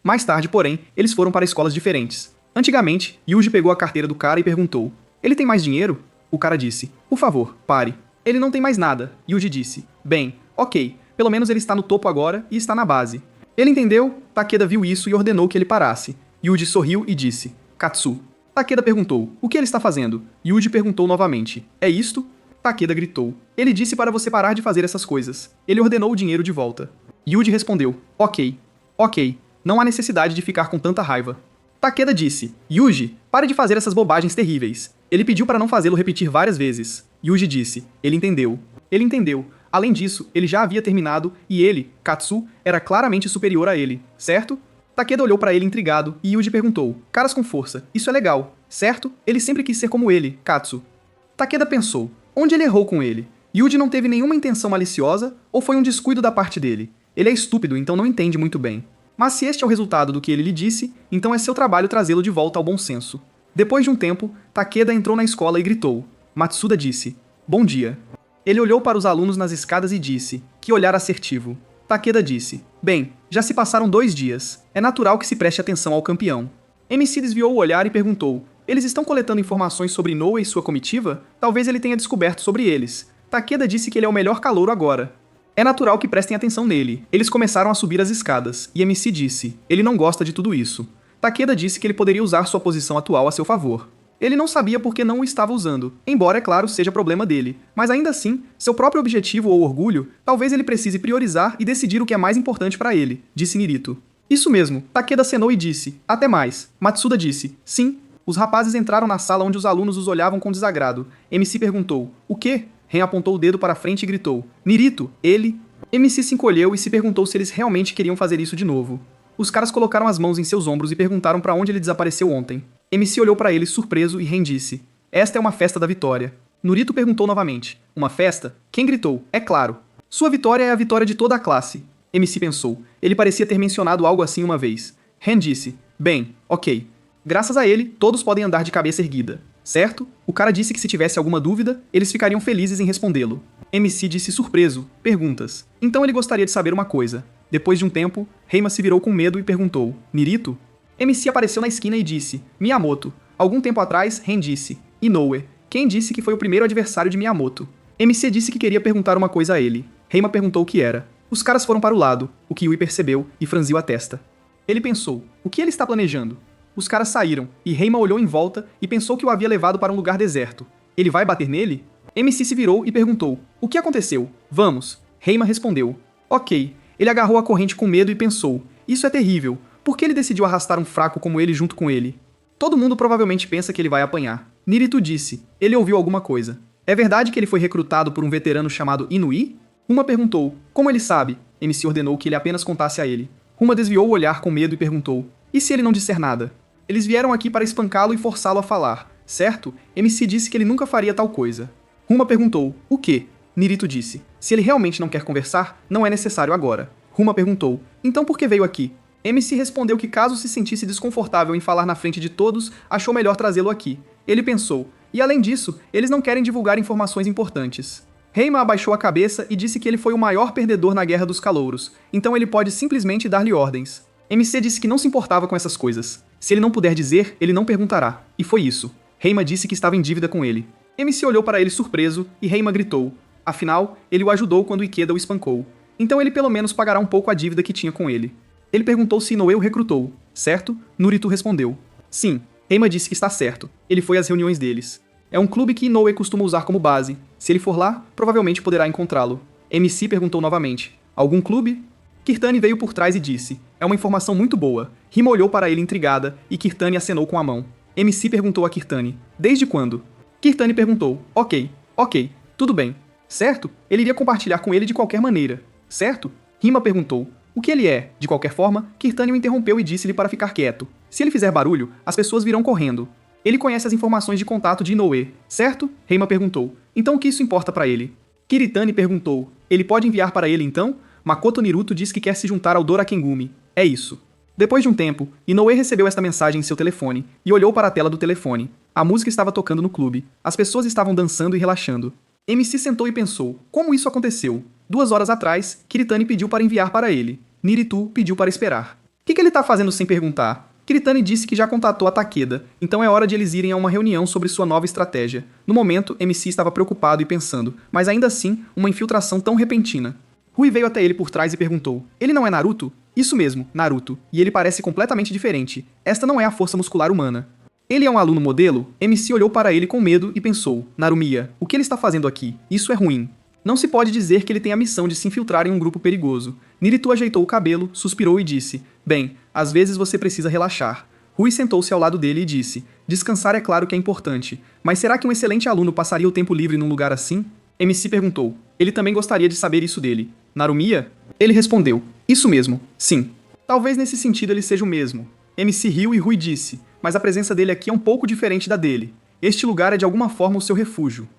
Mais tarde, porém, eles foram para escolas diferentes. Antigamente, Yuji pegou a carteira do cara e perguntou: ele tem mais dinheiro? O cara disse: por favor, pare. Ele não tem mais nada. Yuji disse: bem, ok. Pelo menos ele está no topo agora e está na base. Ele entendeu? Takeda viu isso e ordenou que ele parasse. Yuji sorriu e disse: Katsu. Takeda perguntou: o que ele está fazendo? Yuji perguntou novamente: é isto? Takeda gritou: ele disse para você parar de fazer essas coisas. Ele ordenou o dinheiro de volta. Yuji respondeu: ok. Ok. Não há necessidade de ficar com tanta raiva. Takeda disse: Yuji, pare de fazer essas bobagens terríveis. Ele pediu para não fazê-lo repetir várias vezes. Yuji disse: ele entendeu. Ele entendeu. Além disso, ele já havia terminado e ele, Katsu, era claramente superior a ele, certo? Takeda olhou para ele intrigado e Yuji perguntou: caras com força, isso é legal, certo? Ele sempre quis ser como ele, Katsu. Takeda pensou: onde ele errou com ele? Yuji não teve nenhuma intenção maliciosa ou foi um descuido da parte dele? Ele é estúpido, então não entende muito bem. Mas se este é o resultado do que ele lhe disse, então é seu trabalho trazê-lo de volta ao bom senso. Depois de um tempo, Takeda entrou na escola e gritou. Matsuda disse: bom dia. Ele olhou para os alunos nas escadas e disse: que olhar assertivo. Takeda disse: bem, já se passaram 2 dias. É natural que se preste atenção ao campeão. MC desviou o olhar e perguntou: eles estão coletando informações sobre Inoue e sua comitiva? Talvez ele tenha descoberto sobre eles. Takeda disse que ele é o melhor calouro agora. É natural que prestem atenção nele. Eles começaram a subir as escadas, e MC disse: ele não gosta de tudo isso. Takeda disse que ele poderia usar sua posição atual a seu favor. Ele não sabia por que não o estava usando, embora, é claro, seja problema dele. Mas ainda assim, seu próprio objetivo ou orgulho, talvez ele precise priorizar e decidir o que é mais importante para ele, disse Nirito. Isso mesmo, Takeda acenou e disse: até mais. Matsuda disse: sim. Os rapazes entraram na sala onde os alunos os olhavam com desagrado. MC perguntou: o quê? Ren apontou o dedo para frente e gritou: Nirito, ele... MC se encolheu e se perguntou se eles realmente queriam fazer isso de novo. Os caras colocaram as mãos em seus ombros e perguntaram para onde ele desapareceu ontem. MC olhou para eles surpreso e Ren disse: esta é uma festa da vitória. Nurito perguntou novamente: uma festa? Quem gritou? É claro. Sua vitória é a vitória de toda a classe. MC pensou. Ele parecia ter mencionado algo assim uma vez. Ren disse: bem, ok. Graças a ele, todos podem andar de cabeça erguida. Certo? O cara disse que se tivesse alguma dúvida, eles ficariam felizes em respondê-lo. MC disse surpreso: perguntas. Então ele gostaria de saber uma coisa. Depois de um tempo, Reima se virou com medo e perguntou: Nirito? MC apareceu na esquina e disse: Miyamoto. Algum tempo atrás, Ren disse: Inoue. Quem disse que foi o primeiro adversário de Miyamoto? MC disse que queria perguntar uma coisa a ele. Reima perguntou o que era. Os caras foram para o lado, o que Yui percebeu e franziu a testa. Ele pensou: o que ele está planejando? Os caras saíram, e Reima olhou em volta e pensou que o havia levado para um lugar deserto. Ele vai bater nele? MC se virou e perguntou: o que aconteceu? Vamos. Reima respondeu: ok. Ele agarrou a corrente com medo e pensou: isso é terrível. Por que ele decidiu arrastar um fraco como ele junto com ele? Todo mundo provavelmente pensa que ele vai apanhar. Nirito disse: ele ouviu alguma coisa. É verdade que ele foi recrutado por um veterano chamado Inui? Ruma perguntou: como ele sabe? MC ordenou que ele apenas contasse a ele. Ruma desviou o olhar com medo e perguntou: e se ele não disser nada? Eles vieram aqui para espancá-lo e forçá-lo a falar, certo? MC disse que ele nunca faria tal coisa. Ruma perguntou, o quê? Nirito disse, se ele realmente não quer conversar, não é necessário agora. Ruma perguntou, então por que veio aqui? MC respondeu que caso se sentisse desconfortável em falar na frente de todos, achou melhor trazê-lo aqui. Ele pensou, e além disso, eles não querem divulgar informações importantes. Reima abaixou a cabeça e disse que ele foi o maior perdedor na Guerra dos Calouros, então ele pode simplesmente dar-lhe ordens. MC disse que não se importava com essas coisas. Se ele não puder dizer, ele não perguntará. E foi isso. Reima disse que estava em dívida com ele. MC olhou para ele surpreso e Reima gritou. Afinal, ele o ajudou quando Ikeda o espancou. Então ele pelo menos pagará um pouco a dívida que tinha com ele. Ele perguntou se Inoue o recrutou, certo? Nurito respondeu. Sim. Reima disse que está certo. Ele foi às reuniões deles. É um clube que Inoue costuma usar como base. Se ele for lá, provavelmente poderá encontrá-lo. MC perguntou novamente. Algum clube? Kirtani veio por trás e disse. É uma informação muito boa. Rima olhou para ele intrigada e Kirtani acenou com a mão. MC perguntou a Kirtani. Desde quando? Kirtani perguntou. Ok, tudo bem. Certo? Ele iria compartilhar com ele de qualquer maneira. Certo? Rima perguntou. O que ele é? De qualquer forma, Kirtani o interrompeu e disse-lhe para ficar quieto. Se ele fizer barulho, as pessoas virão correndo. Ele conhece as informações de contato de Inoue, certo? Reima perguntou. Então o que isso importa para ele? Kiritani perguntou. Ele pode enviar para ele então? Makoto Niruto diz que quer se juntar ao Dora Kengumi. É isso. Depois de um tempo, Inoue recebeu esta mensagem em seu telefone e olhou para a tela do telefone. A música estava tocando no clube. As pessoas estavam dançando e relaxando. MC sentou e pensou. Como isso aconteceu? 2 horas atrás, Kiritani pediu para enviar para ele. Nirito pediu para esperar. O que ele tá fazendo sem perguntar? Kiritani disse que já contatou a Takeda, então é hora de eles irem a uma reunião sobre sua nova estratégia. No momento, MC estava preocupado e pensando, mas ainda assim, uma infiltração tão repentina. Rui veio até ele por trás e perguntou, ele não é Naruto? Isso mesmo, Naruto, e ele parece completamente diferente. Esta não é a força muscular humana. Ele é um aluno modelo? MC olhou para ele com medo e pensou, Narumiya, o que ele está fazendo aqui? Isso é ruim. Não se pode dizer que ele tem a missão de se infiltrar em um grupo perigoso. Nirito ajeitou o cabelo, suspirou e disse, bem, às vezes você precisa relaxar. Rui sentou-se ao lado dele e disse, descansar é claro que é importante, mas será que um excelente aluno passaria o tempo livre num lugar assim? MC perguntou, ele também gostaria de saber isso dele. Narumiya? Ele respondeu, isso mesmo, sim. Talvez nesse sentido ele seja o mesmo. MC riu e Rui disse, mas a presença dele aqui é um pouco diferente da dele. Este lugar é de alguma forma o seu refúgio.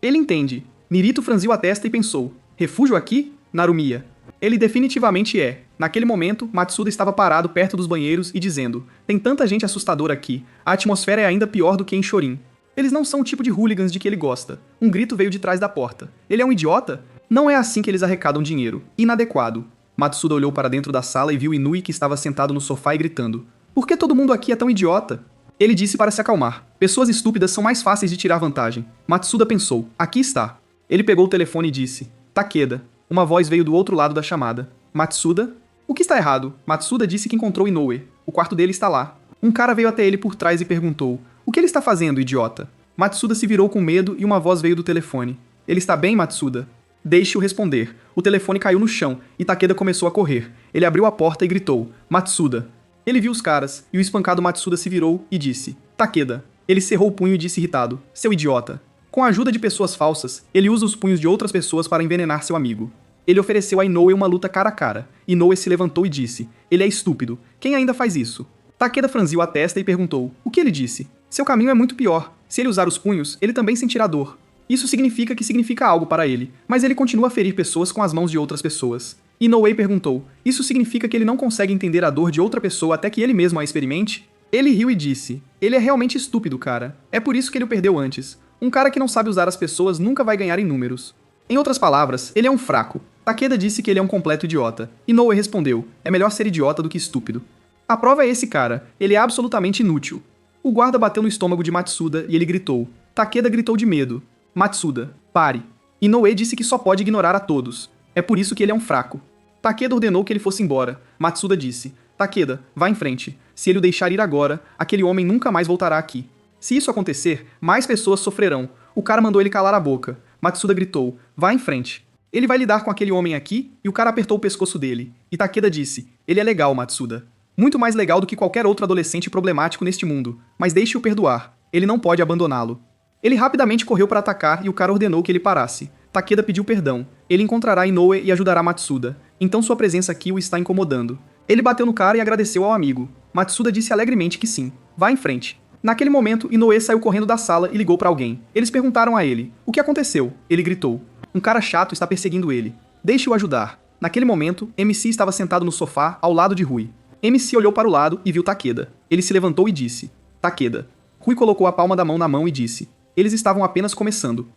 Ele entende. Nirito franziu a testa e pensou, refúgio aqui? Narumiya. Ele definitivamente é. Naquele momento, Matsuda estava parado perto dos banheiros e dizendo, tem tanta gente assustadora aqui, a atmosfera é ainda pior do que em Chorin. Eles não são o tipo de hooligans de que ele gosta. Um grito veio de trás da porta. Ele é um idiota? Não é assim que eles arrecadam dinheiro. Inadequado. Matsuda olhou para dentro da sala e viu Inui que estava sentado no sofá e gritando, por que todo mundo aqui é tão idiota? Ele disse para se acalmar. Pessoas estúpidas são mais fáceis de tirar vantagem. Matsuda pensou, aqui está. Ele pegou o telefone e disse, Takeda. Uma voz veio do outro lado da chamada. Matsuda? O que está errado? Matsuda disse que encontrou Inoue. O quarto dele está lá. Um cara veio até ele por trás e perguntou, o que ele está fazendo, idiota? Matsuda se virou com medo e uma voz veio do telefone. Ele está bem, Matsuda? Deixe-o responder. O telefone caiu no chão e Takeda começou a correr. Ele abriu a porta e gritou, Matsuda. Ele viu os caras e o espancado Matsuda se virou e disse, Takeda. Ele cerrou o punho e disse irritado, seu idiota. Com a ajuda de pessoas falsas, ele usa os punhos de outras pessoas para envenenar seu amigo. Ele ofereceu a Inoue uma luta cara a cara. Inoue se levantou e disse, ele é estúpido. Quem ainda faz isso? Takeda franziu a testa e perguntou, o que ele disse? Seu caminho é muito pior. Se ele usar os punhos, ele também sentirá dor. Isso significa que significa algo para ele, mas ele continua a ferir pessoas com as mãos de outras pessoas. Inoue perguntou, isso significa que ele não consegue entender a dor de outra pessoa até que ele mesmo a experimente? Ele riu e disse, ele é realmente estúpido, cara. É por isso que ele o perdeu antes. Um cara que não sabe usar as pessoas nunca vai ganhar em números. Em outras palavras, ele é um fraco. Takeda disse que ele é um completo idiota. Inoue respondeu, é melhor ser idiota do que estúpido. A prova é esse cara, ele é absolutamente inútil. O guarda bateu no estômago de Matsuda e ele gritou. Takeda gritou de medo. Matsuda, pare. Inoue disse que só pode ignorar a todos. É por isso que ele é um fraco. Takeda ordenou que ele fosse embora. Matsuda disse, Takeda, vá em frente. Se ele o deixar ir agora, aquele homem nunca mais voltará aqui. Se isso acontecer, mais pessoas sofrerão. O cara mandou ele calar a boca. Matsuda gritou, vá em frente. Ele vai lidar com aquele homem aqui, e o cara apertou o pescoço dele. E Takeda disse, ele é legal, Matsuda. Muito mais legal do que qualquer outro adolescente problemático neste mundo. Mas deixe-o perdoar. Ele não pode abandoná-lo. Ele rapidamente correu para atacar e o cara ordenou que ele parasse. Takeda pediu perdão. Ele encontrará Inoue e ajudará Matsuda. Então sua presença aqui o está incomodando. Ele bateu no cara e agradeceu ao amigo. Matsuda disse alegremente que sim. Vá em frente. Naquele momento, Inoue saiu correndo da sala e ligou pra alguém. Eles perguntaram a ele. O que aconteceu? Ele gritou. Um cara chato está perseguindo ele. Deixe-o ajudar. Naquele momento, MC estava sentado no sofá ao lado de Rui. MC olhou para o lado e viu Takeda. Ele se levantou e disse: Takeda. Rui colocou a palma da mão na mão e disse: eles estavam apenas começando.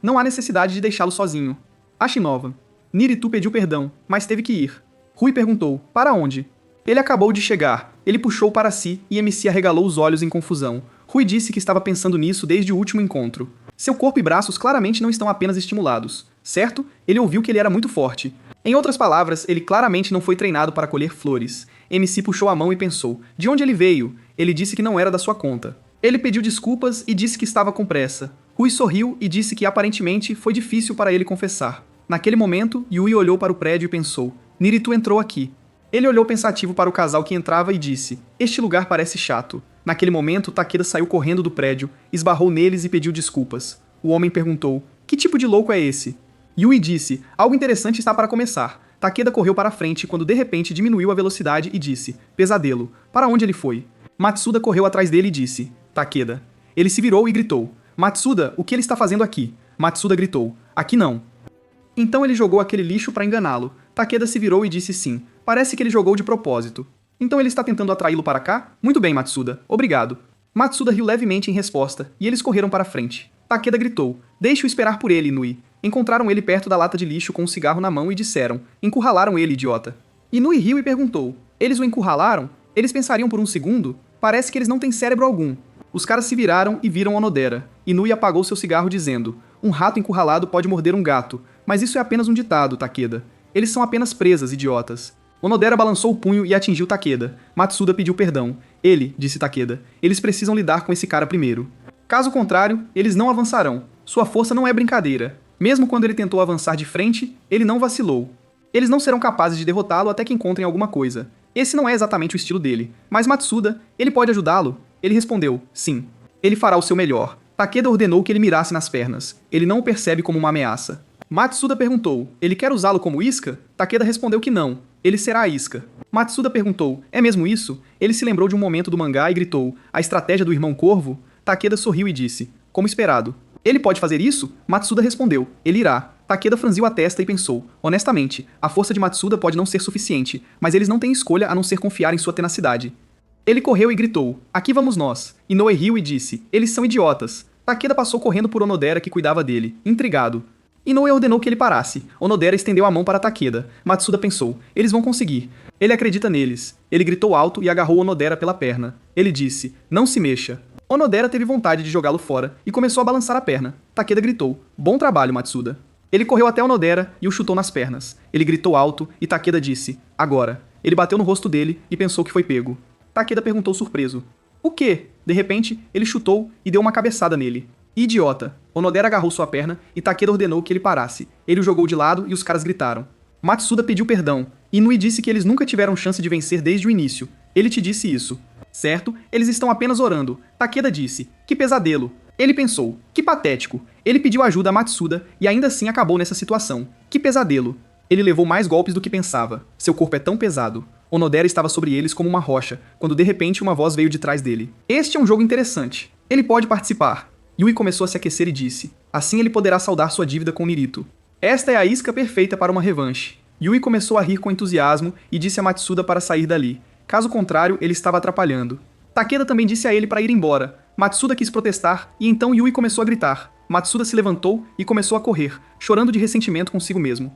Não há necessidade de deixá-lo sozinho. Ashinova. Niritu pediu perdão, mas teve que ir. Rui perguntou: para onde? Ele acabou de chegar. Ele puxou para si e MC arregalou os olhos em confusão. Rui disse que estava pensando nisso desde o último encontro. Seu corpo e braços claramente não estão apenas estimulados. Certo? Ele ouviu que ele era muito forte. Em outras palavras, ele claramente não foi treinado para colher flores. MC puxou a mão e pensou: de onde ele veio? Ele disse que não era da sua conta. Ele pediu desculpas e disse que estava com pressa. Rui sorriu e disse que aparentemente foi difícil para ele confessar. Naquele momento, Yui olhou para o prédio e pensou: Niritu entrou aqui. Ele olhou pensativo para o casal que entrava e disse: este lugar parece chato. Naquele momento, Takeda saiu correndo do prédio, esbarrou neles e pediu desculpas. O homem perguntou: que tipo de louco é esse? Yui disse: algo interessante está para começar. Takeda correu para frente quando de repente diminuiu a velocidade e disse: pesadelo. Para onde ele foi? Matsuda correu atrás dele e disse: Takeda. Ele se virou e gritou: Matsuda, o que ele está fazendo aqui? Matsuda gritou: aqui não. Então ele jogou aquele lixo para enganá-lo. Takeda se virou e disse sim. Parece que ele jogou de propósito. Então ele está tentando atraí-lo para cá? Muito bem, Matsuda. Obrigado. Matsuda riu levemente em resposta, e eles correram para frente. Takeda gritou: deixe-o esperar por ele, Inui. Encontraram ele perto da lata de lixo com um cigarro na mão e disseram: encurralaram ele, idiota. Inui riu e perguntou: eles o encurralaram? Eles pensariam por um segundo? Parece que eles não têm cérebro algum. Os caras se viraram e viram Onodera. Inui apagou seu cigarro dizendo: um rato encurralado pode morder um gato, mas isso é apenas um ditado, Takeda. Eles são apenas presas, idiotas. Onodera balançou o punho e atingiu Takeda. Matsuda pediu perdão. Ele, disse Takeda, eles precisam lidar com esse cara primeiro. Caso contrário, eles não avançarão. Sua força não é brincadeira. Mesmo quando ele tentou avançar de frente, ele não vacilou. Eles não serão capazes de derrotá-lo até que encontrem alguma coisa. Esse não é exatamente o estilo dele. Mas Matsuda, ele pode ajudá-lo? Ele respondeu: sim. Ele fará o seu melhor. Takeda ordenou que ele mirasse nas pernas. Ele não o percebe como uma ameaça. Matsuda perguntou: ele quer usá-lo como isca? Takeda respondeu que não. Ele será a isca. Matsuda perguntou: é mesmo isso? Ele se lembrou de um momento do mangá e gritou: a estratégia do irmão Corvo? Takeda sorriu e disse: como esperado. Ele pode fazer isso? Matsuda respondeu: ele irá. Takeda franziu a testa e pensou: honestamente, a força de Matsuda pode não ser suficiente, mas eles não têm escolha a não ser confiar em sua tenacidade. Ele correu e gritou: aqui vamos nós. Inoue riu e disse: eles são idiotas. Takeda passou correndo por Onodera que cuidava dele, intrigado. Inoue ordenou que ele parasse. Onodera estendeu a mão para Takeda. Matsuda pensou: eles vão conseguir. Ele acredita neles. Ele gritou alto e agarrou Onodera pela perna. Ele disse: não se mexa. Onodera teve vontade de jogá-lo fora e começou a balançar a perna. Takeda gritou: bom trabalho, Matsuda. Ele correu até Onodera e o chutou nas pernas. Ele gritou alto e Takeda disse: agora. Ele bateu no rosto dele e pensou que foi pego. Takeda perguntou surpreso: o quê? De repente, ele chutou e deu uma cabeçada nele. Idiota! Onodera agarrou sua perna e Takeda ordenou que ele parasse. Ele o jogou de lado e os caras gritaram. Matsuda pediu perdão. Inui disse que eles nunca tiveram chance de vencer desde o início. Ele te disse isso. Certo? Eles estão apenas orando. Takeda disse: que pesadelo. Ele pensou: que patético. Ele pediu ajuda a Matsuda e ainda assim acabou nessa situação. Que pesadelo. Ele levou mais golpes do que pensava. Seu corpo é tão pesado. Onodera estava sobre eles como uma rocha, quando de repente uma voz veio de trás dele. Este é um jogo interessante. Ele pode participar. Yui começou a se aquecer e disse: assim ele poderá saldar sua dívida com Nirito. Esta é a isca perfeita para uma revanche. Yui começou a rir com entusiasmo e disse a Matsuda para sair dali. Caso contrário, ele estava atrapalhando. Takeda também disse a ele para ir embora. Matsuda quis protestar e então Yui começou a gritar. Matsuda se levantou e começou a correr, chorando de ressentimento consigo mesmo.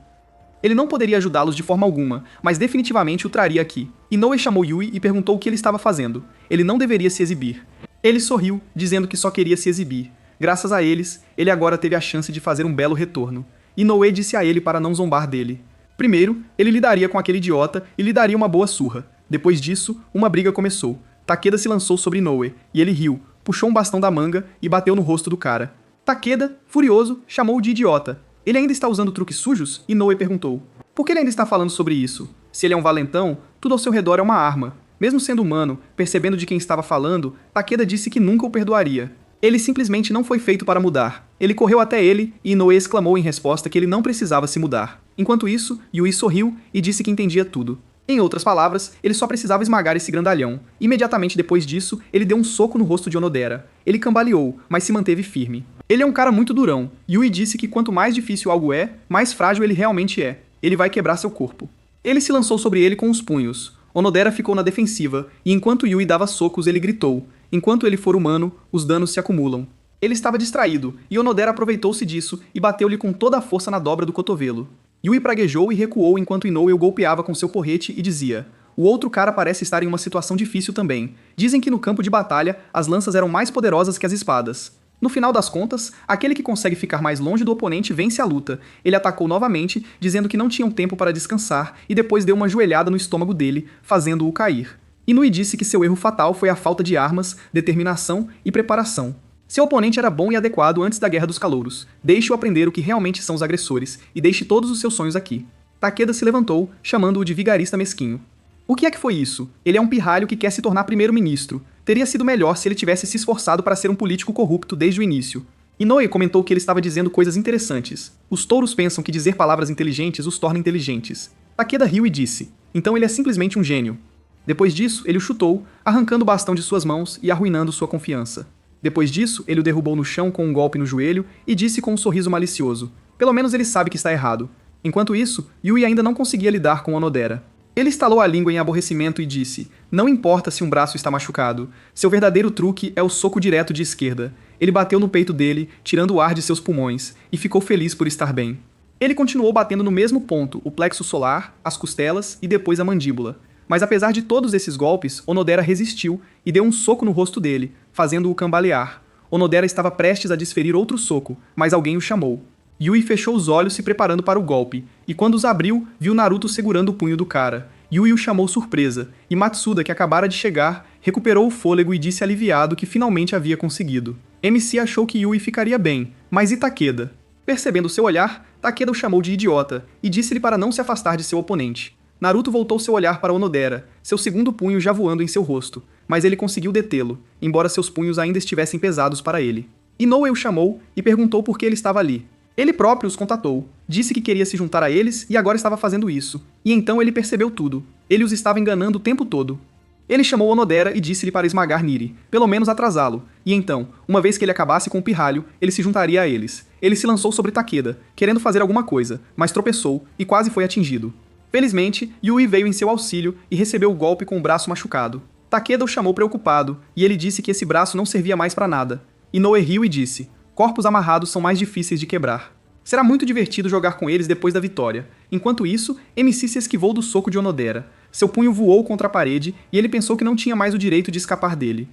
Ele não poderia ajudá-los de forma alguma, mas definitivamente o traria aqui. Inoue chamou Yui e perguntou o que ele estava fazendo. Ele não deveria se exibir. Ele sorriu, dizendo que só queria se exibir. Graças a eles, ele agora teve a chance de fazer um belo retorno. Inoue disse a ele para não zombar dele. Primeiro, ele lidaria com aquele idiota e lhe daria uma boa surra. Depois disso, uma briga começou. Takeda se lançou sobre Inoue, e ele riu, puxou um bastão da manga e bateu no rosto do cara. Takeda, furioso, chamou-o de idiota. Ele ainda está usando truques sujos? Inoue perguntou. Por que ele ainda está falando sobre isso? Se ele é um valentão, tudo ao seu redor é uma arma. Mesmo sendo humano, percebendo de quem estava falando, Takeda disse que nunca o perdoaria. Ele simplesmente não foi feito para mudar. Ele correu até ele e Inoue exclamou em resposta que ele não precisava se mudar. Enquanto isso, Yui sorriu e disse que entendia tudo. Em outras palavras, ele só precisava esmagar esse grandalhão. Imediatamente depois disso, ele deu um soco no rosto de Onodera. Ele cambaleou, mas se manteve firme. Ele é um cara muito durão. Yui disse que quanto mais difícil algo é, mais frágil ele realmente é. Ele vai quebrar seu corpo. Ele se lançou sobre ele com os punhos. Onodera ficou na defensiva, e enquanto Yui dava socos, ele gritou. Enquanto ele for humano, os danos se acumulam. Ele estava distraído, e Onodera aproveitou-se disso e bateu-lhe com toda a força na dobra do cotovelo. Yui praguejou e recuou enquanto Inoue o golpeava com seu porrete e dizia: o outro cara parece estar em uma situação difícil também. Dizem que no campo de batalha, as lanças eram mais poderosas que as espadas. No final das contas, aquele que consegue ficar mais longe do oponente vence a luta. Ele atacou novamente, dizendo que não tinham tempo para descansar, e depois deu uma joelhada no estômago dele, fazendo-o cair. Inoue disse que seu erro fatal foi a falta de armas, determinação e preparação. Seu oponente era bom e adequado antes da Guerra dos Calouros. Deixe-o aprender o que realmente são os agressores, e deixe todos os seus sonhos aqui. Takeda se levantou, chamando-o de vigarista mesquinho. O que é que foi isso? Ele é um pirralho que quer se tornar primeiro-ministro. Teria sido melhor se ele tivesse se esforçado para ser um político corrupto desde o início. Inoue comentou que ele estava dizendo coisas interessantes. Os touros pensam que dizer palavras inteligentes os torna inteligentes. Takeda riu e disse: então ele é simplesmente um gênio. Depois disso, ele o chutou, arrancando o bastão de suas mãos e arruinando sua confiança. Depois disso, ele o derrubou no chão com um golpe no joelho e disse com um sorriso malicioso: pelo menos ele sabe que está errado. Enquanto isso, Yui ainda não conseguia lidar com Onodera. Ele estalou a língua em aborrecimento e disse: não importa se um braço está machucado. Seu verdadeiro truque é o soco direto de esquerda. Ele bateu no peito dele, tirando o ar de seus pulmões, e ficou feliz por estar bem. Ele continuou batendo no mesmo ponto, o plexo solar, as costelas e depois a mandíbula. Mas apesar de todos esses golpes, Onodera resistiu e deu um soco no rosto dele, fazendo-o cambalear. Onodera estava prestes a desferir outro soco, mas alguém o chamou. Yui fechou os olhos se preparando para o golpe, e quando os abriu, viu Naruto segurando o punho do cara. Yui o chamou surpresa, e Matsuda, que acabara de chegar, recuperou o fôlego e disse aliviado que finalmente havia conseguido. MC achou que Yui ficaria bem, mas e Takeda? Percebendo seu olhar, Takeda o chamou de idiota, e disse-lhe para não se afastar de seu oponente. Naruto voltou seu olhar para Onodera, seu segundo punho já voando em seu rosto, mas ele conseguiu detê-lo, embora seus punhos ainda estivessem pesados para ele. Inoue o chamou e perguntou por que ele estava ali. Ele próprio os contatou, disse que queria se juntar a eles e agora estava fazendo isso. E então ele percebeu tudo. Ele os estava enganando o tempo todo. Ele chamou Onodera e disse-lhe para esmagar Niri, pelo menos atrasá-lo, e então, uma vez que ele acabasse com o pirralho, ele se juntaria a eles. Ele se lançou sobre Takeda, querendo fazer alguma coisa, mas tropeçou e quase foi atingido. Felizmente, Yui veio em seu auxílio e recebeu o golpe com o braço machucado. Takeda o chamou preocupado, e ele disse que esse braço não servia mais para nada. Inoue riu e disse: corpos amarrados são mais difíceis de quebrar. Será muito divertido jogar com eles depois da vitória. Enquanto isso, MC se esquivou do soco de Onodera. Seu punho voou contra a parede e ele pensou que não tinha mais o direito de escapar dele.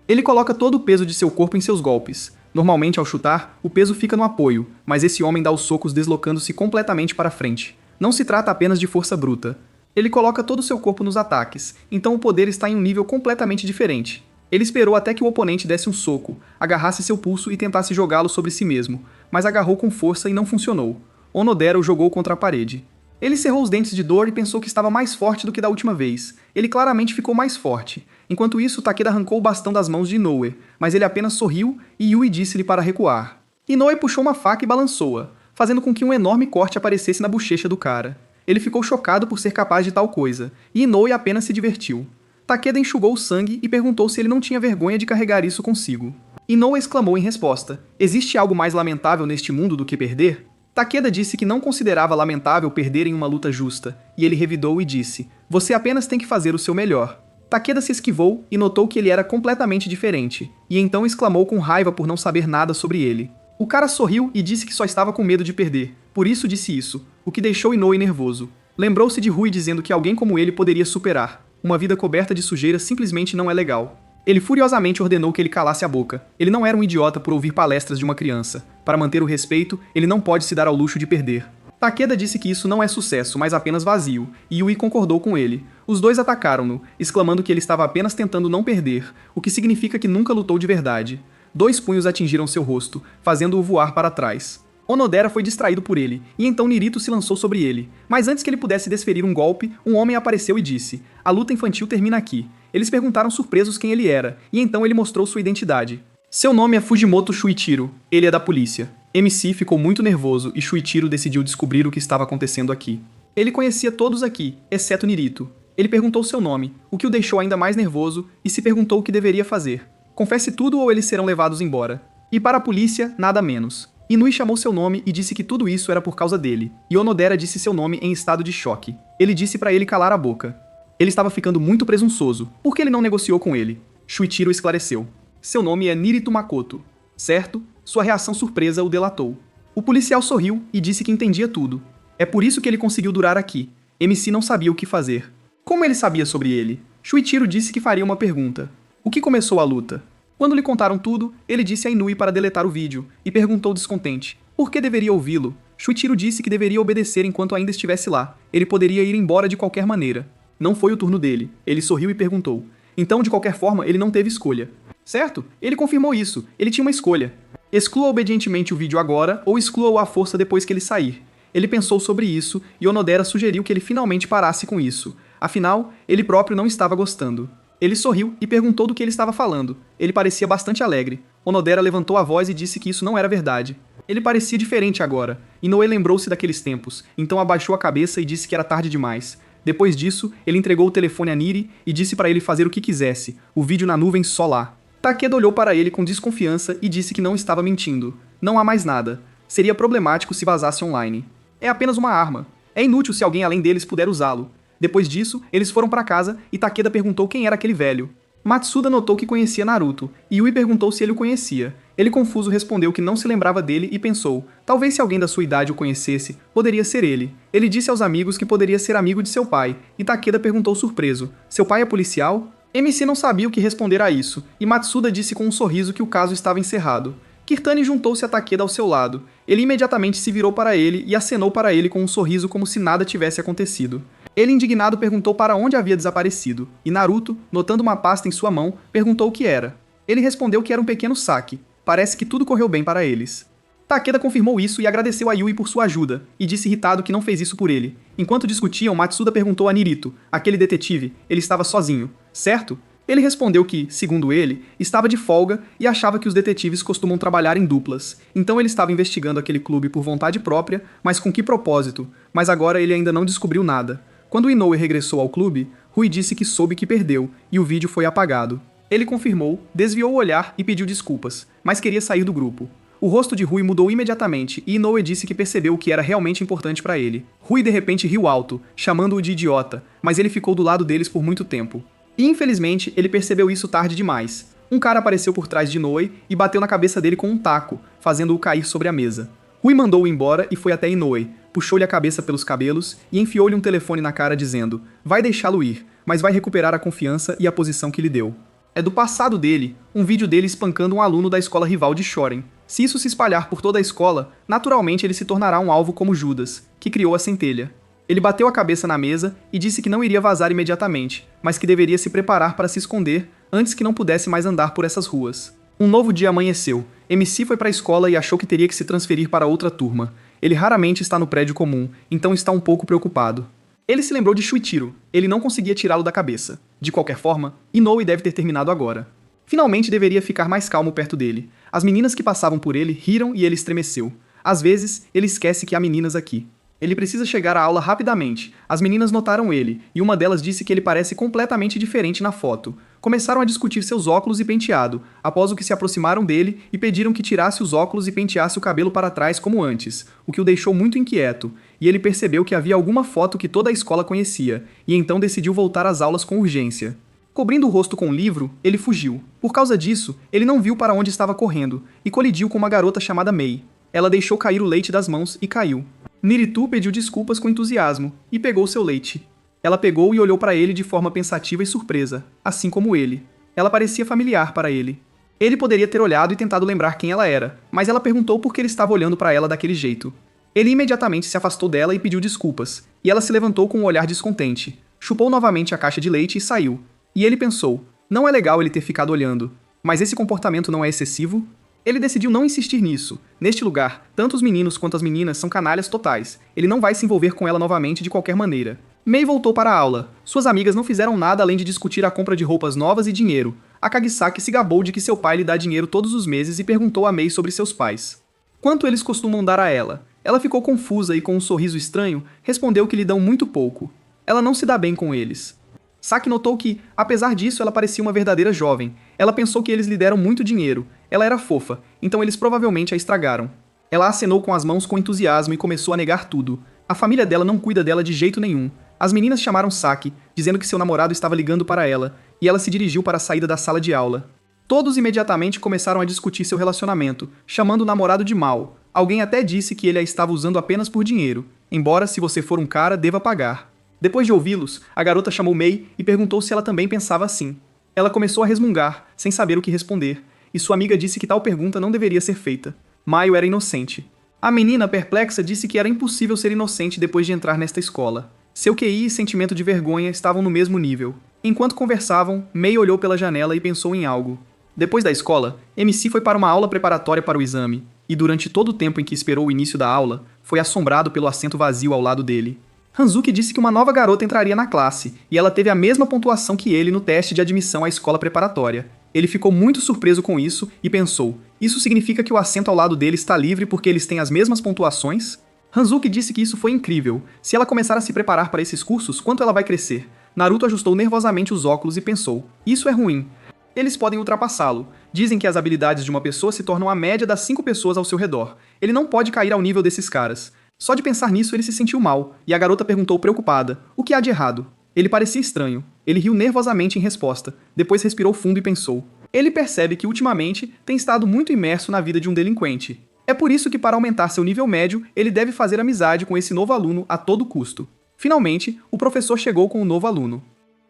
Ele coloca todo o peso de seu corpo em seus golpes. Normalmente, ao chutar, o peso fica no apoio, mas esse homem dá os socos deslocando-se completamente para frente. Não se trata apenas de força bruta. Ele coloca todo o seu corpo nos ataques, então o poder está em um nível completamente diferente. Ele esperou até que o oponente desse um soco, agarrasse seu pulso e tentasse jogá-lo sobre si mesmo, mas agarrou com força e não funcionou. Onodera o jogou contra a parede. Ele cerrou os dentes de dor e pensou que estava mais forte do que da última vez. Ele claramente ficou mais forte. Enquanto isso, Takeda arrancou o bastão das mãos de Inoue, mas ele apenas sorriu e Yui disse-lhe para recuar. Inoue puxou uma faca e balançou-a, fazendo com que um enorme corte aparecesse na bochecha do cara. Ele ficou chocado por ser capaz de tal coisa, e Inoue apenas se divertiu. Takeda enxugou o sangue e perguntou se ele não tinha vergonha de carregar isso consigo. Inoue exclamou em resposta: existe algo mais lamentável neste mundo do que perder? Takeda disse que não considerava lamentável perder em uma luta justa, e ele revidou e disse: você apenas tem que fazer o seu melhor. Takeda se esquivou e notou que ele era completamente diferente, e então exclamou com raiva por não saber nada sobre ele. O cara sorriu e disse que só estava com medo de perder, por isso disse isso, o que deixou Inoue nervoso. Lembrou-se de Rui dizendo que alguém como ele poderia superar. Uma vida coberta de sujeira simplesmente não é legal. Ele furiosamente ordenou que ele calasse a boca. Ele não era um idiota por ouvir palestras de uma criança. Para manter o respeito, ele não pode se dar ao luxo de perder. Takeda disse que isso não é sucesso, mas apenas vazio, e Yui concordou com ele. Os dois atacaram-no, exclamando que ele estava apenas tentando não perder, o que significa que nunca lutou de verdade. 2 punhos atingiram seu rosto, fazendo-o voar para trás. Onodera foi distraído por ele, e então Nirito se lançou sobre ele. Mas antes que ele pudesse desferir um golpe, um homem apareceu e disse: a luta infantil termina aqui. Eles perguntaram surpresos quem ele era, e então ele mostrou sua identidade. Seu nome é Fujimoto Shuichiro, ele é da polícia. MC ficou muito nervoso e Shuichiro decidiu descobrir o que estava acontecendo aqui. Ele conhecia todos aqui, exceto Nirito. Ele perguntou seu nome, o que o deixou ainda mais nervoso, e se perguntou o que deveria fazer. Confesse tudo ou eles serão levados embora. E para a polícia, nada menos. Inui chamou seu nome e disse que tudo isso era por causa dele, e Onodera disse seu nome em estado de choque. Ele disse para ele calar a boca. Ele estava ficando muito presunçoso, por que ele não negociou com ele? Shuichiro esclareceu. Seu nome é Nirito Makoto. Certo? Sua reação surpresa o delatou. O policial sorriu e disse que entendia tudo. É por isso que ele conseguiu durar aqui. MC não sabia o que fazer. Como ele sabia sobre ele? Shuichiro disse que faria uma pergunta. O que começou a luta? Quando lhe contaram tudo, ele disse a Inui para deletar o vídeo, e perguntou descontente, por que deveria ouvi-lo? Shuichiro disse que deveria obedecer enquanto ainda estivesse lá, ele poderia ir embora de qualquer maneira. Não foi o turno dele, ele sorriu e perguntou. Então, de qualquer forma, ele não teve escolha. Certo? Ele confirmou isso, ele tinha uma escolha. Exclua obedientemente o vídeo agora, ou exclua-o à força depois que ele sair. Ele pensou sobre isso, e Onodera sugeriu que ele finalmente parasse com isso. Afinal, ele próprio não estava gostando. Ele sorriu e perguntou do que ele estava falando. Ele parecia bastante alegre. Onodera levantou a voz e disse que isso não era verdade. Ele parecia diferente agora. Inoue lembrou-se daqueles tempos, então abaixou a cabeça e disse que era tarde demais. Depois disso, ele entregou o telefone a Niri e disse para ele fazer o que quisesse, o vídeo na nuvem só lá. Takeda olhou para ele com desconfiança e disse que não estava mentindo. Não há mais nada. Seria problemático se vazasse online. É apenas uma arma. É inútil se alguém além deles puder usá-lo. Depois disso, eles foram para casa e Takeda perguntou quem era aquele velho. Matsuda notou que conhecia Naruto, e Yui perguntou se ele o conhecia. Ele confuso respondeu que não se lembrava dele e pensou, talvez se alguém da sua idade o conhecesse, poderia ser ele. Ele disse aos amigos que poderia ser amigo de seu pai, e Takeda perguntou surpreso, seu pai é policial? MC não sabia o que responder a isso, e Matsuda disse com um sorriso que o caso estava encerrado. Kirtani juntou-se a Takeda ao seu lado. Ele imediatamente se virou para ele e acenou para ele com um sorriso como se nada tivesse acontecido. Ele, indignado, perguntou para onde havia desaparecido, e Naruto, notando uma pasta em sua mão, perguntou o que era. Ele respondeu que era um pequeno saque. Parece que tudo correu bem para eles. Takeda confirmou isso e agradeceu a Yui por sua ajuda, e disse irritado que não fez isso por ele. Enquanto discutiam, Matsuda perguntou a Nirito, aquele detetive, ele estava sozinho, certo? Ele respondeu que, segundo ele, estava de folga e achava que os detetives costumam trabalhar em duplas. Então ele estava investigando aquele clube por vontade própria, mas com que propósito? Mas agora ele ainda não descobriu nada. Quando Inoue regressou ao clube, Rui disse que soube que perdeu, e o vídeo foi apagado. Ele confirmou, desviou o olhar e pediu desculpas, mas queria sair do grupo. O rosto de Rui mudou imediatamente e Inoue disse que percebeu o que era realmente importante para ele. Rui de repente riu alto, chamando-o de idiota, mas ele ficou do lado deles por muito tempo. E infelizmente, ele percebeu isso tarde demais. Um cara apareceu por trás de Inoue e bateu na cabeça dele com um taco, fazendo-o cair sobre a mesa. Rui mandou-o embora e foi até Inoue, puxou-lhe a cabeça pelos cabelos e enfiou-lhe um telefone na cara dizendo, vai deixá-lo ir, mas vai recuperar a confiança e a posição que lhe deu. É do passado dele, um vídeo dele espancando um aluno da escola rival de Shoren. Se isso se espalhar por toda a escola, naturalmente ele se tornará um alvo como Judas, que criou a centelha. Ele bateu a cabeça na mesa e disse que não iria vazar imediatamente, mas que deveria se preparar para se esconder antes que não pudesse mais andar por essas ruas. Um novo dia amanheceu. MC foi para a escola e achou que teria que se transferir para outra turma. Ele raramente está no prédio comum, então está um pouco preocupado. Ele se lembrou de Shuichiro. Ele não conseguia tirá-lo da cabeça. De qualquer forma, Inoue deve ter terminado agora. Finalmente deveria ficar mais calmo perto dele. As meninas que passavam por ele riram e ele estremeceu. Às vezes, ele esquece que há meninas aqui. Ele precisa chegar à aula rapidamente. As meninas notaram ele, e uma delas disse que ele parece completamente diferente na foto. Começaram a discutir seus óculos e penteado, após o que se aproximaram dele e pediram que tirasse os óculos e penteasse o cabelo para trás como antes, o que o deixou muito inquieto, e ele percebeu que havia alguma foto que toda a escola conhecia, e então decidiu voltar às aulas com urgência. Cobrindo o rosto com um livro, ele fugiu. Por causa disso, ele não viu para onde estava correndo, e colidiu com uma garota chamada Mei. Ela deixou cair o leite das mãos e caiu. Nirito pediu desculpas com entusiasmo e pegou seu leite. Ela pegou e olhou para ele de forma pensativa e surpresa, assim como ele. Ela parecia familiar para ele. Ele poderia ter olhado e tentado lembrar quem ela era, mas ela perguntou por que ele estava olhando para ela daquele jeito. Ele imediatamente se afastou dela e pediu desculpas, e ela se levantou com um olhar descontente. Chupou novamente a caixa de leite e saiu. E ele pensou, não é legal ele ter ficado olhando, mas esse comportamento não é excessivo? Ele decidiu não insistir nisso. Neste lugar, tanto os meninos quanto as meninas são canalhas totais. Ele não vai se envolver com ela novamente de qualquer maneira. Mei voltou para a aula. Suas amigas não fizeram nada além de discutir a compra de roupas novas e dinheiro. A Kagisaki se gabou de que seu pai lhe dá dinheiro todos os meses e perguntou a Mei sobre seus pais. Quanto eles costumam dar a ela? Ela ficou confusa e, com um sorriso estranho, respondeu que lhe dão muito pouco. Ela não se dá bem com eles. Saki notou que, apesar disso, ela parecia uma verdadeira jovem. Ela pensou que eles lhe deram muito dinheiro. Ela era fofa, então eles provavelmente a estragaram. Ela acenou com as mãos com entusiasmo e começou a negar tudo. A família dela não cuida dela de jeito nenhum. As meninas chamaram Saki, dizendo que seu namorado estava ligando para ela, e ela se dirigiu para a saída da sala de aula. Todos imediatamente começaram a discutir seu relacionamento, chamando o namorado de mau. Alguém até disse que ele a estava usando apenas por dinheiro, embora, se você for um cara, deva pagar. Depois de ouvi-los, a garota chamou Mei e perguntou se ela também pensava assim. Ela começou a resmungar, sem saber o que responder, e sua amiga disse que tal pergunta não deveria ser feita. Maio era inocente. A menina, perplexa, disse que era impossível ser inocente depois de entrar nesta escola. Seu QI e sentimento de vergonha estavam no mesmo nível. Enquanto conversavam, Mei olhou pela janela e pensou em algo. Depois da escola, MC foi para uma aula preparatória para o exame, e durante todo o tempo em que esperou o início da aula, foi assombrado pelo assento vazio ao lado dele. Hanzuki disse que uma nova garota entraria na classe, e ela teve a mesma pontuação que ele no teste de admissão à escola preparatória. Ele ficou muito surpreso com isso e pensou, isso significa que o assento ao lado dele está livre porque eles têm as mesmas pontuações? Hanzuki disse que isso foi incrível. Se ela começar a se preparar para esses cursos, quanto ela vai crescer? Naruto ajustou nervosamente os óculos e pensou, isso é ruim. Eles podem ultrapassá-lo. Dizem que as habilidades de uma pessoa se tornam a média das 5 pessoas ao seu redor. Ele não pode cair ao nível desses caras. Só de pensar nisso ele se sentiu mal, e a garota perguntou preocupada, o que há de errado? Ele parecia estranho. Ele riu nervosamente em resposta, depois respirou fundo e pensou. Ele percebe que ultimamente tem estado muito imerso na vida de um delinquente. É por isso que, para aumentar seu nível médio, ele deve fazer amizade com esse novo aluno a todo custo. Finalmente, o professor chegou com o novo aluno.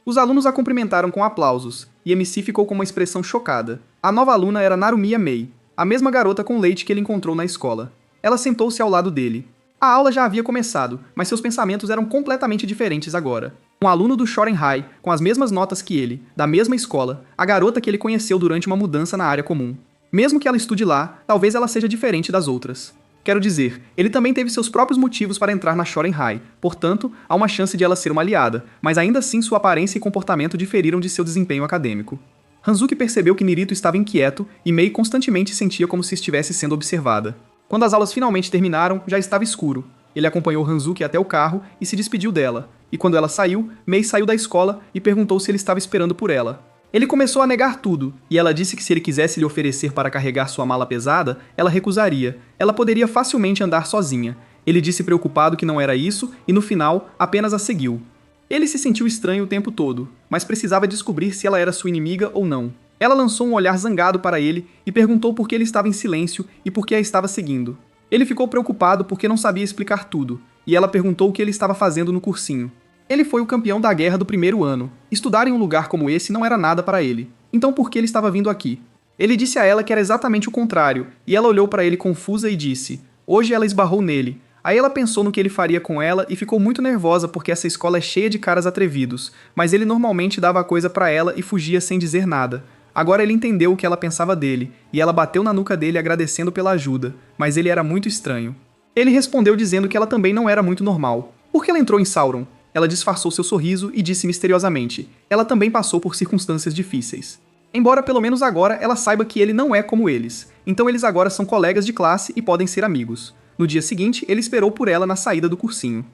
Os alunos a cumprimentaram com aplausos, e MC ficou com uma expressão chocada. A nova aluna era Narumiya Mei, a mesma garota com leite que ele encontrou na escola. Ela sentou-se ao lado dele. A aula já havia começado, mas seus pensamentos eram completamente diferentes agora. Um aluno do Shoren High, com as mesmas notas que ele, da mesma escola, a garota que ele conheceu durante uma mudança na área comum. Mesmo que ela estude lá, talvez ela seja diferente das outras. Quero dizer, ele também teve seus próprios motivos para entrar na Shoren High, portanto, há uma chance de ela ser uma aliada, mas ainda assim sua aparência e comportamento diferiram de seu desempenho acadêmico. Hanzuki percebeu que Nirito estava inquieto e Mei constantemente sentia como se estivesse sendo observada. Quando as aulas finalmente terminaram, já estava escuro. Ele acompanhou Hanzuki até o carro e se despediu dela, e quando ela saiu, Mei saiu da escola e perguntou se ele estava esperando por ela. Ele começou a negar tudo, e ela disse que se ele quisesse lhe oferecer para carregar sua mala pesada, ela recusaria. Ela poderia facilmente andar sozinha. Ele disse preocupado que não era isso, e no final, apenas a seguiu. Ele se sentiu estranho o tempo todo, mas precisava descobrir se ela era sua inimiga ou não. Ela lançou um olhar zangado para ele e perguntou por que ele estava em silêncio e por que a estava seguindo. Ele ficou preocupado porque não sabia explicar tudo, e ela perguntou o que ele estava fazendo no cursinho. Ele foi o campeão da guerra do primeiro ano. Estudar em um lugar como esse não era nada para ele. Então por que ele estava vindo aqui? Ele disse a ela que era exatamente o contrário, e ela olhou para ele confusa e disse, hoje ela esbarrou nele. Aí ela pensou no que ele faria com ela e ficou muito nervosa porque essa escola é cheia de caras atrevidos, mas ele normalmente dava a coisa para ela e fugia sem dizer nada. Agora ele entendeu o que ela pensava dele, e ela bateu na nuca dele agradecendo pela ajuda, mas ele era muito estranho. Ele respondeu dizendo que ela também não era muito normal. Por que ela entrou em Sauron? Ela disfarçou seu sorriso e disse misteriosamente, ela também passou por circunstâncias difíceis. Embora pelo menos agora ela saiba que ele não é como eles, então eles agora são colegas de classe e podem ser amigos. No dia seguinte, ele esperou por ela na saída do cursinho.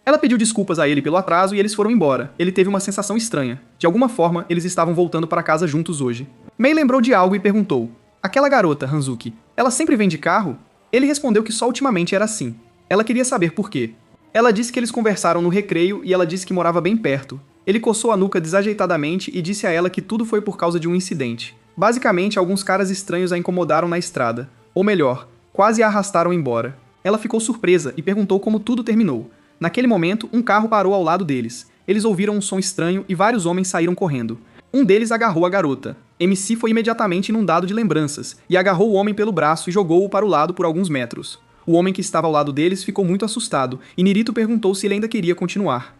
Ela pediu desculpas a ele pelo atraso e eles foram embora. Ele teve uma sensação estranha. De alguma forma, eles estavam voltando para casa juntos hoje. Mei lembrou de algo e perguntou, aquela garota, Hanzuki, ela sempre vem de carro? Ele respondeu que só ultimamente era assim. Ela queria saber por quê. Ela disse que eles conversaram no recreio e ela disse que morava bem perto. Ele coçou a nuca desajeitadamente e disse a ela que tudo foi por causa de um incidente. Basicamente, alguns caras estranhos a incomodaram na estrada. Ou melhor, quase a arrastaram embora. Ela ficou surpresa e perguntou como tudo terminou. Naquele momento, um carro parou ao lado deles. Eles ouviram um som estranho e vários homens saíram correndo. Um deles agarrou a garota. MC foi imediatamente inundado de lembranças e agarrou o homem pelo braço e jogou-o para o lado por alguns metros. O homem que estava ao lado deles ficou muito assustado, e Nirito perguntou se ele ainda queria continuar.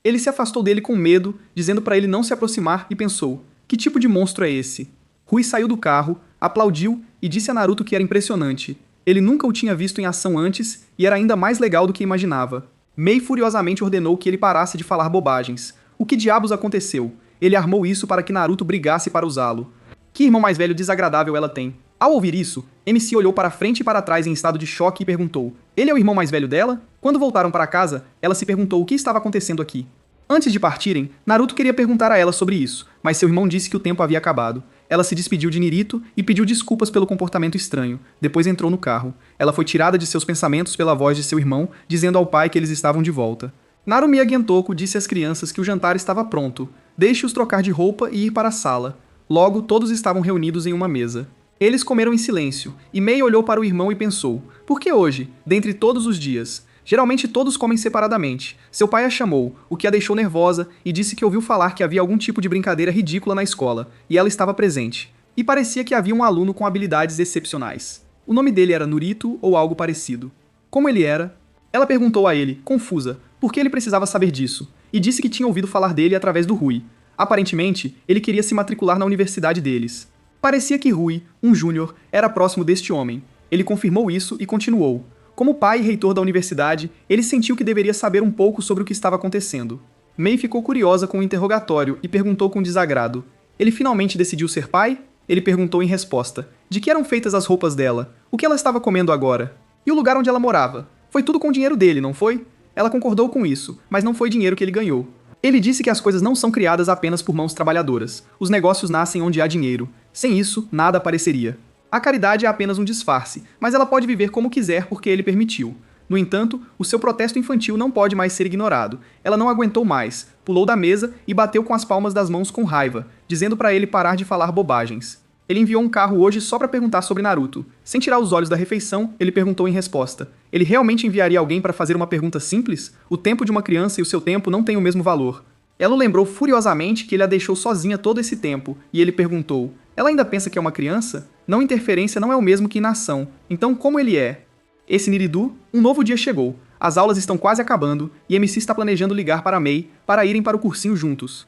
Ele se afastou dele com medo, dizendo para ele não se aproximar, e pensou, que tipo de monstro é esse? Rui saiu do carro, aplaudiu e disse a Naruto que era impressionante. Ele nunca o tinha visto em ação antes, e era ainda mais legal do que imaginava. Mei furiosamente ordenou que ele parasse de falar bobagens. O que diabos aconteceu? Ele armou isso para que Naruto brigasse para usá-lo. Que irmão mais velho desagradável ela tem. Ao ouvir isso, MC olhou para frente e para trás em estado de choque e perguntou: ele é o irmão mais velho dela? Quando voltaram para casa, ela se perguntou o que estava acontecendo aqui. Antes de partirem, Naruto queria perguntar a ela sobre isso, mas seu irmão disse que o tempo havia acabado. Ela se despediu de Nirito e pediu desculpas pelo comportamento estranho. Depois entrou no carro. Ela foi tirada de seus pensamentos pela voz de seu irmão, dizendo ao pai que eles estavam de volta. Narumiya Gentoku disse às crianças que o jantar estava pronto. Deixe-os trocar de roupa e ir para a sala. Logo, todos estavam reunidos em uma mesa. Eles comeram em silêncio, e Mei olhou para o irmão e pensou: por que hoje, dentre todos os dias? Geralmente todos comem separadamente. Seu pai a chamou, o que a deixou nervosa, e disse que ouviu falar que havia algum tipo de brincadeira ridícula na escola, e ela estava presente. E parecia que havia um aluno com habilidades excepcionais. O nome dele era Nurito ou algo parecido. Como ele era? Ela perguntou a ele, confusa, por que ele precisava saber disso, e disse que tinha ouvido falar dele através do Rui. Aparentemente, ele queria se matricular na universidade deles. Parecia que Rui, um júnior, era próximo deste homem. Ele confirmou isso e continuou. Como pai e reitor da universidade, ele sentiu que deveria saber um pouco sobre o que estava acontecendo. Mei ficou curiosa com o interrogatório e perguntou com desagrado: ele finalmente decidiu ser pai? Ele perguntou em resposta: de que eram feitas as roupas dela? O que ela estava comendo agora? E o lugar onde ela morava? Foi tudo com o dinheiro dele, não foi? Ela concordou com isso, mas não foi dinheiro que ele ganhou. Ele disse que as coisas não são criadas apenas por mãos trabalhadoras. Os negócios nascem onde há dinheiro. Sem isso, nada apareceria. A caridade é apenas um disfarce, mas ela pode viver como quiser porque ele permitiu. No entanto, o seu protesto infantil não pode mais ser ignorado. Ela não aguentou mais, pulou da mesa e bateu com as palmas das mãos com raiva, dizendo para ele parar de falar bobagens. Ele enviou um carro hoje só para perguntar sobre Naruto. Sem tirar os olhos da refeição, ele perguntou em resposta: ele realmente enviaria alguém para fazer uma pergunta simples? O tempo de uma criança e o seu tempo não têm o mesmo valor. Ela o lembrou furiosamente que ele a deixou sozinha todo esse tempo, e ele perguntou: ela ainda pensa que é uma criança? Não interferência não é o mesmo que inação. Então como ele é? Esse Niridu, um novo dia chegou. As aulas estão quase acabando, e MC está planejando ligar para Mei para irem para o cursinho juntos.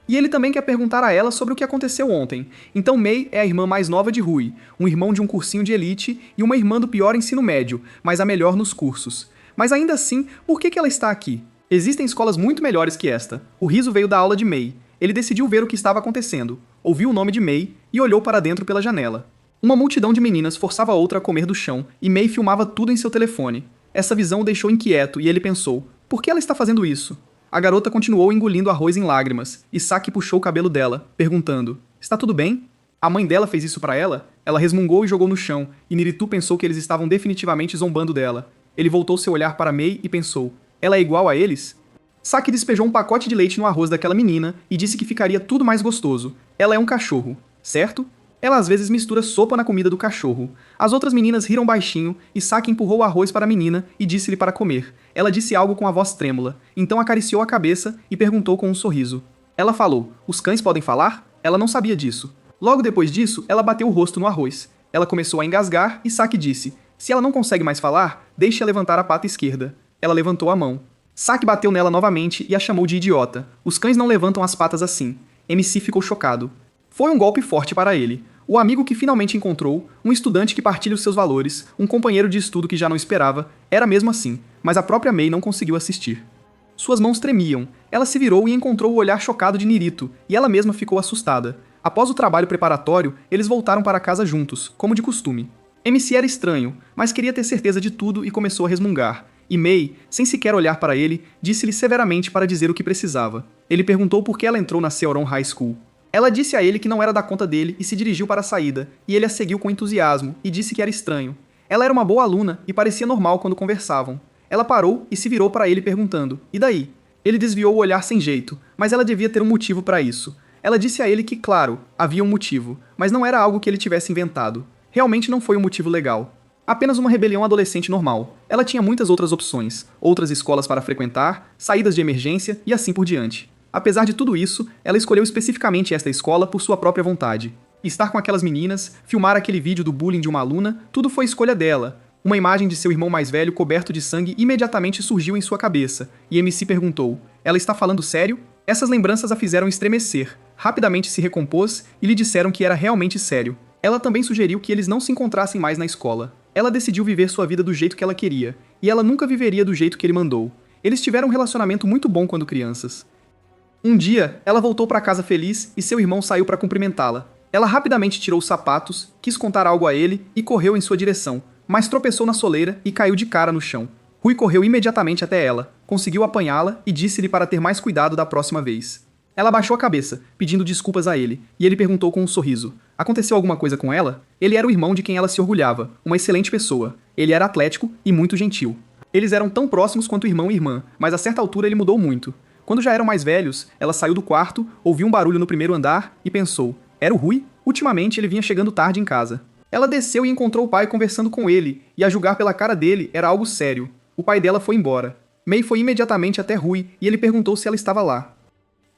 E ele também quer perguntar a ela sobre o que aconteceu ontem. Então Mei é a irmã mais nova de Rui, um irmão de um cursinho de elite e uma irmã do pior ensino médio, mas a melhor nos cursos. Mas ainda assim, por que ela está aqui? Existem escolas muito melhores que esta. O riso veio da aula de Mei. Ele decidiu ver o que estava acontecendo, ouviu o nome de Mei e olhou para dentro pela janela. Uma multidão de meninas forçava a outra a comer do chão e Mei filmava tudo em seu telefone. Essa visão o deixou inquieto e ele pensou: por que ela está fazendo isso? A garota continuou engolindo arroz em lágrimas, e Saki puxou o cabelo dela, perguntando: está tudo bem? A mãe dela fez isso pra ela? Ela resmungou e jogou no chão, e Niritu pensou que eles estavam definitivamente zombando dela. Ele voltou seu olhar para Mei e pensou: ela é igual a eles? Saki despejou um pacote de leite no arroz daquela menina e disse que ficaria tudo mais gostoso. Ela é um cachorro, certo? Ela às vezes mistura sopa na comida do cachorro. As outras meninas riram baixinho e Saki empurrou o arroz para a menina e disse-lhe para comer. Ela disse algo com a voz trêmula, então acariciou a cabeça e perguntou com um sorriso. Ela falou: os cães podem falar? Ela não sabia disso. Logo depois disso, ela bateu o rosto no arroz. Ela começou a engasgar e Saki disse: se ela não consegue mais falar, deixe-a levantar a pata esquerda. Ela levantou a mão. Saki bateu nela novamente e a chamou de idiota. Os cães não levantam as patas assim. MC ficou chocado. Foi um golpe forte para ele. O amigo que finalmente encontrou, um estudante que partilha os seus valores, um companheiro de estudo que já não esperava, era mesmo assim, mas a própria Mei não conseguiu assistir. Suas mãos tremiam, ela se virou e encontrou o olhar chocado de Nirito, e ela mesma ficou assustada. Após o trabalho preparatório, eles voltaram para casa juntos, como de costume. MC era estranho, mas queria ter certeza de tudo e começou a resmungar. E Mei, sem sequer olhar para ele, disse-lhe severamente para dizer o que precisava. Ele perguntou por que ela entrou na Seoron High School. Ela disse a ele que não era da conta dele e se dirigiu para a saída, e ele a seguiu com entusiasmo e disse que era estranho. Ela era uma boa aluna e parecia normal quando conversavam. Ela parou e se virou para ele perguntando: e daí? Ele desviou o olhar sem jeito, mas ela devia ter um motivo para isso. Ela disse a ele que, claro, havia um motivo, mas não era algo que ele tivesse inventado. Realmente não foi um motivo legal. Apenas uma rebelião adolescente normal. Ela tinha muitas outras opções, outras escolas para frequentar, saídas de emergência e assim por diante. Apesar de tudo isso, ela escolheu especificamente esta escola por sua própria vontade. Estar com aquelas meninas, filmar aquele vídeo do bullying de uma aluna, tudo foi escolha dela. Uma imagem de seu irmão mais velho coberto de sangue imediatamente surgiu em sua cabeça, e MC perguntou: ela está falando sério? Essas lembranças a fizeram estremecer. Rapidamente se recompôs e lhe disseram que era realmente sério. Ela também sugeriu que eles não se encontrassem mais na escola. Ela decidiu viver sua vida do jeito que ela queria, e ela nunca viveria do jeito que ele mandou. Eles tiveram um relacionamento muito bom quando crianças. Um dia, ela voltou para casa feliz e seu irmão saiu para cumprimentá-la. Ela rapidamente tirou os sapatos, quis contar algo a ele e correu em sua direção, mas tropeçou na soleira e caiu de cara no chão. Rui correu imediatamente até ela, conseguiu apanhá-la e disse-lhe para ter mais cuidado da próxima vez. Ela abaixou a cabeça, pedindo desculpas a ele, e ele perguntou com um sorriso: aconteceu alguma coisa com ela? Ele era o irmão de quem ela se orgulhava, uma excelente pessoa. Ele era atlético e muito gentil. Eles eram tão próximos quanto irmão e irmã, mas a certa altura ele mudou muito. Quando já eram mais velhos, ela saiu do quarto, ouviu um barulho no primeiro andar e pensou: era o Rui? Ultimamente ele vinha chegando tarde em casa. Ela desceu e encontrou o pai conversando com ele, e a julgar pela cara dele, era algo sério. O pai dela foi embora. May foi imediatamente até Rui e ele perguntou se ela estava lá.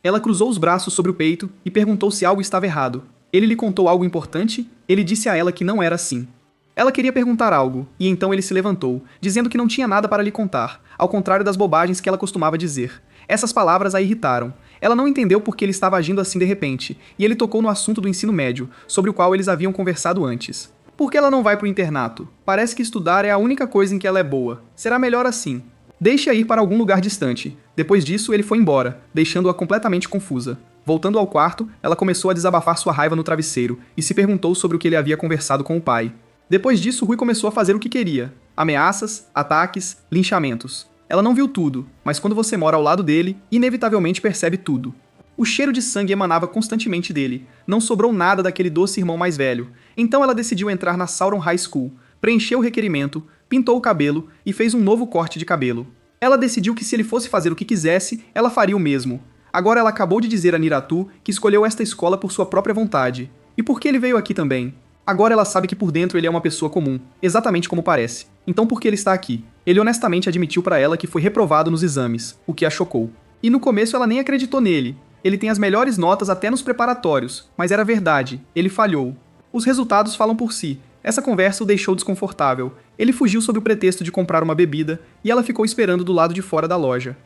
Ela cruzou os braços sobre o peito e perguntou se algo estava errado. Ele lhe contou algo importante, ele disse a ela que não era assim. Ela queria perguntar algo, e então ele se levantou, dizendo que não tinha nada para lhe contar, ao contrário das bobagens que ela costumava dizer. Essas palavras a irritaram. Ela não entendeu por que ele estava agindo assim de repente, e ele tocou no assunto do ensino médio, sobre o qual eles haviam conversado antes. Por que ela não vai para o internato? Parece que estudar é a única coisa em que ela é boa. Será melhor assim. Deixe-a ir para algum lugar distante. Depois disso, ele foi embora, deixando-a completamente confusa. Voltando ao quarto, ela começou a desabafar sua raiva no travesseiro e se perguntou sobre o que ele havia conversado com o pai. Depois disso, Rui começou a fazer o que queria. Ameaças, ataques, linchamentos. Ela não viu tudo, mas quando você mora ao lado dele, inevitavelmente percebe tudo. O cheiro de sangue emanava constantemente dele. Não sobrou nada daquele doce irmão mais velho. Então ela decidiu entrar na Sauron High School, preencheu o requerimento, pintou o cabelo e fez um novo corte de cabelo. Ela decidiu que se ele fosse fazer o que quisesse, ela faria o mesmo. Agora ela acabou de dizer a Niratu que escolheu esta escola por sua própria vontade. E por que ele veio aqui também? Agora ela sabe que por dentro ele é uma pessoa comum, exatamente como parece. Então por que ele está aqui? Ele honestamente admitiu para ela que foi reprovado nos exames, o que a chocou. E no começo ela nem acreditou nele. Ele tem as melhores notas até nos preparatórios, mas era verdade, ele falhou. Os resultados falam por si. Essa conversa o deixou desconfortável. Ele fugiu sob o pretexto de comprar uma bebida e ela ficou esperando do lado de fora da loja.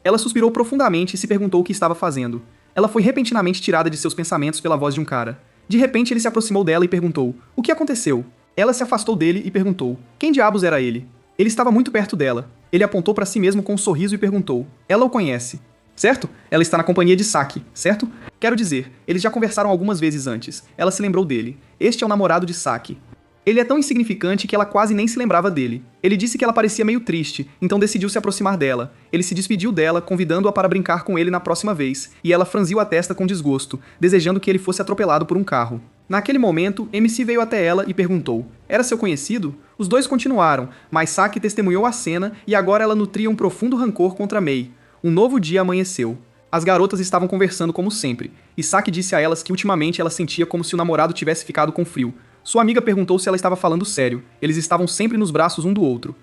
Ela suspirou profundamente e se perguntou o que estava fazendo. Ela foi repentinamente tirada de seus pensamentos pela voz de um cara. De repente ele se aproximou dela e perguntou: o que aconteceu? Ela se afastou dele e perguntou: quem diabos era ele? Ele estava muito perto dela. Ele apontou para si mesmo com um sorriso e perguntou: ela o conhece? Certo? Ela está na companhia de Saki, certo? Quero dizer, eles já conversaram algumas vezes antes. Ela se lembrou dele. Este é o namorado de Saki. Ele é tão insignificante que ela quase nem se lembrava dele. Ele disse que ela parecia meio triste, então decidiu se aproximar dela. Ele se despediu dela, convidando-a para brincar com ele na próxima vez, e ela franziu a testa com desgosto, desejando que ele fosse atropelado por um carro. Naquele momento, MC veio até ela e perguntou: era seu conhecido? Os dois continuaram, mas Saki testemunhou a cena e agora ela nutria um profundo rancor contra May. Um novo dia amanheceu. As garotas estavam conversando como sempre, e Saki disse a elas que ultimamente ela sentia como se o namorado tivesse ficado com frio. Sua amiga perguntou se ela estava falando sério. Eles estavam sempre nos braços um do outro.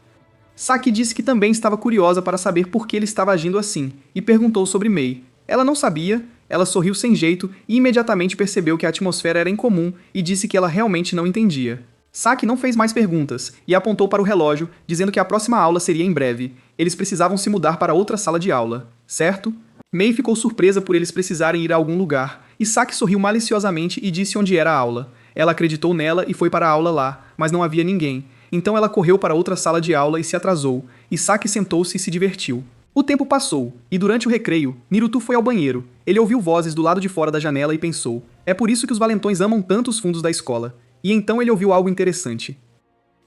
Saki disse que também estava curiosa para saber por que ele estava agindo assim, e perguntou sobre May. Ela não sabia, ela sorriu sem jeito e imediatamente percebeu que a atmosfera era incomum e disse que ela realmente não entendia. Saki não fez mais perguntas e apontou para o relógio, dizendo que a próxima aula seria em breve. Eles precisavam se mudar para outra sala de aula, certo? May ficou surpresa por eles precisarem ir a algum lugar, e Saki sorriu maliciosamente e disse onde era a aula. Ela acreditou nela e foi para a aula lá, mas não havia ninguém. Então ela correu para outra sala de aula e se atrasou, e Saki sentou-se e se divertiu. O tempo passou, e durante o recreio, Nirutu foi ao banheiro. Ele ouviu vozes do lado de fora da janela e pensou: é por isso que os valentões amam tanto os fundos da escola. E então ele ouviu algo interessante.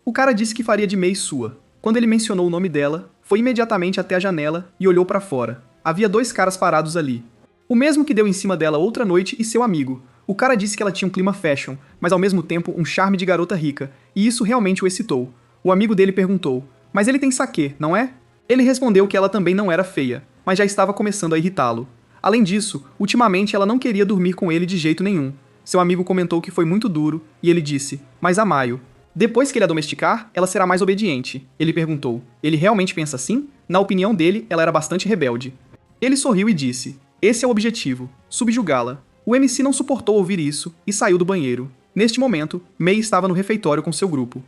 O cara disse que faria de May sua. Quando ele mencionou o nome dela, foi imediatamente até a janela e olhou para fora. Havia dois caras parados ali. O mesmo que deu em cima dela outra noite e seu amigo. O cara disse que ela tinha um clima fashion, mas ao mesmo tempo um charme de garota rica, e isso realmente o excitou. O amigo dele perguntou: mas ele tem saquê, não é? Ele respondeu que ela também não era feia, mas já estava começando a irritá-lo. Além disso, ultimamente ela não queria dormir com ele de jeito nenhum. Seu amigo comentou que foi muito duro, e ele disse: mas a Maio. Depois que ele a domesticar, ela será mais obediente. Ele perguntou: ele realmente pensa assim? Na opinião dele, ela era bastante rebelde. Ele sorriu e disse: esse é o objetivo, subjugá-la. O MC não suportou ouvir isso e saiu do banheiro. Neste momento, May estava no refeitório com seu grupo.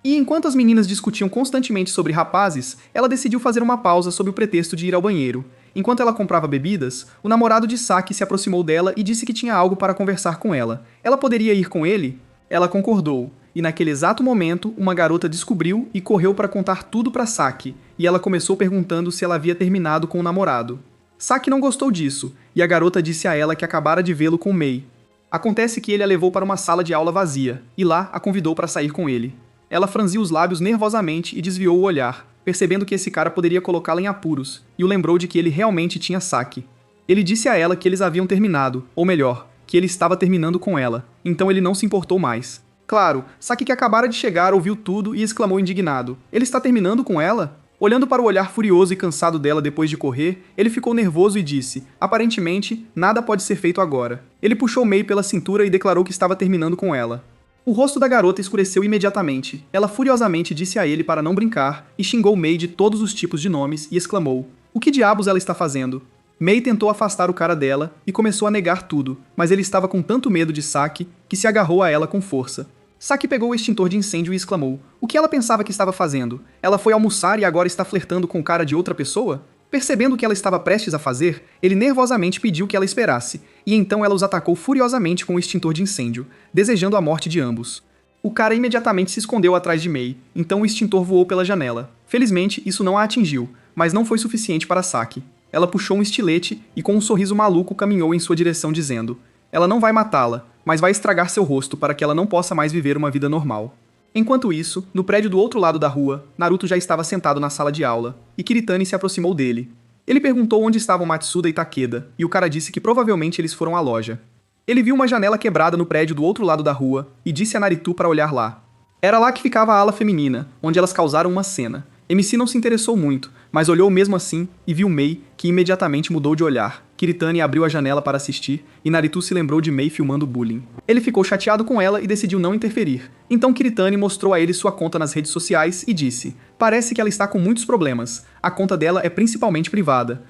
E enquanto as meninas discutiam constantemente sobre rapazes, ela decidiu fazer uma pausa sob o pretexto de ir ao banheiro. Enquanto ela comprava bebidas, o namorado de Saki se aproximou dela e disse que tinha algo para conversar com ela. Ela poderia ir com ele? Ela concordou, e naquele exato momento, uma garota descobriu e correu para contar tudo para Saki, e ela começou perguntando se ela havia terminado com o namorado. Saki não gostou disso, e a garota disse a ela que acabara de vê-lo com May. Acontece que ele a levou para uma sala de aula vazia, e lá a convidou para sair com ele. Ela franziu os lábios nervosamente e desviou o olhar, percebendo que esse cara poderia colocá-la em apuros, e o lembrou de que ele realmente tinha Saki. Ele disse a ela que eles haviam terminado, ou melhor, que ele estava terminando com ela, então ele não se importou mais. Claro, Saki, que acabara de chegar, ouviu tudo e exclamou indignado: ele está terminando com ela? Olhando para o olhar furioso e cansado dela depois de correr, ele ficou nervoso e disse: aparentemente, nada pode ser feito agora. Ele puxou Mei pela cintura e declarou que estava terminando com ela. O rosto da garota escureceu imediatamente. Ela furiosamente disse a ele para não brincar e xingou Mei de todos os tipos de nomes e exclamou: o que diabos ela está fazendo? Mei tentou afastar o cara dela e começou a negar tudo, mas ele estava com tanto medo de Saki que se agarrou a ela com força. Saki pegou o extintor de incêndio e exclamou: o que ela pensava que estava fazendo? Ela foi almoçar e agora está flertando com o cara de outra pessoa? Percebendo o que ela estava prestes a fazer, ele nervosamente pediu que ela esperasse, e então ela os atacou furiosamente com o extintor de incêndio, desejando a morte de ambos. O cara imediatamente se escondeu atrás de Mei, então o extintor voou pela janela. Felizmente, isso não a atingiu, mas não foi suficiente para Saki. Ela puxou um estilete e com um sorriso maluco caminhou em sua direção dizendo: ela não vai matá-la, mas vai estragar seu rosto para que ela não possa mais viver uma vida normal. Enquanto isso, no prédio do outro lado da rua, Naruto já estava sentado na sala de aula, e Kiritani se aproximou dele. Ele perguntou onde estavam Matsuda e Takeda, e o cara disse que provavelmente eles foram à loja. Ele viu uma janela quebrada no prédio do outro lado da rua, e disse a Naritu para olhar lá. Era lá que ficava a ala feminina, onde elas causaram uma cena. MC não se interessou muito, mas olhou mesmo assim e viu Mei, que imediatamente mudou de olhar. Kiritani abriu a janela para assistir e Naritu se lembrou de Mei filmando bullying. Ele ficou chateado com ela e decidiu não interferir. Então Kiritani mostrou a ele sua conta nas redes sociais e disse: parece que ela está com muitos problemas. A conta dela é principalmente privada.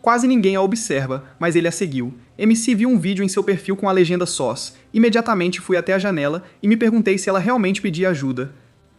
Quase ninguém a observa, mas ele a seguiu. MC viu um vídeo em seu perfil com a legenda SOS. Imediatamente fui até a janela e me perguntei se ela realmente pedia ajuda.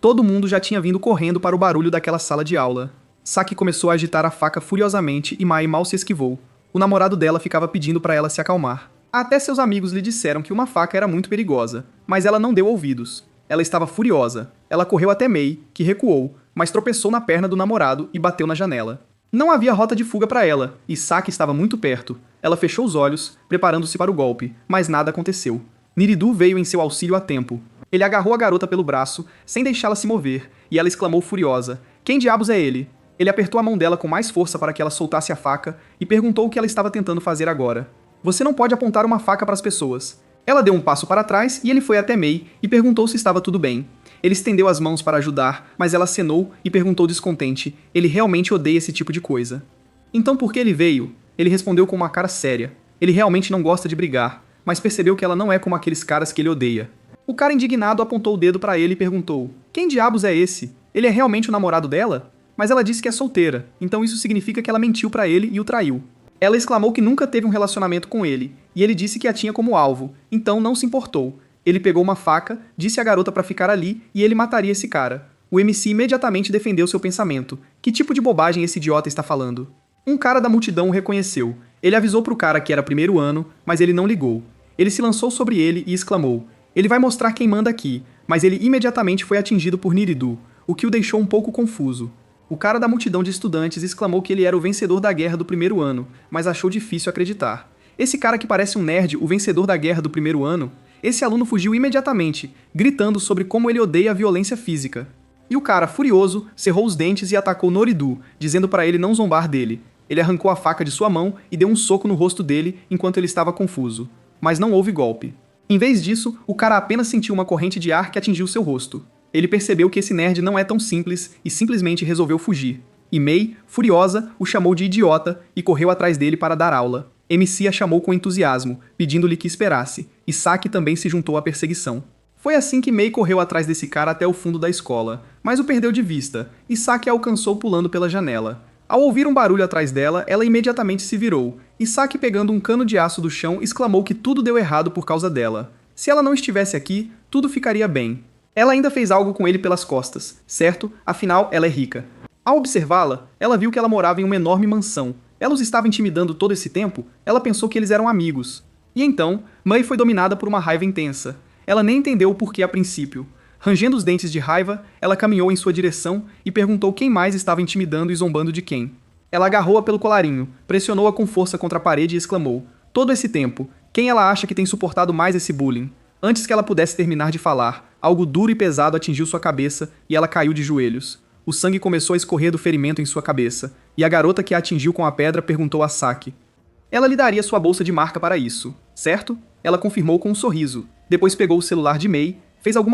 Todo mundo já tinha vindo correndo para o barulho daquela sala de aula. Saki começou a agitar a faca furiosamente e Mai mal se esquivou. O namorado dela ficava pedindo para ela se acalmar. Até seus amigos lhe disseram que uma faca era muito perigosa, mas ela não deu ouvidos. Ela estava furiosa. Ela correu até Mei, que recuou, mas tropeçou na perna do namorado e bateu na janela. Não havia rota de fuga para ela, e Saki estava muito perto. Ela fechou os olhos, preparando-se para o golpe, mas nada aconteceu. Niridu veio em seu auxílio a tempo. Ele agarrou a garota pelo braço, sem deixá-la se mover, e ela exclamou furiosa: quem diabos é ele? Ele apertou a mão dela com mais força para que ela soltasse a faca e perguntou o que ela estava tentando fazer agora. Você não pode apontar uma faca para as pessoas. Ela deu um passo para trás e ele foi até Mei e perguntou se estava tudo bem. Ele estendeu as mãos para ajudar, mas ela acenou e perguntou descontente: ele realmente odeia esse tipo de coisa. Então por que ele veio? Ele respondeu com uma cara séria. Ele realmente não gosta de brigar, mas percebeu que ela não é como aqueles caras que ele odeia. O cara indignado apontou o dedo para ele e perguntou: quem diabos é esse? Ele é realmente o namorado dela? Mas ela disse que é solteira, então isso significa que ela mentiu para ele e o traiu. Ela exclamou que nunca teve um relacionamento com ele, e ele disse que a tinha como alvo, então não se importou. Ele pegou uma faca, disse à garota para ficar ali e ele mataria esse cara. O MC imediatamente defendeu seu pensamento. Que tipo de bobagem esse idiota está falando? Um cara da multidão o reconheceu. Ele avisou pro cara que era primeiro ano, mas ele não ligou. Ele se lançou sobre ele e exclamou: ele vai mostrar quem manda aqui, mas ele imediatamente foi atingido por Niridu, o que o deixou um pouco confuso. O cara da multidão de estudantes exclamou que ele era o vencedor da guerra do primeiro ano, mas achou difícil acreditar. Esse cara que parece um nerd, o vencedor da guerra do primeiro ano? Esse aluno fugiu imediatamente, gritando sobre como ele odeia a violência física. E o cara, furioso, cerrou os dentes e atacou Noridu, dizendo para ele não zombar dele. Ele arrancou a faca de sua mão e deu um soco no rosto dele enquanto ele estava confuso. Mas não houve golpe. Em vez disso, o cara apenas sentiu uma corrente de ar que atingiu seu rosto. Ele percebeu que esse nerd não é tão simples e simplesmente resolveu fugir. E Mei, furiosa, o chamou de idiota e correu atrás dele para dar aula. MC a chamou com entusiasmo, pedindo-lhe que esperasse, e Saki também se juntou à perseguição. Foi assim que Mei correu atrás desse cara até o fundo da escola, mas o perdeu de vista, e Saki a alcançou pulando pela janela. Ao ouvir um barulho atrás dela, ela imediatamente se virou, e Saki, pegando um cano de aço do chão, exclamou que tudo deu errado por causa dela. Se ela não estivesse aqui, tudo ficaria bem. Ela ainda fez algo com ele pelas costas, certo? Afinal, ela é rica. Ao observá-la, ela viu que ela morava em uma enorme mansão. Ela os estava intimidando todo esse tempo? Ela pensou que eles eram amigos. E então, Mei foi dominada por uma raiva intensa. Ela nem entendeu o porquê a princípio. Rangendo os dentes de raiva, ela caminhou em sua direção e perguntou quem mais estava intimidando e zombando de quem. Ela agarrou-a pelo colarinho, pressionou-a com força contra a parede e exclamou: todo esse tempo, Quem ela acha que tem suportado mais esse bullying? Antes que ela pudesse terminar de falar, algo duro e pesado atingiu sua cabeça e ela caiu de joelhos. O sangue começou a escorrer do ferimento em sua cabeça, e a garota que a atingiu com a pedra perguntou a Saki. Ela lhe daria sua bolsa de marca para isso, certo? Ela confirmou com um sorriso. Depois pegou o celular de Mei, fez alguma